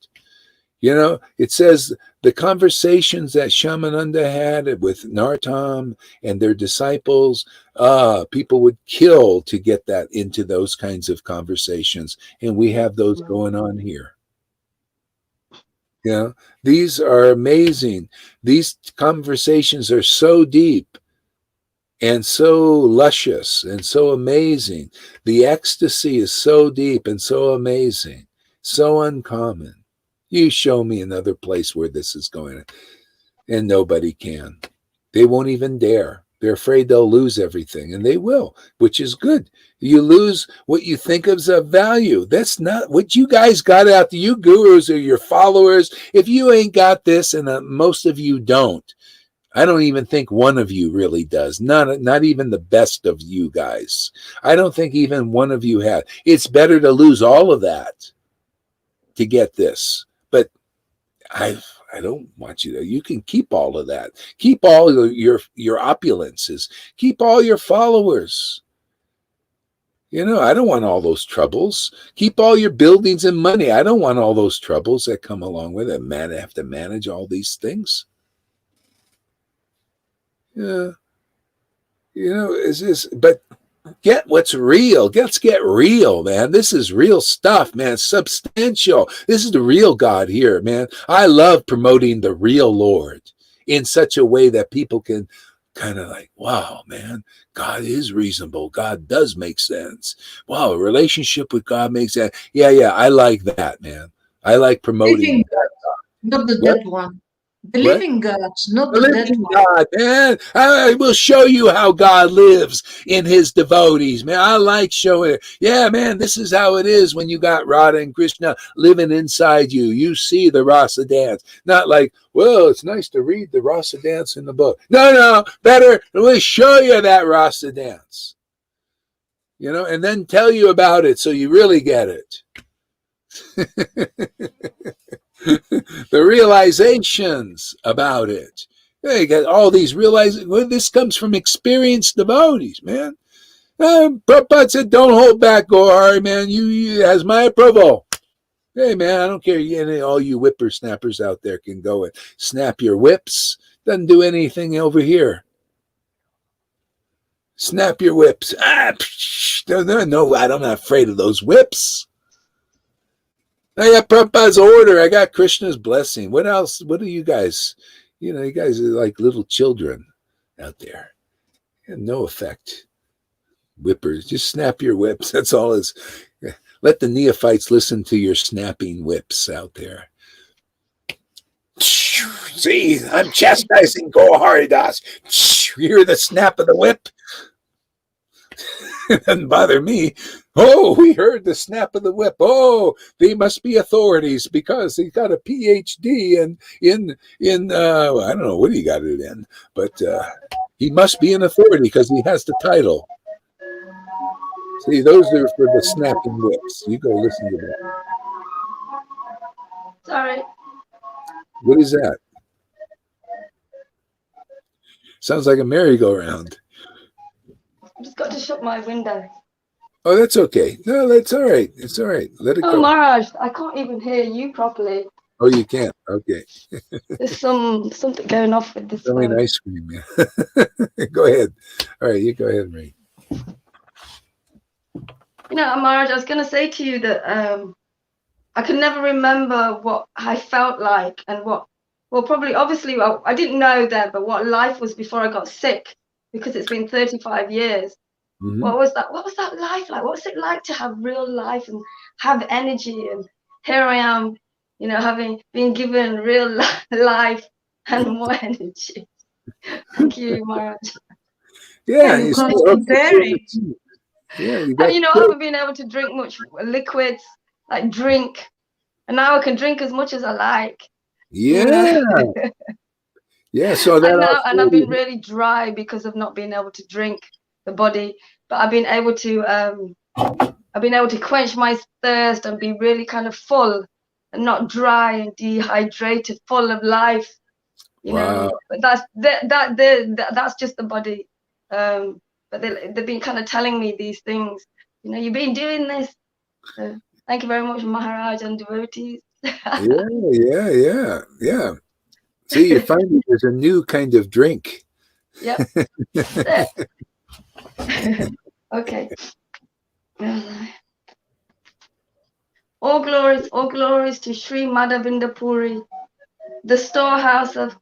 It says the conversations that Shamananda had with Narottam and their disciples, people would kill to get that into those kinds of conversations. And we have those going on here. These are amazing. These conversations are so deep and so luscious and so amazing. The ecstasy is so deep and so amazing, so uncommon. You show me another place where this is going. And nobody can. They won't even dare. They're afraid they'll lose everything, and they will, which is good. You lose what you think of as value. That's not what you guys got out there. You gurus or your followers. If you ain't got this, and most of you don't, I don't even think one of you really does. Not even the best of you guys. I don't think even one of you had. It's better to lose all of that to get this. But I don't want you to. You can keep all of that. Keep all your opulences. Keep all your followers. You know, I don't want all those troubles. Keep all your buildings and money. I don't want all those troubles that come along with it. Man, I have to manage all these things. Yeah. You know, but get what's real. Let's get real, man. This is real stuff, man. Substantial. This is the real God here, man. I love promoting the real Lord in such a way that people can kind of like, wow, man, God is reasonable. God does make sense. Wow, a relationship with God makes sense. Yeah, I like that, man. I like promoting that.
Not the dead one. The
What?
living God, not
The
the dead
living
one.
God, man. I will show you how God lives in his devotees, man. I like showing it. Yeah, man, this is how it is when you got Radha and Krishna living inside you. You see the rasa dance. Not like, well, it's nice to read the rasa dance in the book. No, better. We'll show you that rasa dance. You know, and then tell you about it so you really get it. The realizations about it. You got all these realizations. Well, this comes from experienced devotees, man. Prabhupada said, don't hold back, Gohari, man. You has my approval. Hey, man, I don't care. All you whippersnappers out there can go and snap your whips. Doesn't do anything over here. Snap your whips. No, I'm not afraid of those whips. I got Prabhupada's order. I got Krishna's blessing. What else? What are you guys? You guys are like little children out there. No effect. Whippers. Just snap your whips. That's all is. Let the neophytes listen to your snapping whips out there. See, I'm chastising Goharidas. You hear the snap of the whip? It doesn't bother me. Oh, we heard the snap of the whip. Oh, they must be authorities because he got a PhD in I don't know what he got it in, but he must be an authority because he has the title. See, those are for the snapping whips. You go listen to that.
Sorry.
What is that? Sounds like a merry-go-round.
I just got to shut my window.
Oh, that's okay. No, that's all right. It's all right. Let it
Oh,
go.
Maharaj, I can't even hear you properly.
Oh, you can't. Okay.
There's something going off with this
Selling
phone.
ice cream, yeah. Go ahead. All right, you go ahead, Ray.
You know, Maharaj, I was going to say to you that I can never remember what I felt like and probably, obviously, I didn't know then, but what life was before I got sick, because it's been 35 years.
Mm-hmm.
What was that life like? What's it like to have real life and have energy? And here I am, having been given real life and more energy. Thank you, Maharaj.
Yeah,
you
you
can't
still
compare it.
Yeah, you
And,
got
I haven't been able to drink much liquids, like drink. And now I can drink as much as I like.
Yeah. Yeah, so that
and I've been really dry because of not being able to drink the body, but I've been able to quench my thirst and be really kind of full and not dry and dehydrated, full of life.
Wow.
But that's just the body. But they've been kind of telling me these things. You've been doing this. So thank you very much, Maharaj and devotees.
Yeah. See, you find there's a new kind of drink.
Yep. Okay. All glories to Sri Madhavinda Puri, the storehouse of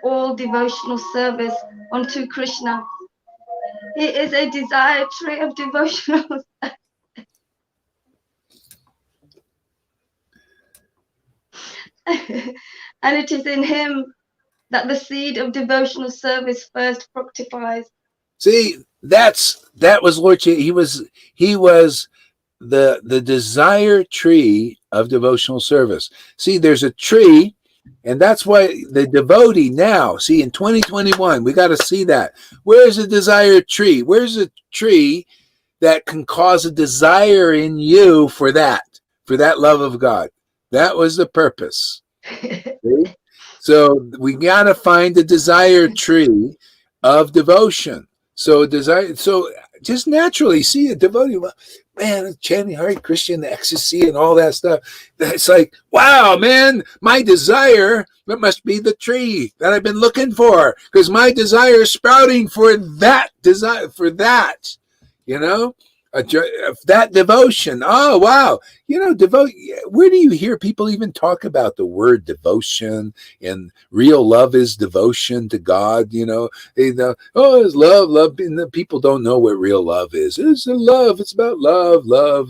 all devotional service unto Krishna. He is a desire tree of devotional. And it is in him that the seed of devotional service first fructifies.
See, that was Lord. He was the desire tree of devotional service. See, there's a tree, and that's why the devotee now, see, in 2021, we got to see that. Where's the desire tree? Where's a tree that can cause a desire in you for that love of God? That was the purpose. See? So we got to find the desire tree of devotion. So just naturally see a devotee, man, chanting Hare Krishna, the ecstasy and all that stuff. It's like, wow, man, my desire, that must be the tree that I've been looking for, because my desire is sprouting for that desire, for that, that devotion. Oh, wow. Where do you hear people even talk about the word devotion? And real love is devotion to God. It's love. And the people don't know what real love is. It's a love. It's about love. That's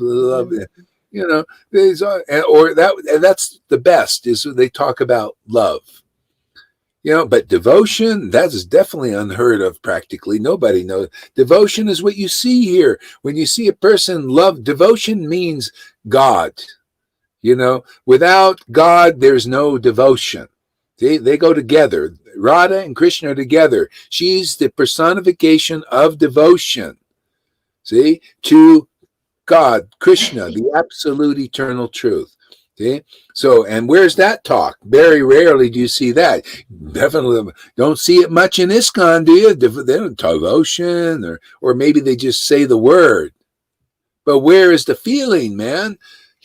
the best, is they talk about love. But devotion, that is definitely unheard of practically. Nobody knows. Devotion is what you see here. When you see a person love, devotion means God. Without God, there's no devotion. They go together. Radha and Krishna are together. She's the personification of devotion. See? To God, Krishna, the absolute eternal truth. See? So, and where's that talk? Very rarely do you see that. Definitely don't see it much in ISKCON, do you? They don't devotion, or maybe they just say the word. But where is the feeling, man?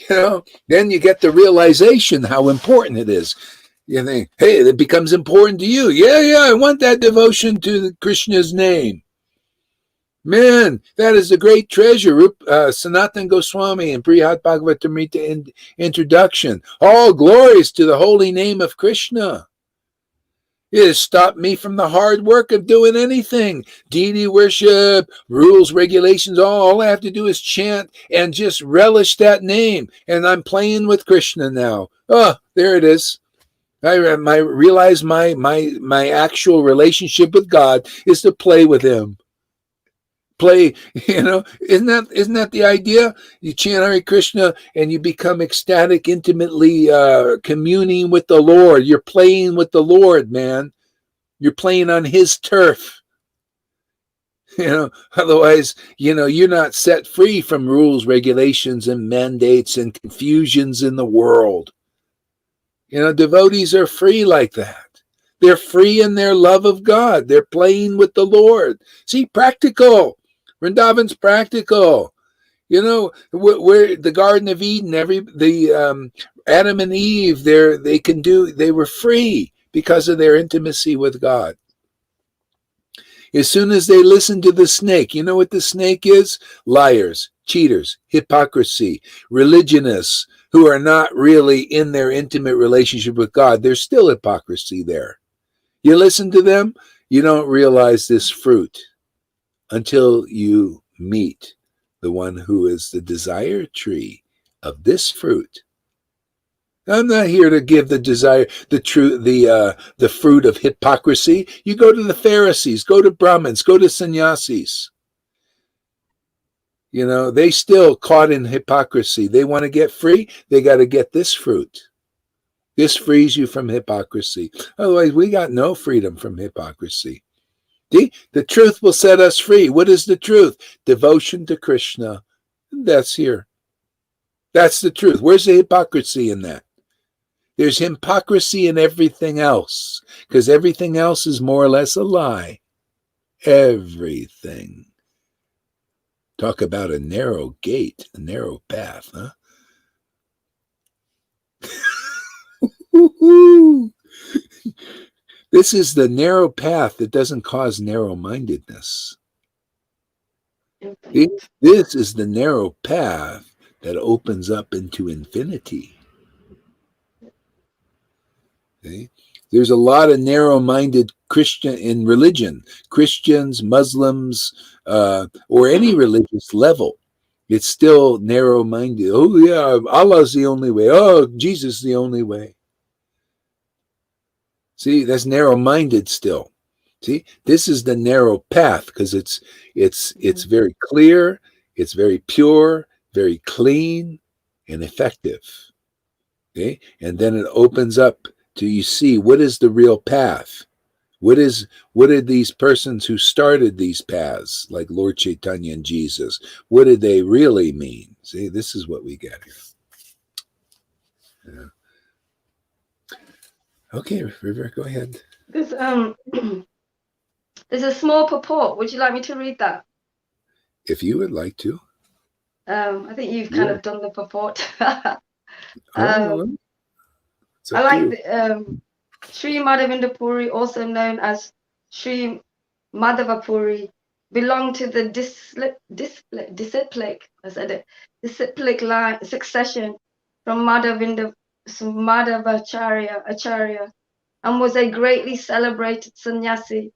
Then you get the realization how important it is. You think, hey, it becomes important to you. Yeah, I want that devotion to Krishna's name. Man, that is a great treasure. Sanatan Goswami and Brihad Bhagavatamrita introduction. All glories to the holy name of Krishna. It has stopped me from the hard work of doing anything. Deity worship, rules, regulations, all I have to do is chant and just relish that name. And I'm playing with Krishna now. Oh, there it is. I realize my actual relationship with God is to play with him. Play, isn't that the idea? You chant Hare Krishna and you become ecstatic, intimately communing with the Lord. You're playing with the Lord, man. You're playing on his turf. Otherwise, you're not set free from rules, regulations, and mandates and confusions in the world. Devotees are free like that. They're free in their love of God. They're playing with the Lord. See, practical. Vrindavan's practical. Where the Garden of Eden, Adam and Eve, they were free because of their intimacy with God. As soon as they listened to the snake, you know what the snake is? Liars, cheaters, hypocrisy, religionists who are not really in their intimate relationship with God. There's still hypocrisy there. You listen to them, you don't realize this fruit until you meet the one who is the desire tree of this fruit. I'm not here to give the fruit of hypocrisy. You go to the Pharisees, go to Brahmins, go to sannyasis. They still caught in hypocrisy. They want to get free. They got to get this fruit. This frees you from hypocrisy. Otherwise, we got no freedom from hypocrisy. See? The truth will set us free. What is the truth? Devotion to Krishna. That's here. That's the truth. Where's the hypocrisy in that? There's hypocrisy in everything else, because everything else is more or less a lie. Everything. Talk about a narrow gate, a narrow path, huh? This is the narrow path that doesn't cause narrow-mindedness. This is the narrow path that opens up into infinity. Okay? There's a lot of narrow-minded Christian in religion, Christians, Muslims, or any religious level. It's still narrow-minded. Oh yeah, Allah's the only way. Oh, Jesus is the only way. See, that's narrow-minded still. See, this is the narrow path because it's very clear, it's very pure, very clean, and effective. Okay, and then it opens up to you see what is the real path. What are these persons who started these paths, like Lord Chaitanya and Jesus? What did they really mean? See, this is what we get here. Yeah. Okay, River, go ahead.
There's there's a small purport. Would you like me to read that?
If you would like to.
I think you've kind of done the purport.
Well,
I like the Sri Madhavinda Puri, also known as Sri Madhava Puri, belonged to the disciplic line succession from Madhavacharya, and was a greatly celebrated sannyasi.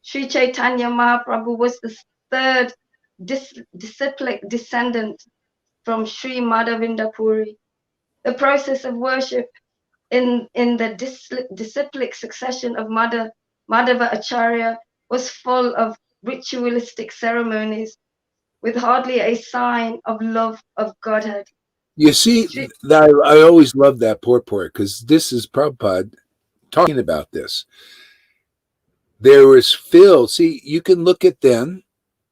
Sri Chaitanya Mahaprabhu was the third disciplic descendant from Sri Madhavinda Puri. The process of worship in the disciplic succession of Madhava Acharya was full of ritualistic ceremonies with hardly a sign of love of Godhead.
You see, I always love that purport because this is Prabhupada talking about this. There was filled, see, you can look at then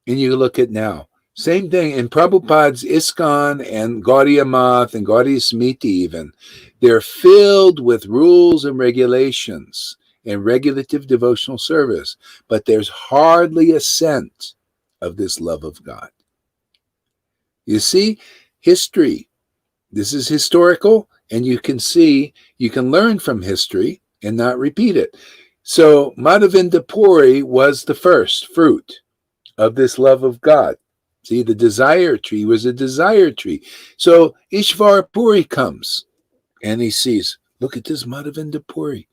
and you look at now. Same thing in Prabhupada's ISKCON and Gaudiya Math and Gaudiya Smriti even. They're filled with rules and regulations and regulative devotional service, but there's hardly a scent of this love of God. You see, history. This is historical, and you can see, you can learn from history and not repeat it. So Madhavinda Puri was the first fruit of this love of God. See, the desire tree was a desire tree. So Ishvara Puri comes and he sees, look at this Madhavinda Puri.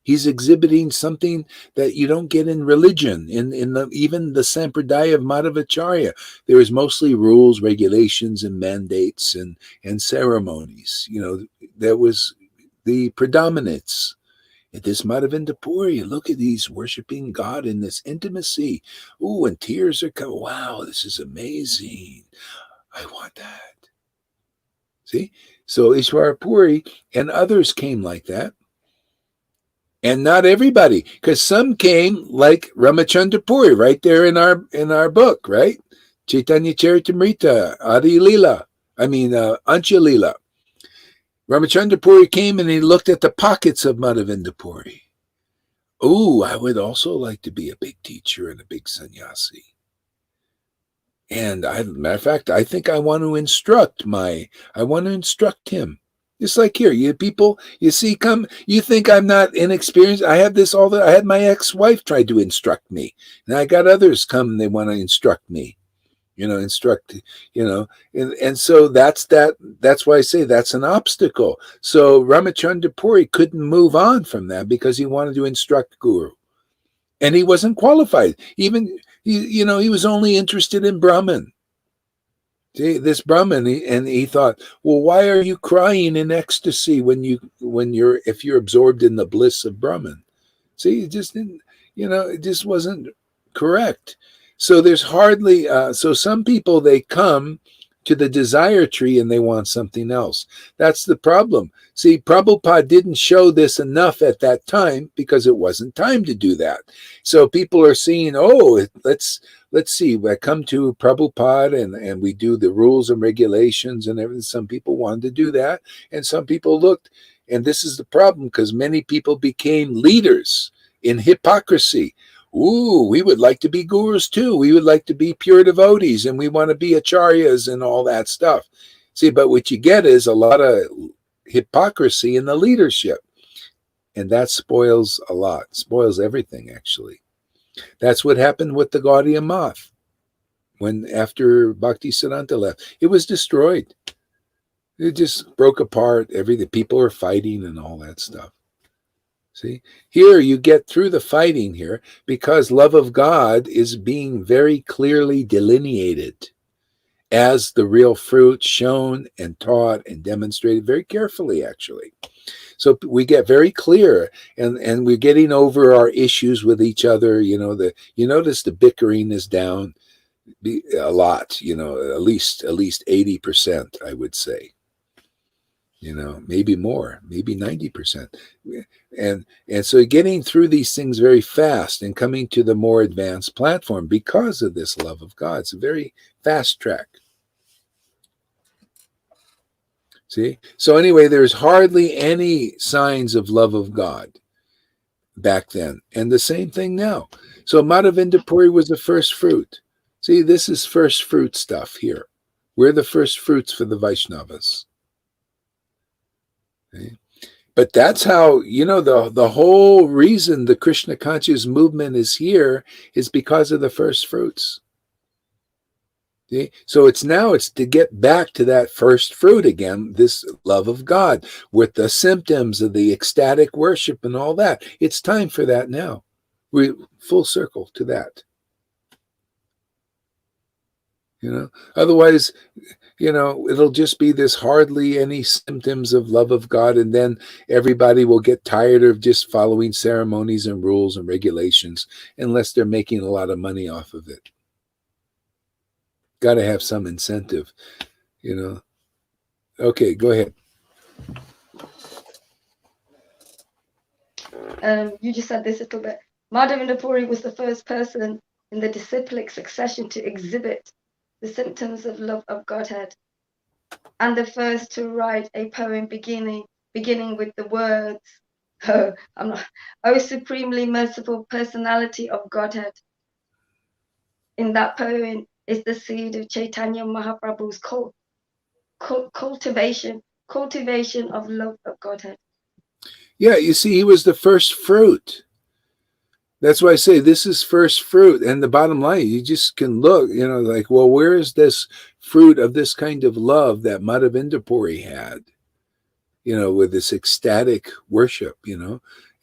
He's exhibiting something that you don't get in religion, in even the Sampradaya of Madhavacharya. There is mostly rules, regulations, and mandates and ceremonies. You know, there was the predominance. At this Madhavinda Puri, look at these worshiping God in this intimacy. Ooh, and tears are coming. Wow, this is amazing. I want that. See? So Ishvara Puri and others came like that. And not everybody, because some came like Ramachandra Puri, right there in our book, right? Chaitanya Charitamrita, Adi Lila, Ancha Lila. Ramachandra Puri came and he looked at the pockets of Madhavinda Puri. Oh, I would also like to be a big teacher and a big sannyasi. And matter of fact, I think I want to instruct him. Just like here, you people, you see, you think I'm not inexperienced. I have this I had my ex-wife try to instruct me. And I got others come and they want to instruct me. And so that's why I say that's an obstacle. So Ramachandra Puri couldn't move on from that because he wanted to instruct Guru. And he wasn't qualified. He was only interested in Brahman. See, this Brahman, and he thought, well, why are you crying in ecstasy if you're absorbed in the bliss of Brahman? See, it just didn't, it just wasn't correct. So there's hardly, so some people, they come to the desire tree and they want something else. That's the problem. See, Prabhupada didn't show this enough at that time because it wasn't time to do that. So people are seeing, let's see, I come to Prabhupada and we do the rules and regulations and everything. Some people wanted to do that. And some people looked, and this is the problem because many people became leaders in hypocrisy. Ooh, we would like to be gurus too. We would like to be pure devotees and we want to be acharyas and all that stuff. See, but what you get is a lot of hypocrisy in the leadership. And that spoils a lot, spoils everything, actually. That's what happened with the Gaudiya Math. After Bhaktisiddhanta left, it was destroyed. It just broke apart. The people are fighting and all that stuff. See, here you get through the fighting here because love of God is being very clearly delineated as the real fruit, shown and taught and demonstrated very carefully, actually. So we get very clear, and we're getting over our issues with each other. You notice the bickering is down a lot. At least 80%, I would say. Maybe more, maybe 90%. And so getting through these things very fast and coming to the more advanced platform because of this love of God. It's a very fast track. See? So anyway, there's hardly any signs of love of God back then. And the same thing now. So Madhavinda Puri was the first fruit. See, this is first fruit stuff here. We're the first fruits for the Vaishnavas. Okay? But that's how, the whole reason the Krishna conscious movement is here is because of the first fruits. See? So it's to get back to that first fruit again, this love of God, with the symptoms of the ecstatic worship and all that. It's time for that now. We're full circle to that. Otherwise, it'll just be this hardly any symptoms of love of God, and then everybody will get tired of just following ceremonies and rules and regulations unless they're making a lot of money off of it. Got to have some incentive, Okay, go ahead.
You just said this a little bit. Madhavinda Puri was the first person in the disciplic succession to exhibit the symptoms of love of Godhead, and the first to write a poem beginning with the words, "Oh, supremely merciful personality of Godhead." In that poem is the seed of Chaitanya Mahaprabhu's cultivation of love of Godhead.
Yeah, you see, he was the first fruit. That's why I say this is first fruit. And the bottom line, you just can look, well, where is this fruit of this kind of love that Madhavinda Puri had, with this ecstatic worship,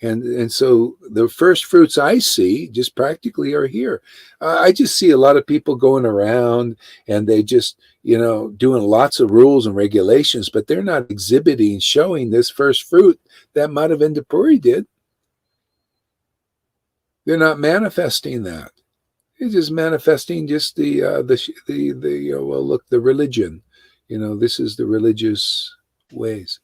And so the first fruits I see just practically are here. I just see a lot of people going around and they just, doing lots of rules and regulations, but they're not showing this first fruit that Madhavinda Puri did. They're not manifesting that. They're just manifesting just the religion. This is the religious ways.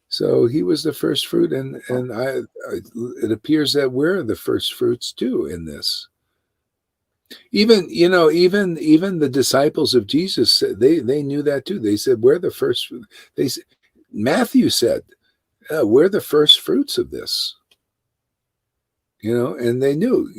So he was the first fruit, and it appears that we're the first fruits too in this. Even the disciples of Jesus, they knew that too. They said we're the first. Matthew said we're the first fruits of this. And they knew.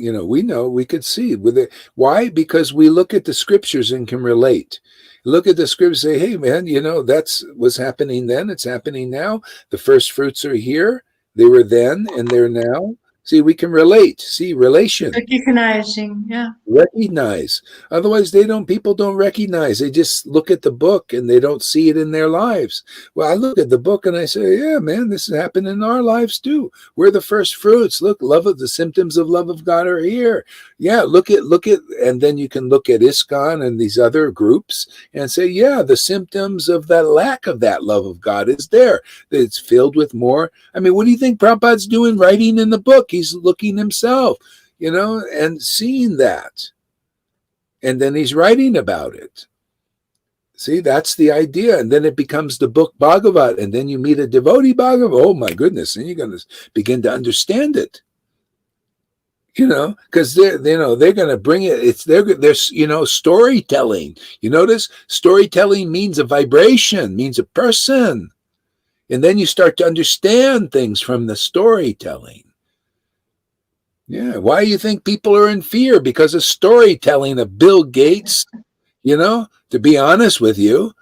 We could see with it. Why? Because we look at the scriptures and can relate. Look at the scriptures, say, hey, man, that's what's happening then. It's happening now. The first fruits are here. They were then and they're now. See, we can relate. See, relation.
Recognizing, yeah.
Recognize. Otherwise, people don't recognize. They just look at the book and they don't see it in their lives. Well, I look at the book and I say, yeah, man, this is happening in our lives too. We're the first fruits. Look, the symptoms of love of God are here. Yeah, look at, and then you can look at ISKCON and these other groups and say, yeah, the symptoms of that lack of that love of God is there. It's filled with more. I mean, what do you think Prabhupada's doing writing in the book? He's looking himself, and seeing that. And then he's writing about it. See, that's the idea. And then it becomes the book Bhagavat. And then you meet a devotee Bhagavat. Oh my goodness. And you're going to begin to understand it. Because they're going to bring it. It's there's storytelling. You notice storytelling means a vibration, means a person. And then you start to understand things from the storytelling. Yeah. Why do you think people are in fear? Because of storytelling of Bill Gates, to be honest with you,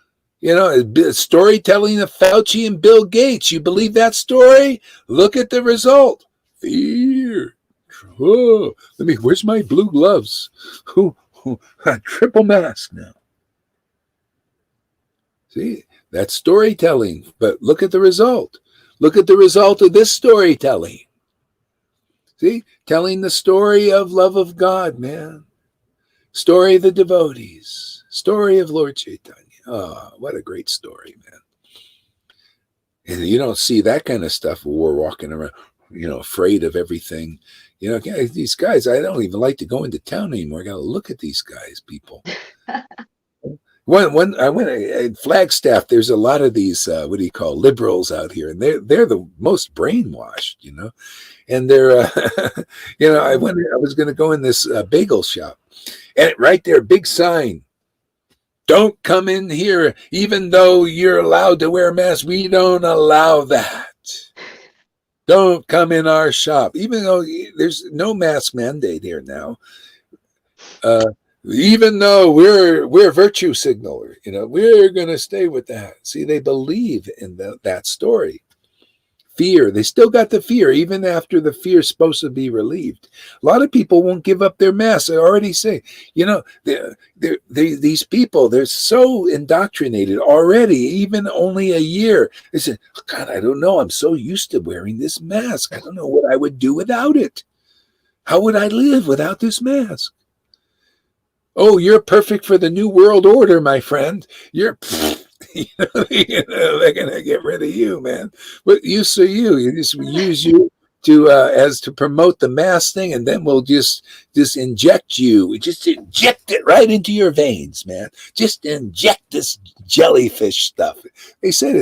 storytelling of Fauci and Bill Gates. You believe that story? Look at the result. Fear. Oh, where's my blue gloves? Triple mask now. See, that's storytelling. But look at the result. Look at the result of this storytelling. See, telling the story of love of God, man. Story of the devotees. Story of Lord Chaitanya. Oh, what a great story, man. And you don't see that kind of stuff when we're walking around, afraid of everything. These guys, I don't even like to go into town anymore. I got to look at these guys, people. When I went at Flagstaff, there's a lot of these what do you call liberals out here, and they're the most brainwashed, And they're I was going to go in this bagel shop, and right there, big sign: don't come in here, even though you're allowed to wear a mask. We don't allow that. Don't come in our shop, even though there's no mask mandate here now. Even though we're virtue signaler, we're going to stay with that. See, they believe in that story. Fear, they still got the fear, even after the fear is supposed to be relieved. A lot of people won't give up their masks. I already say, these people, they're so indoctrinated already, even only a year. They say, oh, God, I don't know. I'm so used to wearing this mask. I don't know what I would do without it. How would I live without this mask? Oh, you're perfect for the new world order, my friend. You're, they're gonna get rid of you, man. But you just use you to promote the mass thing, and then we'll just inject you. Just inject it right into your veins, man. Just inject this jellyfish stuff. They said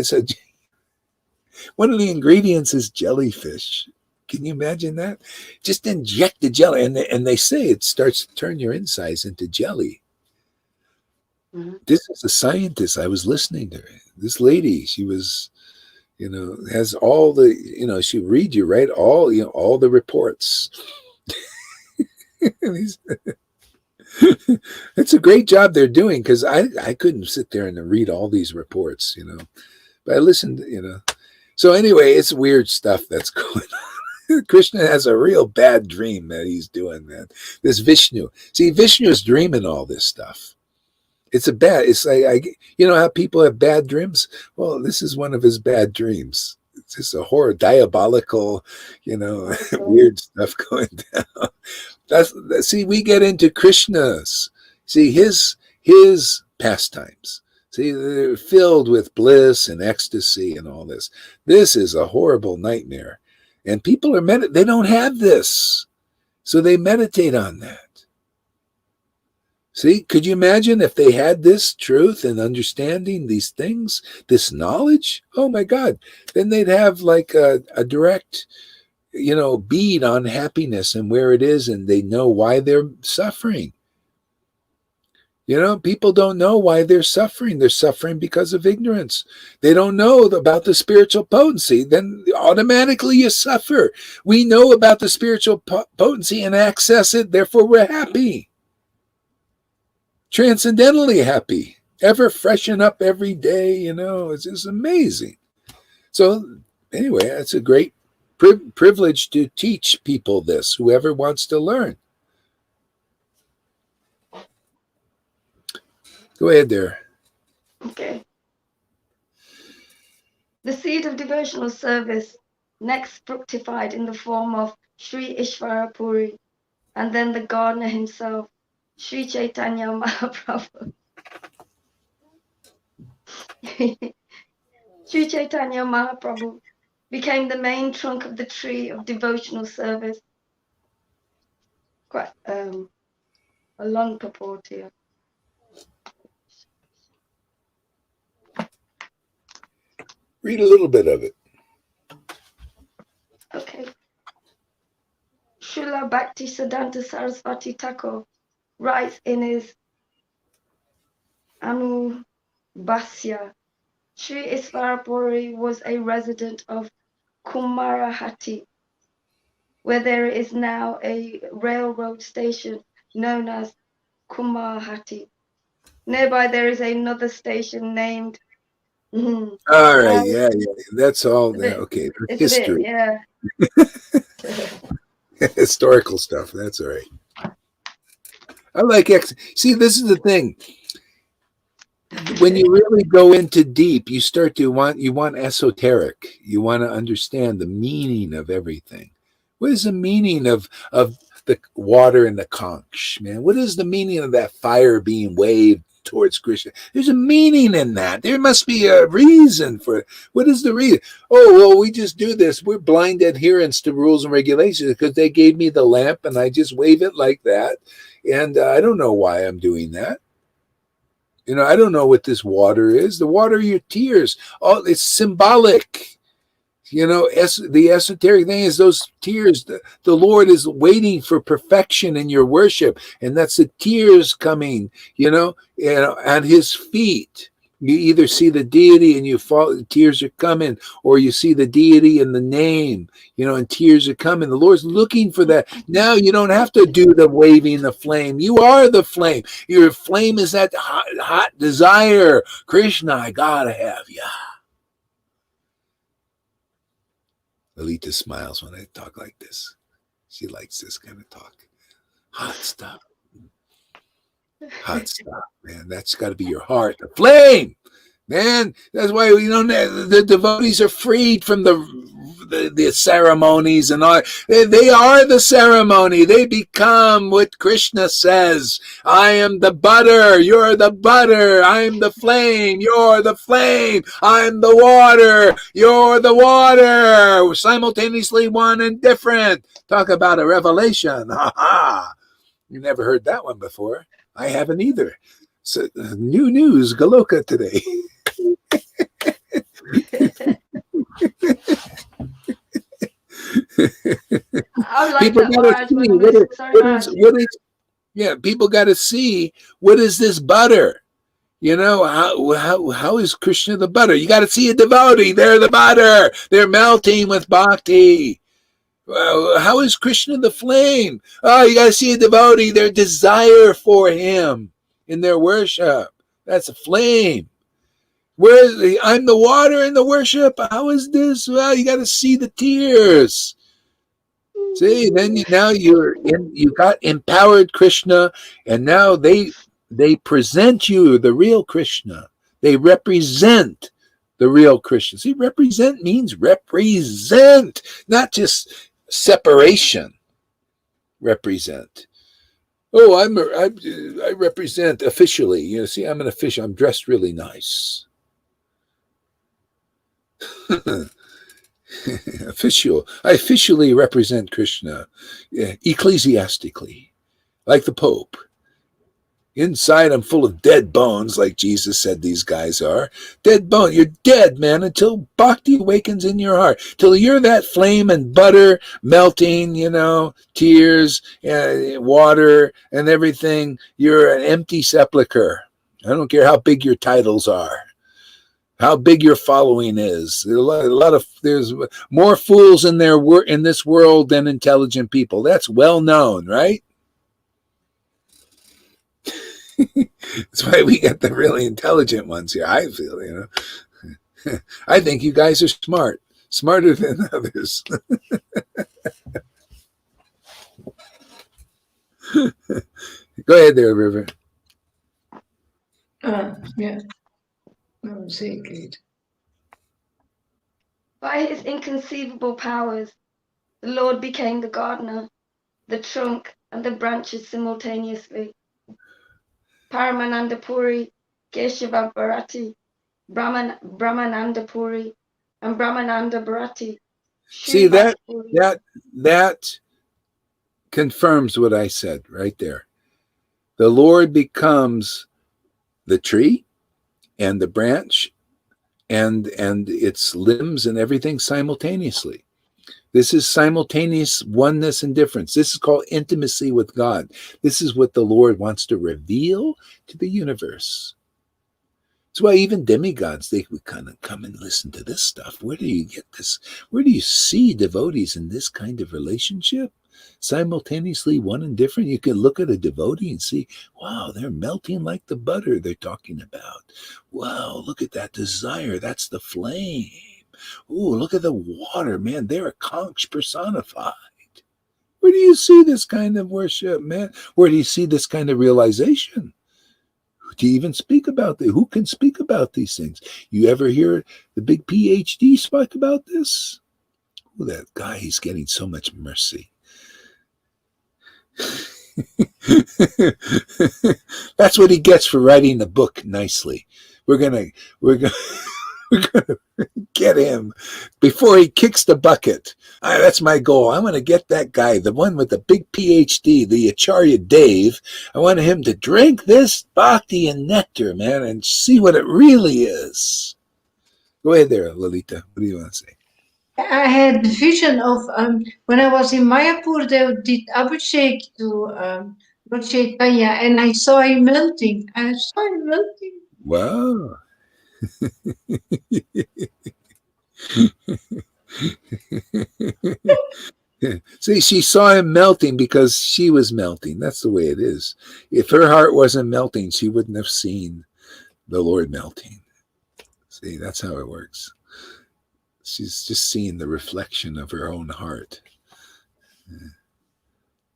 one of the ingredients is jellyfish. Can you imagine that? Just inject the jelly, and they say it starts to turn your insides into jelly. Mm-hmm. This is a scientist. I was listening to her. This lady, she was, has all the, she read you right all the reports. It's a great job they're doing, because I couldn't sit there and read all these reports, but I listened, So anyway, it's weird stuff that's going on. Krishna has a real bad dream that he's doing, man. This Vishnu. See, Vishnu's dreaming all this stuff. It's like, how people have bad dreams? Well, this is one of his bad dreams. It's just a horror, diabolical, weird stuff going down. See, we get into Krishna's. See, his pastimes. See, they're filled with bliss and ecstasy and all this. This is a horrible nightmare. And people they don't have this. So they meditate on that. See, could you imagine if they had this truth and understanding these things, this knowledge? Oh my God. Then they'd have like a direct, bead on happiness and where it is, and they know why they're suffering. People don't know why they're suffering. They're suffering because of ignorance. They don't know about the spiritual potency. Then automatically you suffer. We know about the spiritual potency and access it. Therefore, we're happy. Transcendentally happy. Ever freshen up every day. It's just amazing. So anyway, it's a great privilege to teach people this, whoever wants to learn. Go ahead there.
Okay. The seed of devotional service next fructified in the form of Sri Ishvara Puri, and then the gardener himself, Sri Chaitanya Mahaprabhu. Sri Chaitanya Mahaprabhu became the main trunk of the tree of devotional service. Quite a long purport here.
Read a little bit of it.
Okay. Srila Bhakti Siddhanta Saraswati Thakur writes in his Anubhasya, Sri Isvarapuri was a resident of Kumarahati, where there is now a railroad station known as Kumarahati. Nearby there is another station named
all right, yeah. That's all. Okay, history.
Yeah.
Historical stuff. That's all right. I like See, this is the thing. When you really go into deep, you start to want esoteric. You want to understand the meaning of everything. What is the meaning of the water in the conch, man? What is the meaning of that fire being waved towards Krishna. There's a meaning in that. There must be a reason for it. What is the reason? Oh, well, we just do this. We're blind adherents to rules and regulations because they gave me the lamp and I just wave it like that. And I don't know why I'm doing that. I don't know what this water is. The water are your tears. Oh, it's symbolic. The esoteric thing is those tears. The Lord is waiting for perfection in your worship, and that's the tears coming, at his feet. You either see the deity and you fall, the tears are coming, or you see the deity in the name, and tears are coming. The Lord's looking for that. Now you don't have to do the waving the flame. You are the flame. Your flame is that hot desire. Krishna, I gotta have you. Alita smiles when I talk like this. She likes this kind of talk. Hot stuff. Hot stuff, man. That's got to be your heart. The flame, man. That's why, the devotees are freed from the ceremonies and all. They are the ceremony. They become what Krishna says. I am the butter. You're the butter. I'm the flame. You're the flame. I'm the water. You're the water. Simultaneously one and different. Talk about a revelation. Ha ha. You never heard that one before. I haven't either. So, new news, Galoka today.
I like
People
that
gotta see people got to see what is this butter. How is Krishna the butter? You got to see a devotee. They're the butter. They're melting with bhakti. How is Krishna the flame? Oh, you got to see a devotee. Their desire for him in their worship. That's a flame. I'm the water in the worship. How is this? Well, you got to see the tears. See, then you got empowered Krishna, and now they present you the real Krishna. They represent the real Krishna. See, represent means represent, not just separation. Represent. Oh, I represent officially. See, I'm an official. I'm dressed really nice. I officially represent Krishna, ecclesiastically, like the Pope. Inside, I'm full of dead bones, like Jesus said these guys are. Dead bone. You're dead, man, until bhakti awakens in your heart. Till you're that flame and butter melting, tears, water, and everything. You're an empty sepulcher. I don't care how big your titles are. How big your following is. There's more fools in this world than intelligent people. That's well known, right? That's why we get the really intelligent ones here. I feel, I think you guys are smart, smarter than others. Go ahead there, River.
Yeah. No, say it.
By his inconceivable powers, the Lord became the gardener, the trunk, and the branches simultaneously. Paramananda Puri, Keshava Bharati, Brahmananda Puri, and Brahmananda Bharati.
See, that confirms what I said right there. The Lord becomes the tree and the branch and its limbs and everything simultaneously. This is simultaneous oneness and difference. This is called intimacy with God. This is what the Lord wants to reveal to the universe. That's why even demigods, they would kind of come and listen to this stuff. Where do you get this? Where do you see devotees in this kind of relationship? Simultaneously one and different. You can look at a devotee and see, wow, they're melting like the butter they're talking about. Wow, look at that desire. That's the flame. Ooh, look at the water, man. They're a conch personified. Where do you see this kind of worship, man? Where do you see this kind of realization? Do you even speak about it? Who can speak about these things? You ever hear the big PhD speak about this? Oh, that guy, he's getting so much mercy. That's what he gets for writing the book nicely. We're gonna we're gonna we're gonna get him before he kicks the bucket. That's my goal. I want to get that guy, the one with the big PhD, the Acharya Dave. I want him to drink this bhakti and nectar, man, and see what it really is. Go ahead there, Lalita. What do you want to say?
I had the vision of when I was in Mayapur, they did Abhishek to Lord Chaitanya, and I saw him melting. I saw him melting.
Wow. See, she saw him melting because she was melting. That's the way it is. If her heart wasn't melting, she wouldn't have seen the Lord melting. See, that's how it works. She's just seeing the reflection of her own heart.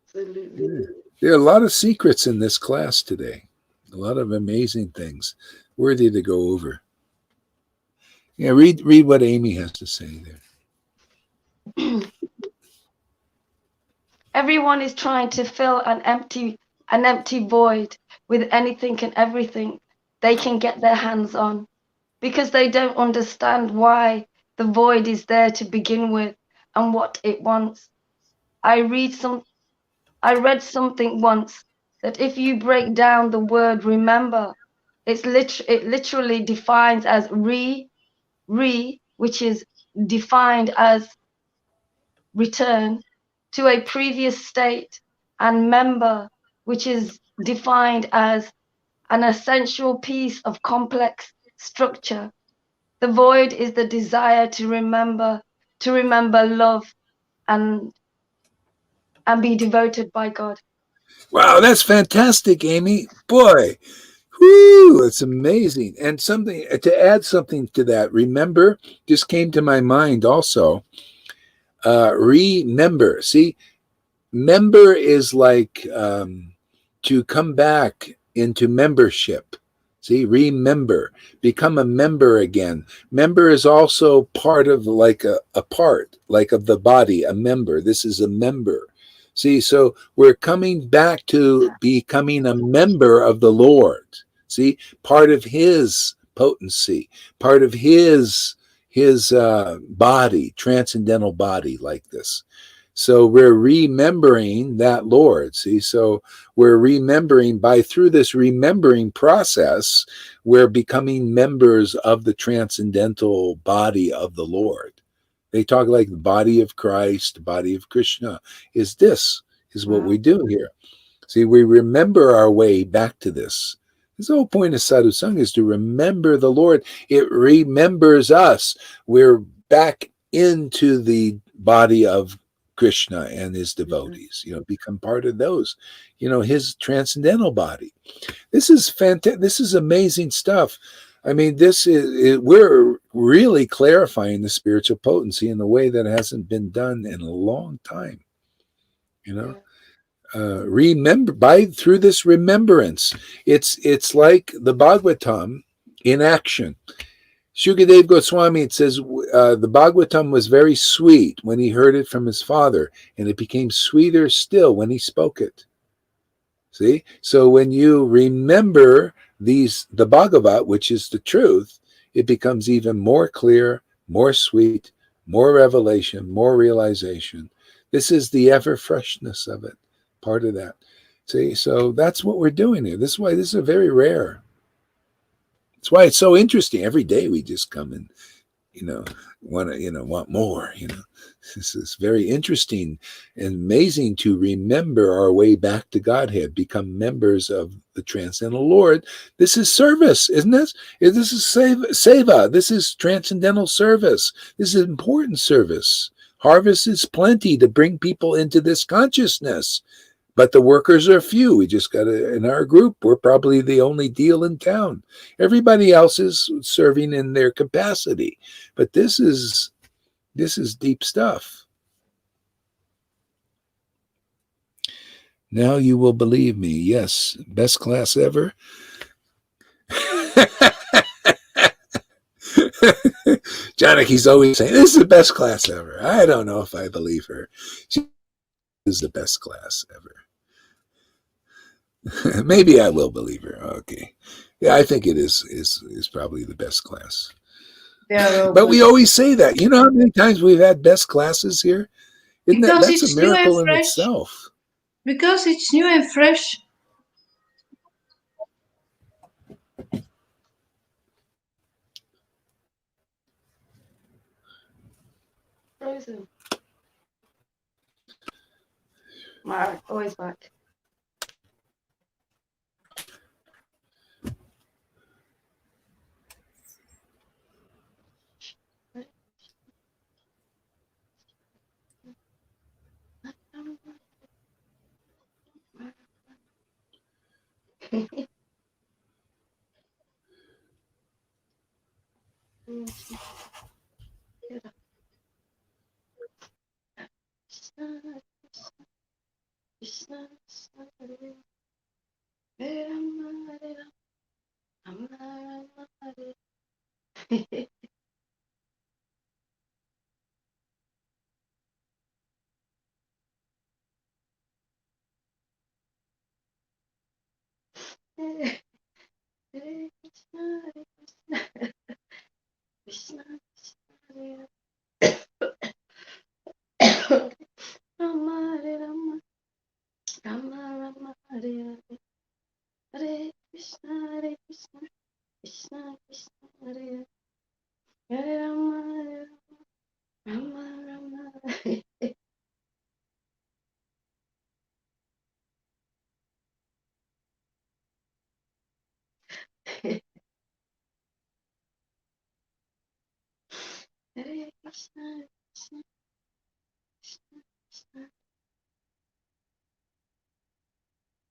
Absolutely.
There are a lot of secrets in this class today. A lot of amazing things worthy to go over. Yeah, read what Amy has to say there.
Everyone is trying to fill an empty void with anything and everything they can get their hands on, because they don't understand why the void is there to begin with and what it wants. I read something once that if you break down the word remember, it literally defines as which is defined as return to a previous state, and member, which is defined as an essential piece of complex structure. The void is the desire to remember love and be devoted by God.
Wow, that's fantastic, Amy. Boy, whoo, it's amazing. And something to add something to that, remember, just came to my mind also. Remember. See, member is like to come back into membership. See, remember, become a member again. Member is also part of like a part, like of the body, a member. This is a member. See, so we're coming back to becoming a member of the Lord. See, part of his potency, part of his body, transcendental body like this. So we're remembering that Lord. See, so we're remembering through this remembering process, we're becoming members of the transcendental body of the Lord. They talk like the body of Christ, the body of Krishna is what we do here. See, we remember our way back to this. This whole point of sadhu sangha is to remember the Lord. It remembers us. We're back into the body of Krishna and his devotees, become part of those, his transcendental body. This is fantastic. This is amazing stuff. I mean, we're really clarifying the spiritual potency in a way that hasn't been done in a long time. Remember through this remembrance. It's like the Bhagavatam in action. Shukadev Goswami, it says the Bhagavatam was very sweet when he heard it from his father, and it became sweeter still when he spoke it. See? So when you remember the Bhagavat, which is the truth, it becomes even more clear, more sweet, more revelation, more realization. This is the ever freshness of it, part of that. See? So that's what we're doing here. This is why this is very rare. That's why it's so interesting. Every day we just come and, want more, This is very interesting and amazing to remember our way back to Godhead, become members of the Transcendental Lord. This is service, isn't this? This is seva. This is transcendental service. This is important service. Harvest is plenty to bring people into this consciousness. But the workers are few. We just got to, in our group, we're probably the only deal in town. Everybody else is serving in their capacity. But this is deep stuff. Now you will believe me. Yes, best class ever. Janaki's always saying, this is the best class ever. I don't know if I believe her. She is the best class ever. Maybe I will believe her. Okay. Yeah, I think it is probably the best class.
They are all
But
good.
we always say that. You know how many times we've had best classes here? Isn't that
Because
that's a
it's new and
miracle in
fresh.
itself?
Because it's new and fresh.
Frozen. Mark, always back. Krishna, Krishna, Rama, Hare Rama, Rama, Rama, Hare Hare, Hare Krishna, Krishna, Krishna, Hare Hare, Hare Rama, Rama, Rama, Hare Hare Krishna, Krishna, Krishna, Krishna,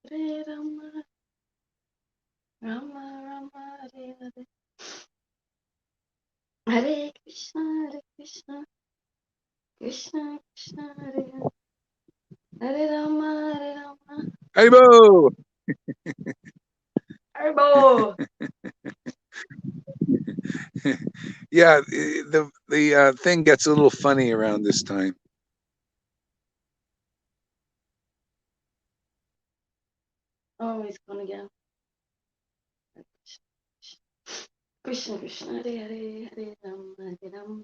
Hare Rama, Rama, Rama, Hare Hare, Hare Krishna, Krishna, Krishna, Krishna, Hare Hare, Hare Rama,
Haribo!
Haribo.
Yeah, the thing gets a little funny around this time.
Oh, he's gone again. Krishna, Krishna, Hare Hare, Hare Rama, Hare Rama,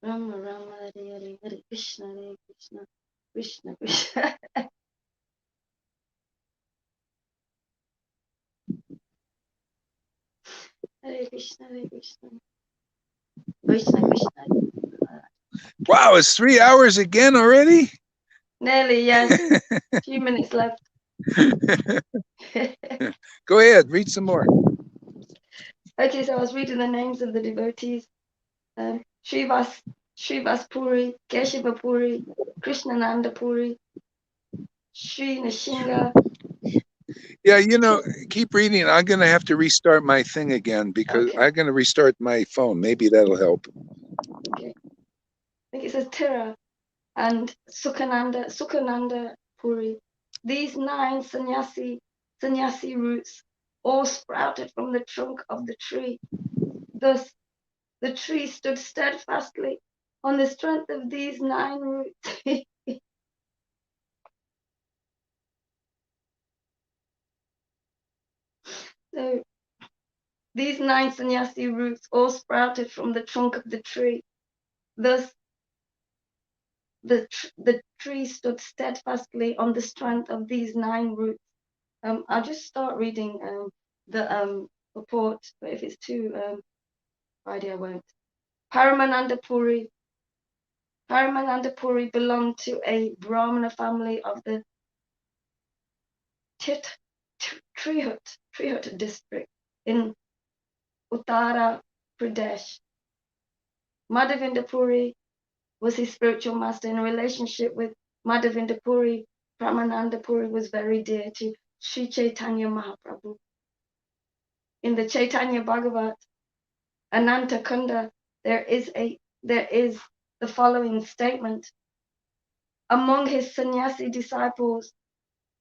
Rama, Rama, Hare Hare, Hare Krishna, Krishna, Krishna. Hare Krishna, Krishna, Krishna, Krishna.
Wow, it's 3 hours again already?
Nearly, yes. A few minutes left.
Go ahead, read some more.
Okay, so I was reading the names of the devotees. Srivas Puri, Keshava Puri, Krishnananda Puri, Sri Nishinga.
Yeah, you know, keep reading. I'm going to have to restart my thing again because
Okay.
I'm going to restart my phone. Maybe that'll help.
Okay. I think it says Tira and Sukhananda Puri. These 9 sannyasi roots all sprouted from the trunk of the tree. Thus, the tree stood steadfastly on the strength of these 9 roots. So, these 9 sannyasi roots all sprouted from the trunk of the tree. Thus, the tree stood steadfastly on the strength of these 9 roots. I'll just start reading the report, but if it's too Friday, I won't. Paramananda Puri belonged to a Brahmana family of the Trihut district in Uttara Pradesh. Madhavinda Puri was his spiritual master. In a relationship with Madhavinda Puri, Paramananda Puri was very dear to Sri Chaitanya Mahaprabhu. In the Chaitanya Bhagavat, Ananta Kunda, there is the following statement. Among his sannyasi disciples,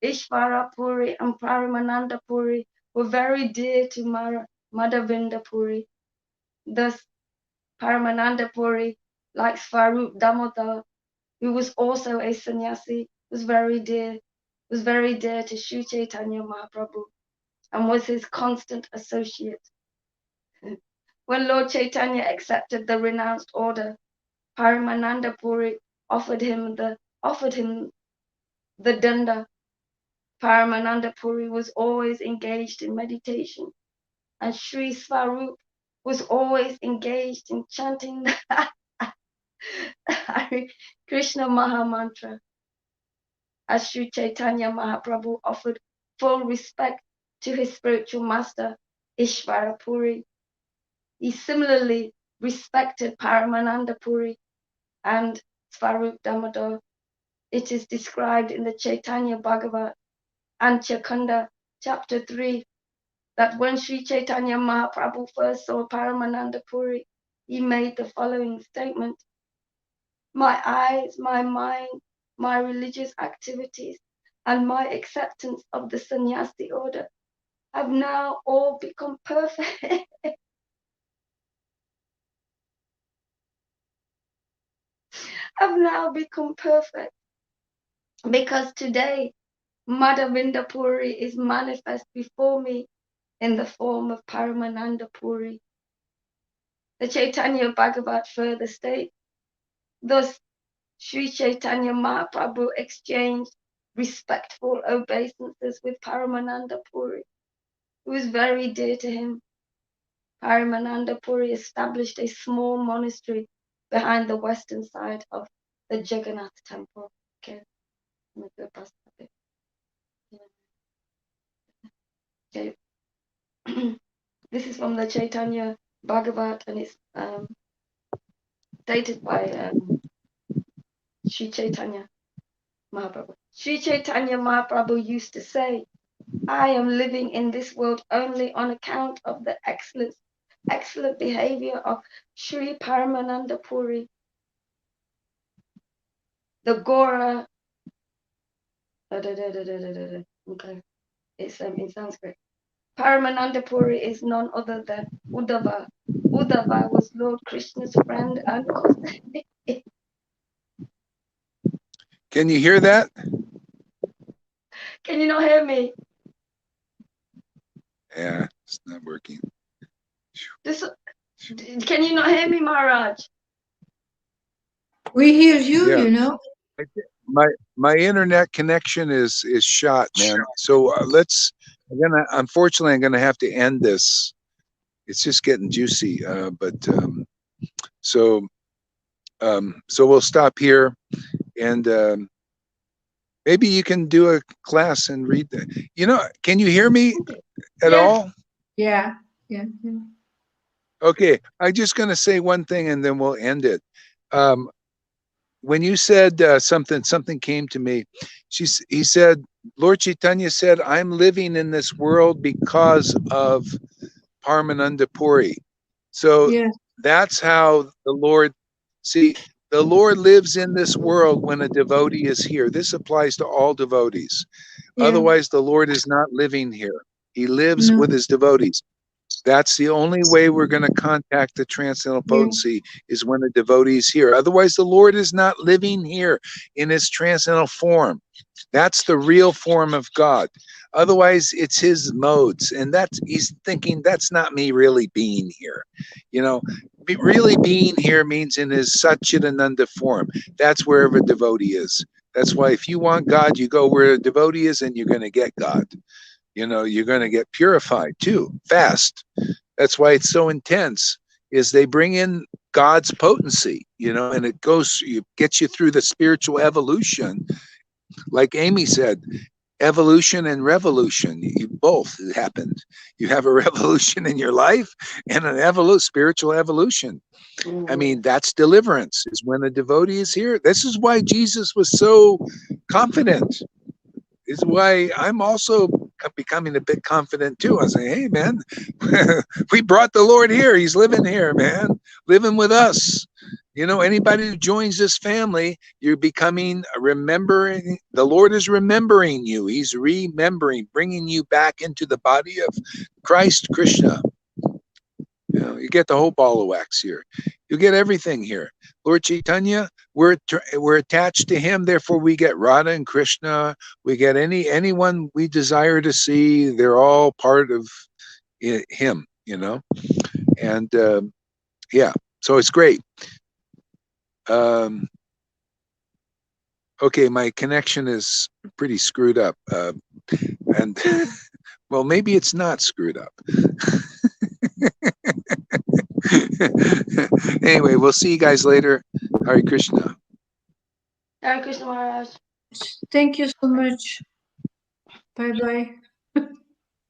Ishvara Puri and Paramananda Puri were very dear to Madhavinda Puri. Thus, Paramananda Puri, like Svarup Damodar, who was also a sannyasi, was very dear was very dear to Sri Chaitanya Mahaprabhu and was his constant associate. When Lord Chaitanya accepted the renounced order, Paramananda Puri offered him the danda. Paramananda Puri was always engaged in meditation, and Sri Swarup was always engaged in chanting the Hare Krishna Maha Mantra. As Sri Chaitanya Mahaprabhu offered full respect to his spiritual master, Ishvara Puri, he similarly respected Paramananda Puri and Swarup Damodar. It is described in the Chaitanya Bhagavat, Anchakanda, chapter 3, that when Sri Chaitanya Mahaprabhu first saw Paramananda Puri, he made the following statement: "My eyes, my mind, my religious activities, and my acceptance of the sannyasi order have now all become perfect." Have now become perfect because today Madhavinda Puri is manifest before me in the form of Paramananda Puri. The Chaitanya Bhagavat further states, thus Sri Chaitanya Mahaprabhu exchanged respectful obeisances with Paramananda Puri, who was very dear to him. Paramananda Puri established a small monastery behind the western side of the Jagannath temple. Okay, let me go past that bit. Okay. This is from the Chaitanya Bhagavat, and it's dated by Sri Chaitanya Mahaprabhu. Sri Chaitanya Mahaprabhu used to say, "I am living in this world only on account of the excellent behavior of Sri Paramananda Puri, the Gora." Okay, it's in Sanskrit. Paramananda Puri is none other than Uddhava. Uddhava was Lord Krishna's friend and cousin.
Can you hear that?
Can you not hear me?
Yeah, it's not working.
Can you not hear me, Maharaj?
We hear you,
Yeah.
you know.
My internet connection is shot, man. So unfortunately, I'm gonna have to end this. It's just getting juicy, so we'll stop here, and maybe you can do a class and read that. Can you hear me at all?
Yeah.
Okay, I'm just gonna say one thing, and then we'll end it. When you said something came to me. He said, Lord Chaitanya said, "I'm living in this world because of Paramananda Puri." So that's how the Lord, the Lord lives in this world when a devotee is here. This applies to all devotees.
Yeah.
Otherwise, the Lord is not living here. He lives with his devotees. That's the only way we're going to contact the transcendental potency is when a devotee is here. Otherwise, the Lord is not living here in his transcendental form. That's the real form of God. Otherwise, it's his modes. And he's thinking, that's not me really being here. Really being here means in his Satchidananda form. That's wherever a devotee is. That's why if you want God, you go where a devotee is and you're going to get God. You're going to get purified too, fast. That's why it's so intense, is they bring in God's potency, and it gets you through the spiritual evolution. Like Amy said, evolution and revolution, both happened. You have a revolution in your life and an spiritual evolution. I mean, that's deliverance, is when a devotee is here. This is why Jesus was so confident. Is why I'm also becoming a bit confident too. I say, hey man, we brought the Lord here. He's living here, man, living with us. Anybody who joins this family, you're becoming remembering. The Lord is remembering you. He's remembering, bringing you back into the body of Christ, Krishna. know, you get the whole ball of wax here. You get everything here. Lord Chaitanya, we're attached to him, therefore we get Radha and Krishna. We get anyone we desire to see. They're all part of him, you know. And yeah, so it's great. Okay, my connection is pretty screwed up, and well, maybe it's not screwed up. Anyway, we'll see you guys later. Hare Krishna.
Hare Krishna Maharaj.
Thank you so much. Bye bye.